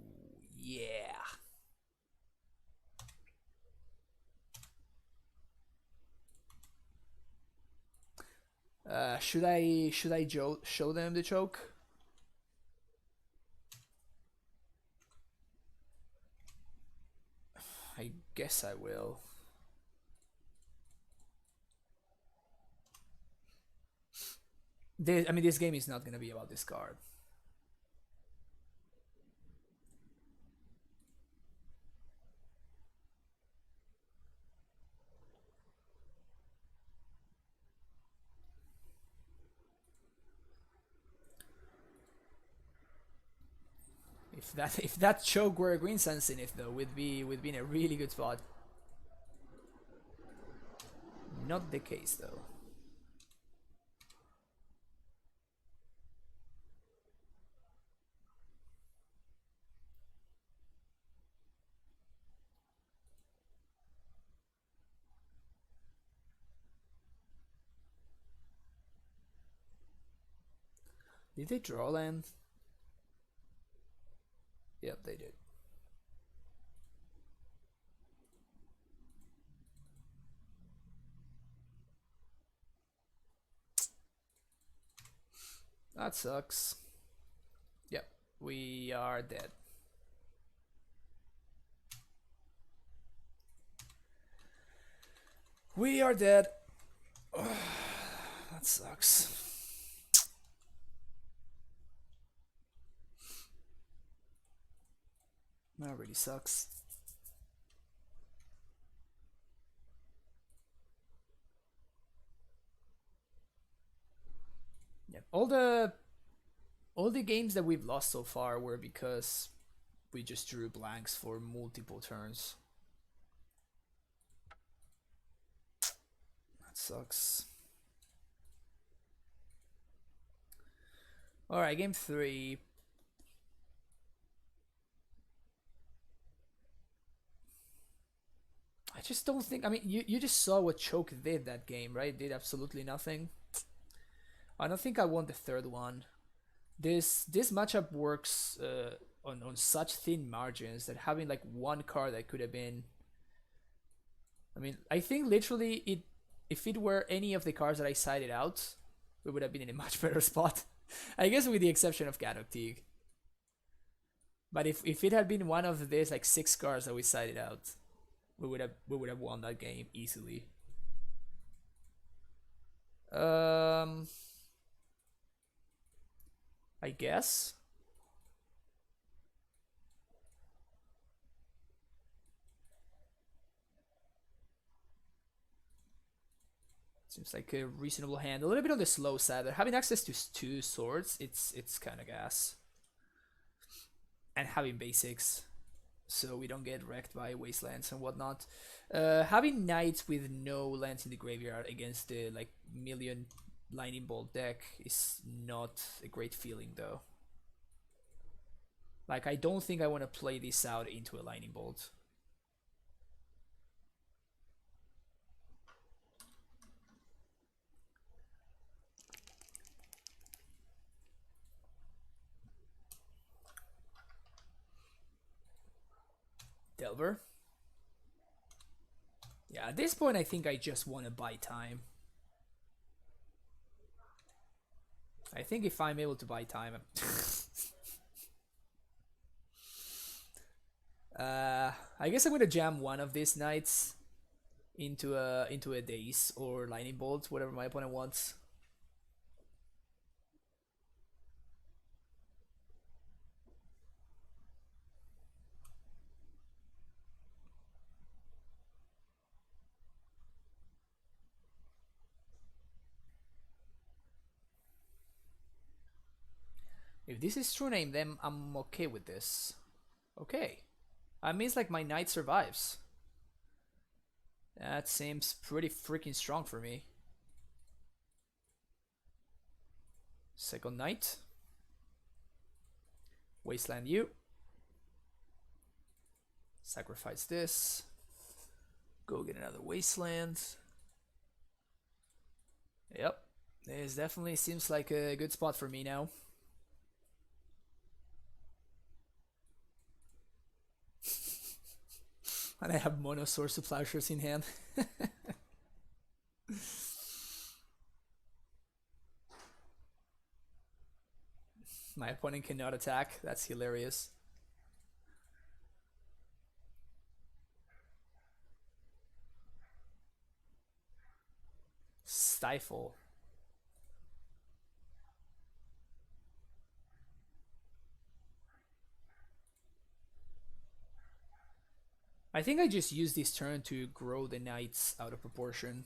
yeah. Should I show them the choke? I guess I will. I mean, this game is not gonna be about this card. If that choke were a green sense in it though, we'd be in a really good spot. Not the case though. Did they draw land? Yep, they did. That sucks. We are dead. We are dead. Oh, that sucks. That really sucks. Yeah, all the games that we've lost so far were because we just drew blanks for multiple turns. That sucks. Alright, game 3. I just don't think... I mean, you just saw what Choke did that game, right? Did absolutely nothing. I don't think I won the third one. This matchup works on such thin margins that having like one card that could have been... I mean, I think literally if it were any of the cards that I sided out, we would have been in a much better spot. I guess with the exception of Gadoctig. But if it had been one of these like 6 cards that we sided out, we would have won that game easily. I guess. Seems like a reasonable hand. A little bit on the slow side, but having access to 2 swords, it's kind of gas. And having basics, so we don't get wrecked by wastelands and whatnot. Having knights with no lands in the graveyard against the like million lightning bolt deck is not a great feeling though. Like I don't think I want to play this out into a lightning bolt. Delver. Yeah, at this point I think I just want to buy time. I think if I'm able to buy time... I guess I'm gonna jam one of these knights into a Daze or lightning bolt, whatever my opponent wants. If this is true name, then I'm okay with this. Okay. That means like my knight survives. That seems pretty freaking strong for me. Second knight. Wasteland you. Sacrifice this. Go get another wasteland. Yep. This definitely seems like a good spot for me now. And I have mono Swords to Plowshares in hand. My opponent cannot attack. That's hilarious. Stifle. I think I just used this turn to grow the knights out of proportion.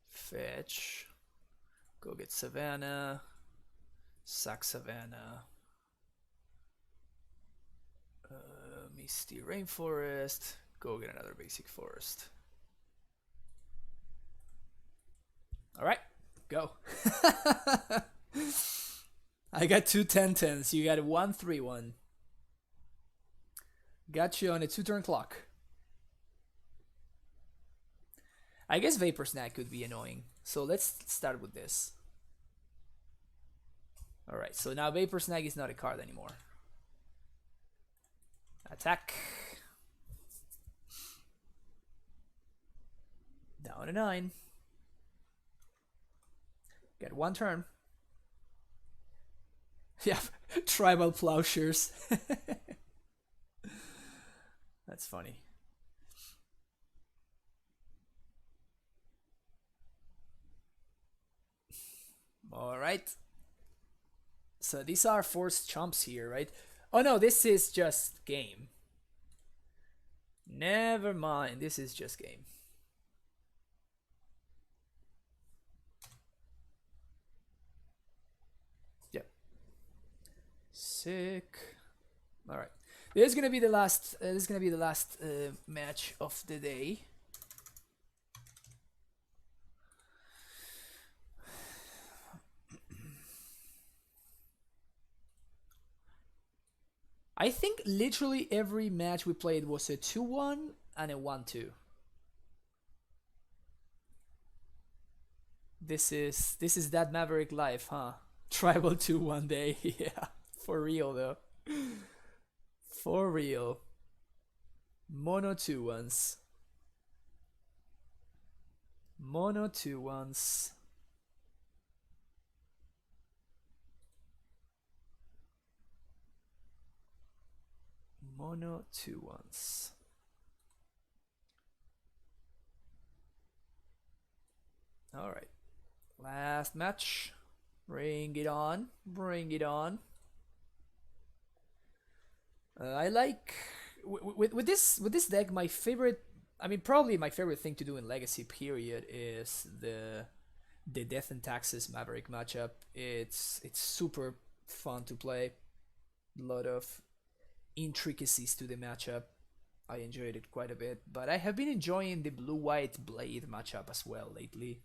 Fetch. Go get Savannah. Sack Savannah. Misty Rainforest. Go get another basic forest. Alright, go. I got 2 10-10s. You got 1 3-1. Got you on a 2-turn clock. I guess Vapor Snag could be annoying. So let's start with this. Alright, so now Vapor Snag is not a card anymore. Attack. Down to 9. Get one turn. Yeah, tribal plowshares. That's funny. All right. So these are forced chumps here, right? Oh no, this is just game. Never mind, this is just game. Yep. Sick. All right. This is gonna be the last. This is gonna be the last match of the day. I think literally every match we played was a 2-1 and a 1-2. This is that Maverick life, huh? Tribal 2 one day. Yeah, for real though. For real. Mono 2-1s. Mono 2-1s. Mono 2-1s. All right. Last match. Bring it on. Bring it on. I like with this deck. My favorite, I mean, probably my favorite thing to do in Legacy period is the Death and Taxes Maverick matchup. It's super fun to play. A lot of intricacies to the matchup. I enjoyed it quite a bit, but I have been enjoying the blue-white blade matchup as well lately.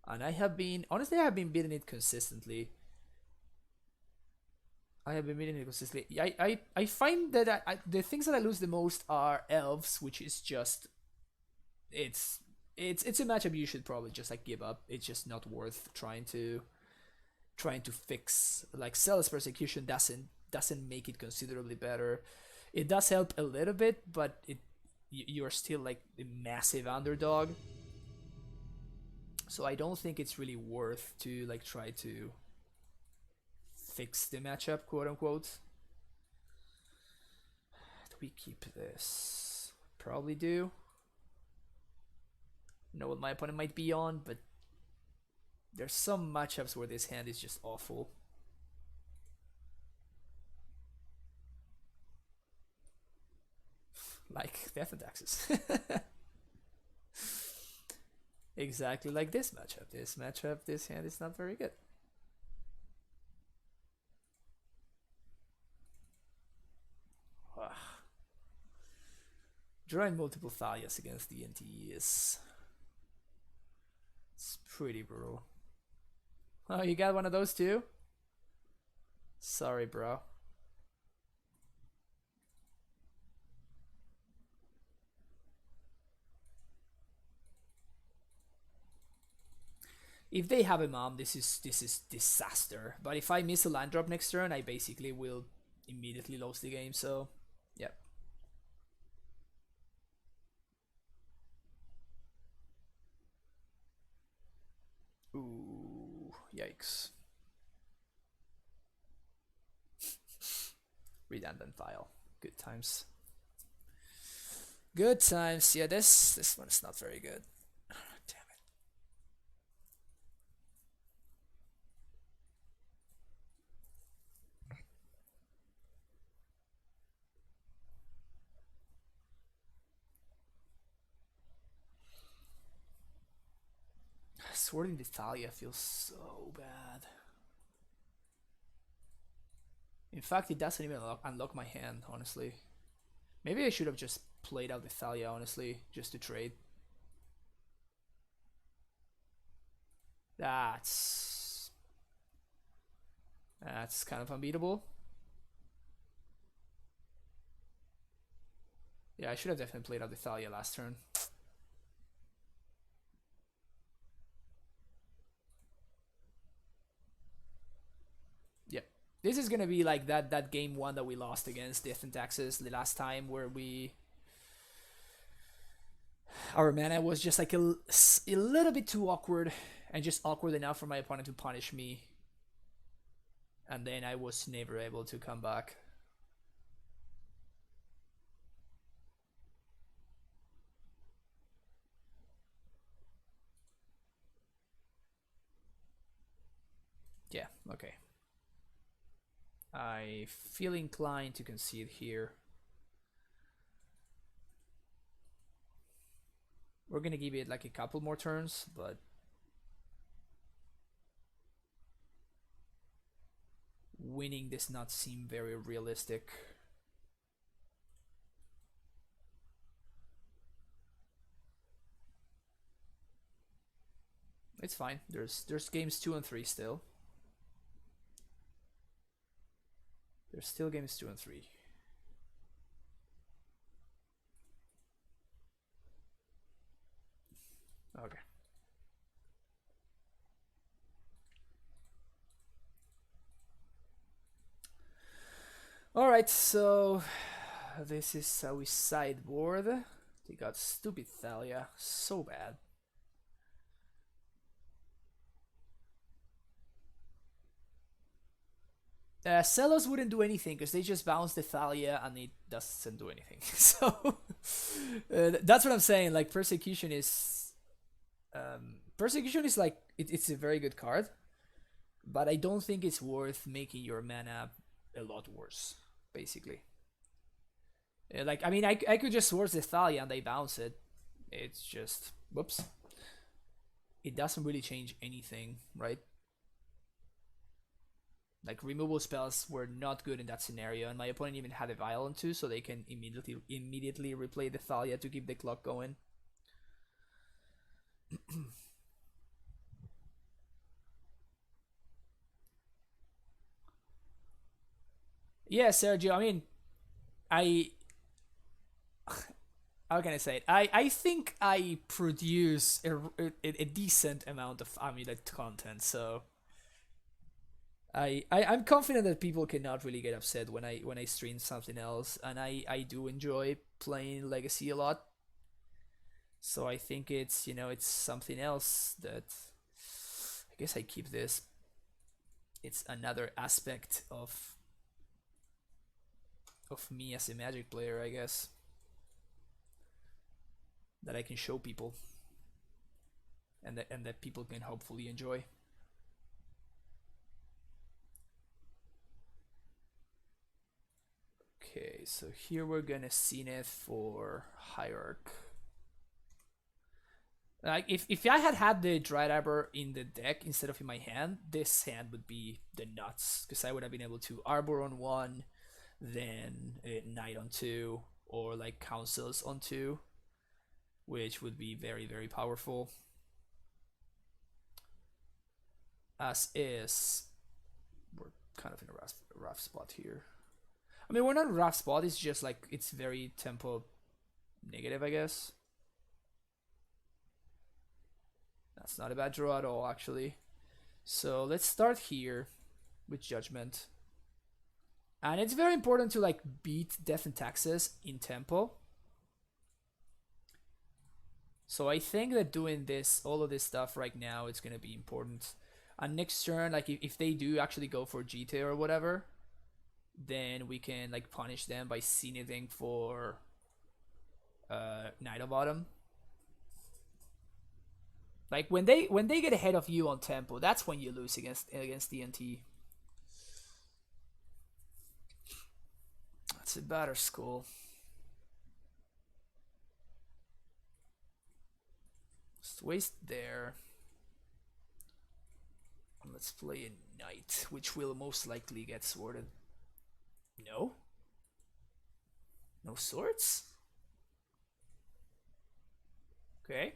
And I have been, honestly, I have been beating it consistently. I have been beating it consistently. I find that the things that I lose the most are elves, which is just, it's a matchup you should probably just like give up. It's just not worth trying to fix. Like Zealous Persecution doesn't make it considerably better. It does help a little bit, but you're still like a massive underdog. So I don't think it's really worth to like try to fix the matchup, quote unquote. Do we keep this? Probably do. Know what my opponent might be on, but there's some matchups where this hand is just awful. Like Death and Taxes. Exactly like this matchup. This hand is not very good. Drawing multiple Thalias against the NT is... it's pretty brutal. Oh, you got one of those too? Sorry, bro. If they have a mom, this is disaster. But if I miss a land drop next turn, I basically will immediately lose the game. So, yeah. Ooh, yikes. Redundant file. Good times. Good times. Yeah, this one's not very good. Damn it. Sword in the Thalia feels so bad. In fact, it doesn't even unlock my hand, honestly. Maybe I should have just played out the Thalia, honestly, just to trade. That's kind of unbeatable. Yeah, I should have definitely played out the Thalia last turn. Yep. This is gonna be like that game one that we lost against Death and Taxes the last time, where our mana was just like a little bit too awkward, and just awkward enough for my opponent to punish me. And then I was never able to come back. Yeah, okay. I feel inclined to concede here. We're gonna give it like a couple more turns, but winning does not seem very realistic. It's fine. There's games 2 and 3 still. There's still games 2 and 3. Okay. Alright, so this is how we sideboard. They got stupid Thalia. So bad. Celos wouldn't do anything because they just bounce the Thalia and it doesn't do anything. So that's what I'm saying. Like Persecution is like it's a very good card, but I don't think it's worth making your mana a lot worse. Basically, like I mean, I could just Swords the Thalia and they bounce it. It's just whoops. It doesn't really change anything, right? Like removal spells were not good in that scenario, and my opponent even had a Violent too, so they can immediately replay the Thalia to keep the clock going. Yeah, Sergio. I mean, I how can I say it? I think I produce a decent amount of amulet content, so I'm confident that people cannot really get upset when I stream something else, and I do enjoy playing Legacy a lot. So I think it's it's something else that I guess I keep this. It's another aspect of me as a Magic player, I guess, that I can show people, and that people can hopefully enjoy. Okay, so here we're gonna Zenith for Hierarch. Like if I had the Dryad Arbor in the deck instead of in my hand, this hand would be the nuts, because I would have been able to Arbor on 1, then Knight on 2, or like Councils on 2, which would be very, very powerful. As is, we're kind of in a rough spot here. I mean, we're not in a rough spot, it's just like it's very tempo negative, I guess. That's not a bad draw at all, actually. So let's start here with Judgment. And it's very important to like beat Death and Taxes in tempo. So I think that doing all of this stuff right now, it's gonna be important. And next turn, like if they do actually go for GT or whatever, then we can like punish them by Zenithing for Knight of Autumn. Like when they get ahead of you on tempo, that's when you lose against DNT. That's a better school. Just waste there. Let's play a Knight, which will most likely get sworded. No? No swords? Okay.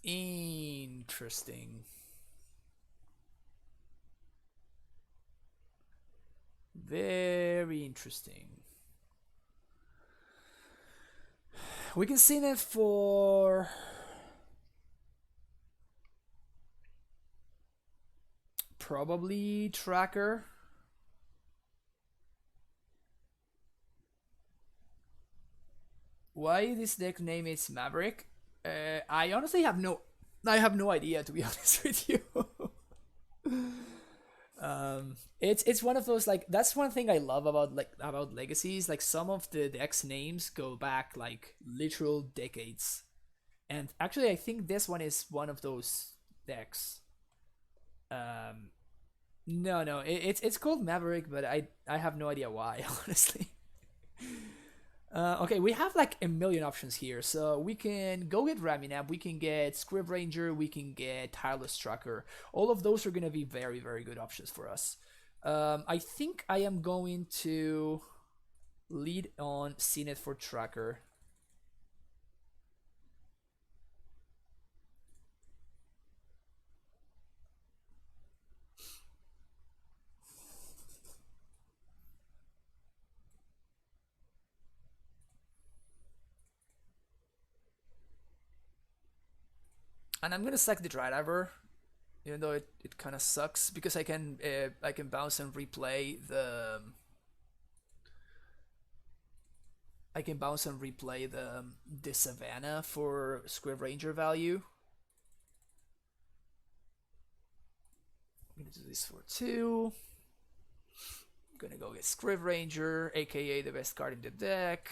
Interesting. Very interesting. We can see that for Probably Tracker. Why this deck name is Maverick? I honestly have no idea, to be honest with you. It's one of those, like, that's one thing I love about legacies. Like, some of the decks names go back like literal decades, and actually I think this one is one of those decks. Um, no, it's called Maverick, but I have no idea why, honestly. Okay, we have like a million options here. So we can go get Raminab, we can get Scrib Ranger, we can get Tireless Tracker. All of those are going to be very, very good options for us. I think I am going to lead on Zenith for Tracker. And I'm gonna sack the Dry Diver, even though it kind of sucks, because I can bounce and replay the Savannah for Scrib Ranger value. I'm gonna do this for 2. I'm gonna go get Scrib Ranger, aka the best card in the deck.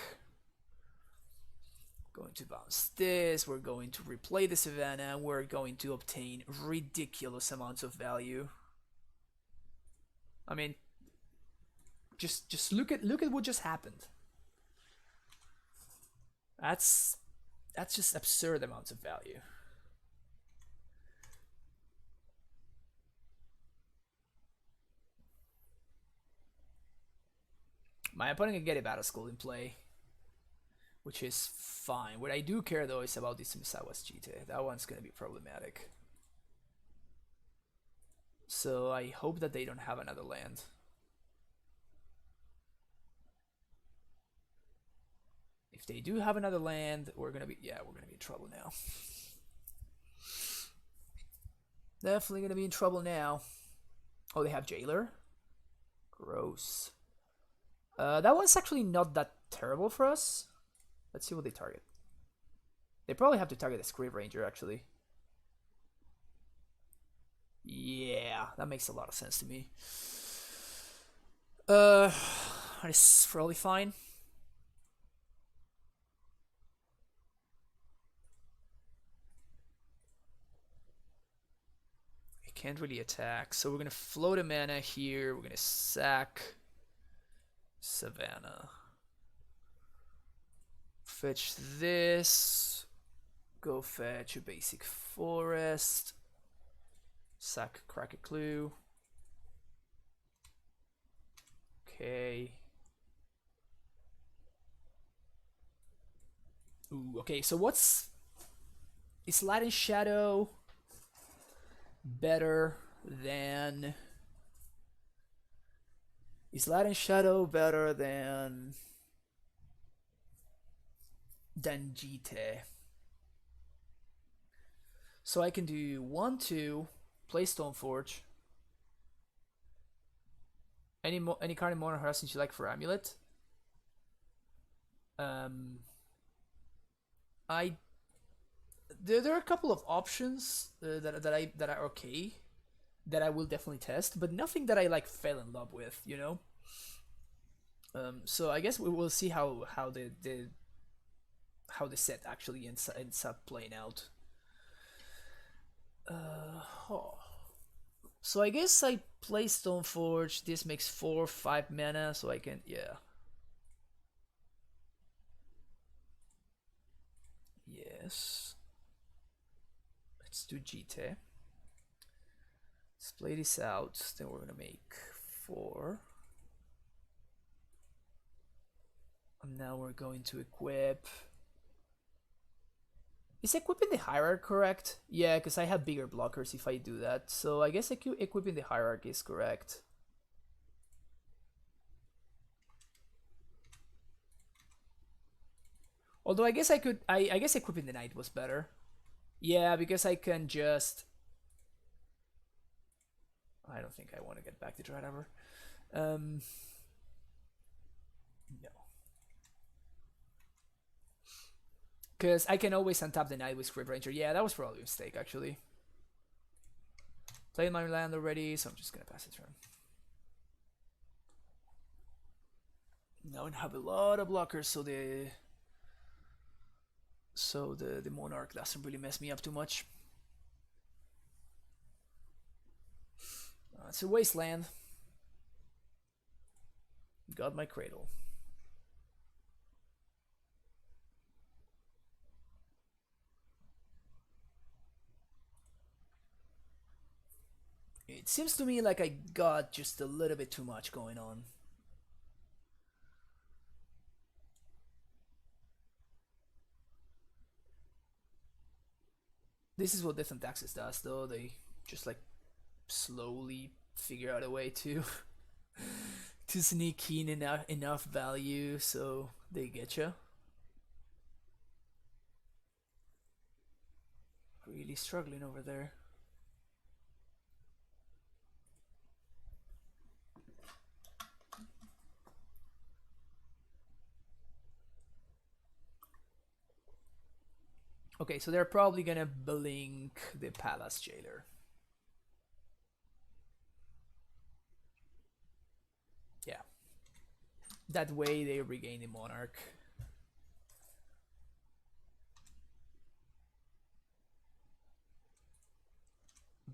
Going to bounce this, we're going to replay the Savannah, we're going to obtain ridiculous amounts of value. I mean, just look at what just happened. That's just absurd amounts of value. My opponent can get a Battle School in play, which is fine. What I do care though is about this Misawa's Jite. That one's gonna be problematic. So I hope that they don't have another land. If they do have another land, we're gonna be in trouble now. Definitely gonna be in trouble now. Oh, they have Jailer? Gross. That one's actually not that terrible for us. Let's see what they target. They probably have to target the Scrib Ranger, actually. Yeah, that makes a lot of sense to me. It's probably fine. It can't really attack, so we're gonna float a mana here. We're gonna sack Savannah. Fetch this. Go fetch a basic forest. Sack Crack a Clue. Okay. Ooh, okay, so is Light and Shadow better than Jite? So I can do 1-2, play Stoneforge. Any card in Modern Horizons you like for Amulet? There are a couple of options that are okay, that I will definitely test, but nothing that I like fell in love with, you know. So I guess we will see how the set actually ends up playing out. Oh. So I guess I play Stoneforge. This makes 4-5 mana, so I can, yeah. Yes. Let's do Jite. Let's play this out. Then we're gonna make 4. And now we're going to equip. Is equipping the Hierarch correct? Yeah, because I have bigger blockers if I do that. So I guess equipping the Hierarch is correct. Although I guess I guess equipping the Knight was better. Yeah, because I can just I don't think I want to get back to Dread ever. No. Because I can always untap the Night with Script Ranger. Yeah, that was probably a mistake, actually. Played my land already, so I'm just gonna pass the turn. Now I have a lot of blockers, so the Monarch doesn't really mess me up too much. It's a wasteland. Got my Cradle. It seems to me like I got just a little bit too much going on. This is what Death and Taxes does, though. They just like slowly figure out a way to to sneak in enough value so they get you. Really struggling over there. Okay, so they're probably gonna blink the Palace Jailer. Yeah. That way they regain the Monarch.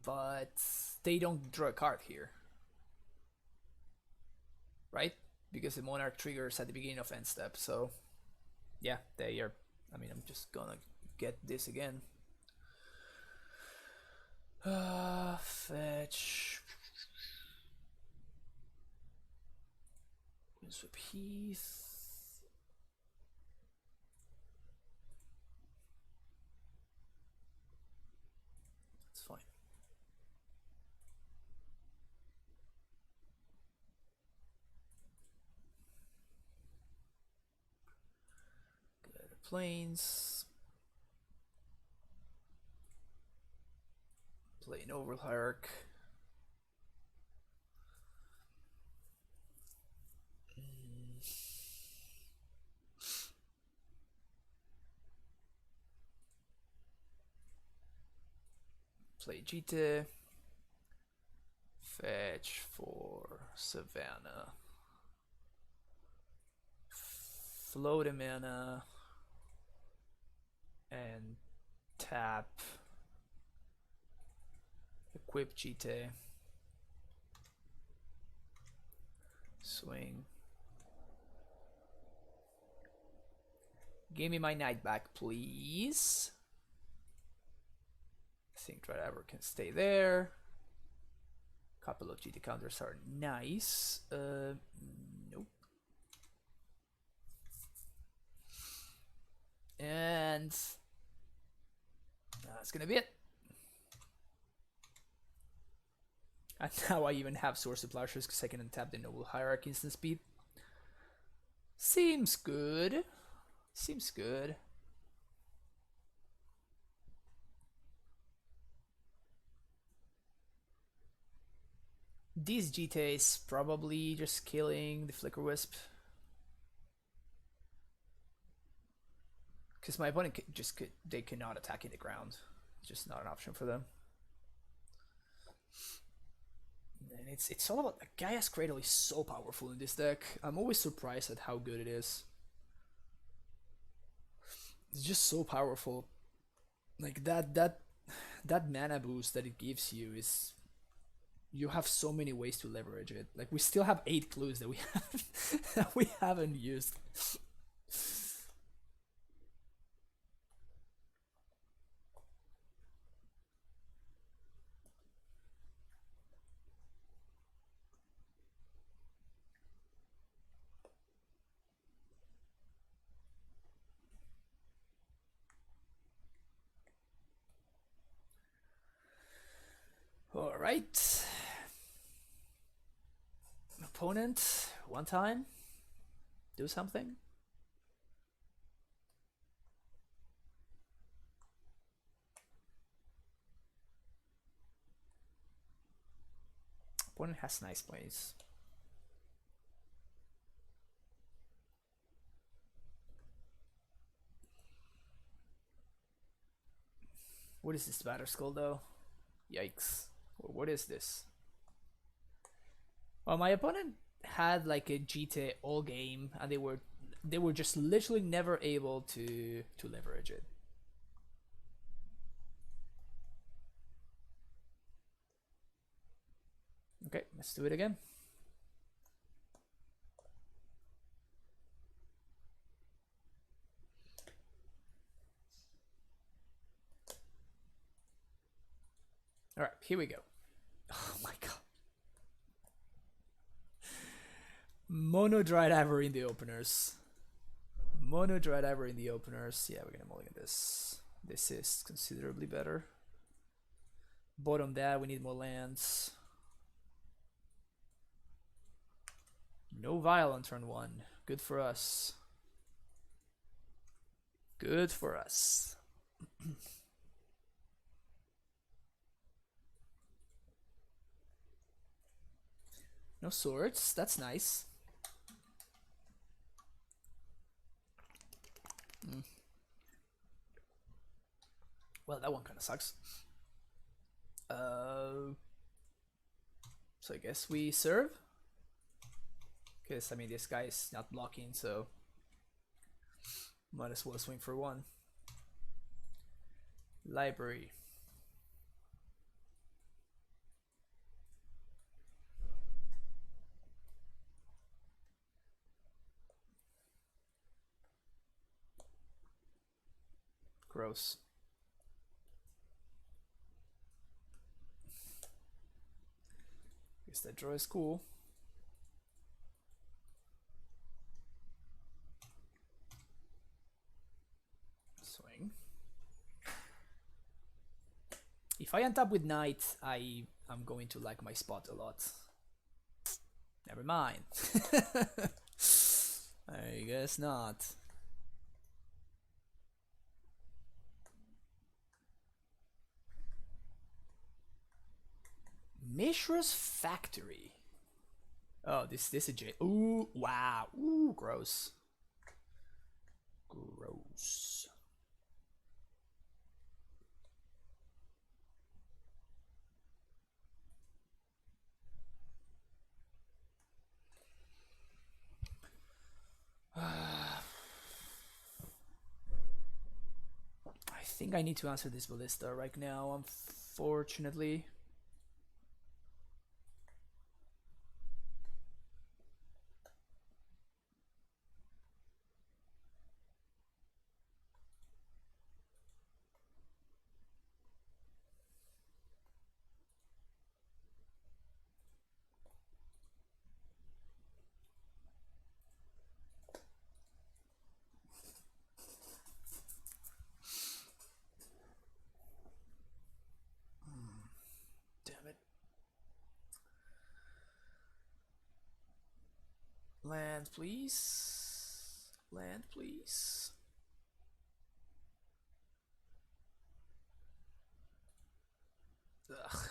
But they don't draw a card here. Right? Because the Monarch triggers at the beginning of end step, so yeah, they are. I mean, I'm just gonna get this again. Fetch. Windsweep Heath. That's fine. Good. Plains. Play an Overall Hierarch. Play Jite. Fetch for Savannah. Float a mana. And tap. Equip Jite. Swing. Give me my knight back, please. I think Driver can stay there. Couple of GT counters are nice. Nope. And that's gonna be it. And now I even have Source of Plowshares because I can untap the Noble Hierarch instant speed. Seems good. Seems good. This GT is probably just killing the Flicker Wisp. Because my opponent they cannot attack in the ground. It's just not an option for them. And it's all about Gaia's Cradle is so powerful in this deck. I'm always surprised at how good it is. It's just so powerful. Like that mana boost that it gives you is, you have so many ways to leverage it. Like we still have 8 clues that we haven't used. All right. Opponent, one time. Do something. Opponent has nice plays. What is this Batter Skull though? Yikes. What is this? Well, my opponent had like a GT all game, and they were just literally never able to leverage it. Okay, let's do it again. All right, here we go. Oh my god. Mono Drydiver in the openers. Mono Drydiver in the openers. Yeah, we're gonna mulligan this. This is considerably better. Bottom that, we need more lands. No Vial on turn 1. Good for us. Good for us. No swords. That's nice. Well, that one kind of sucks. So I guess we serve. Because, I mean, this guy is not blocking, so might as well swing for one. Library. Gross. Guess that draw is cool. Swing. If I untap with Knight, I'm going to like my spot a lot. Never mind. I guess not. Mishra's Factory. Oh, this is J. Ooh, wow. Ooh, gross. Gross. I think I need to answer this ballista right now, unfortunately. Land, please. Land, please. Ugh.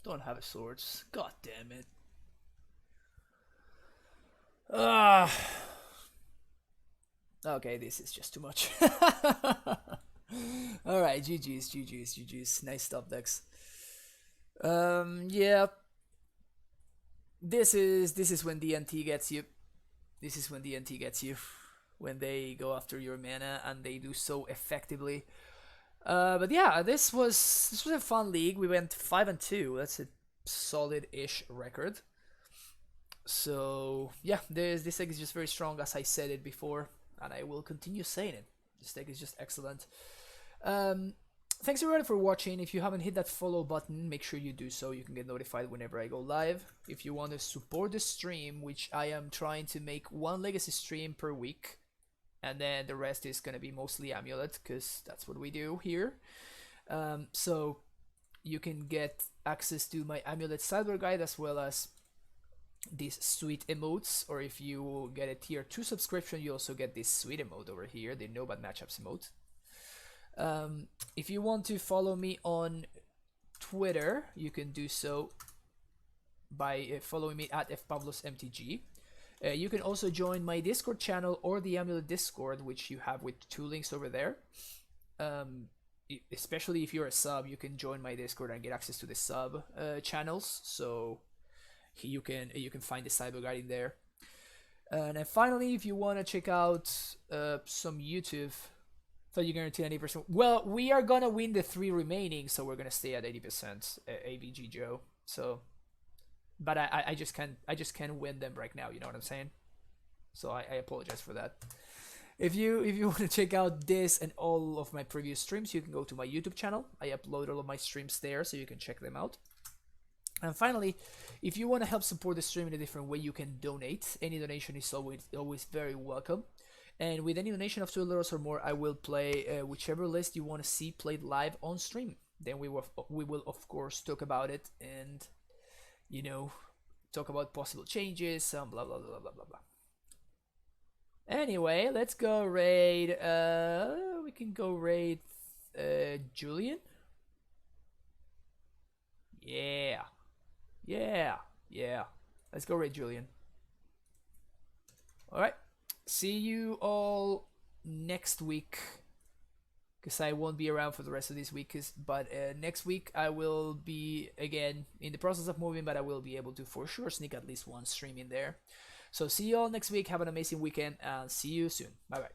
Don't have a swords. God damn it. Ah. Okay, this is just too much. Alright, GG's. Nice stuff, Dex. Yeah. This is when DNT gets you. This is when DNT gets you. When they go after your mana and they do so effectively. But yeah, this was a fun league. We went 5-2. That's a solid-ish record. So yeah, this deck is just very strong, as I said it before, and I will continue saying it. This deck is just excellent. Um, Thanks everyone for watching. If you haven't hit that follow button, make sure you do so. You can get notified whenever I go live. If you want to support the stream, which I am trying to make one legacy stream per week, and then the rest is gonna be mostly amulet, because that's what we do here. So you can get access to my amulet sideboard guide, as well as these sweet emotes, or if you get a tier 2 subscription, you also get this sweet emote over here, the no bad matchups emote. If you want to follow me on Twitter, you can do so by following me at fpablosmtg. You can also join my Discord channel or the Amulet Discord, which you have with 2 links over there. Especially if you're a sub, you can join my Discord and get access to the sub channels. So you can find the cyber guide in there. And then finally, if you want to check out some YouTube, so you're guaranteed 80%. Well, we are gonna win the 3 remaining, so we're gonna stay at 80% AVG Joe. So, but I just can't win them right now. You know what I'm saying? So I apologize for that. If you want to check out this and all of my previous streams, you can go to my YouTube channel. I upload all of my streams there, so you can check them out. And finally, if you want to help support the stream in a different way, you can donate. Any donation is always very welcome. And with any donation of $2 or more, I will play whichever list you want to see played live on stream. Then we will of course talk about it, and talk about possible changes, blah blah blah blah blah blah. Anyway, let's go raid. We can go raid Julian. Yeah. Let's go raid Julian. All right. See you all next week, because I won't be around for the rest of this week. But next week I will be again in the process of moving, but I will be able to for sure sneak at least one stream in there. So see you all next week. Have an amazing weekend, and see you soon. Bye bye.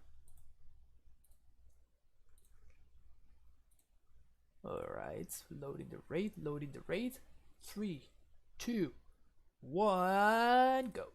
All right, loading the raid. 3, 2, 1, go.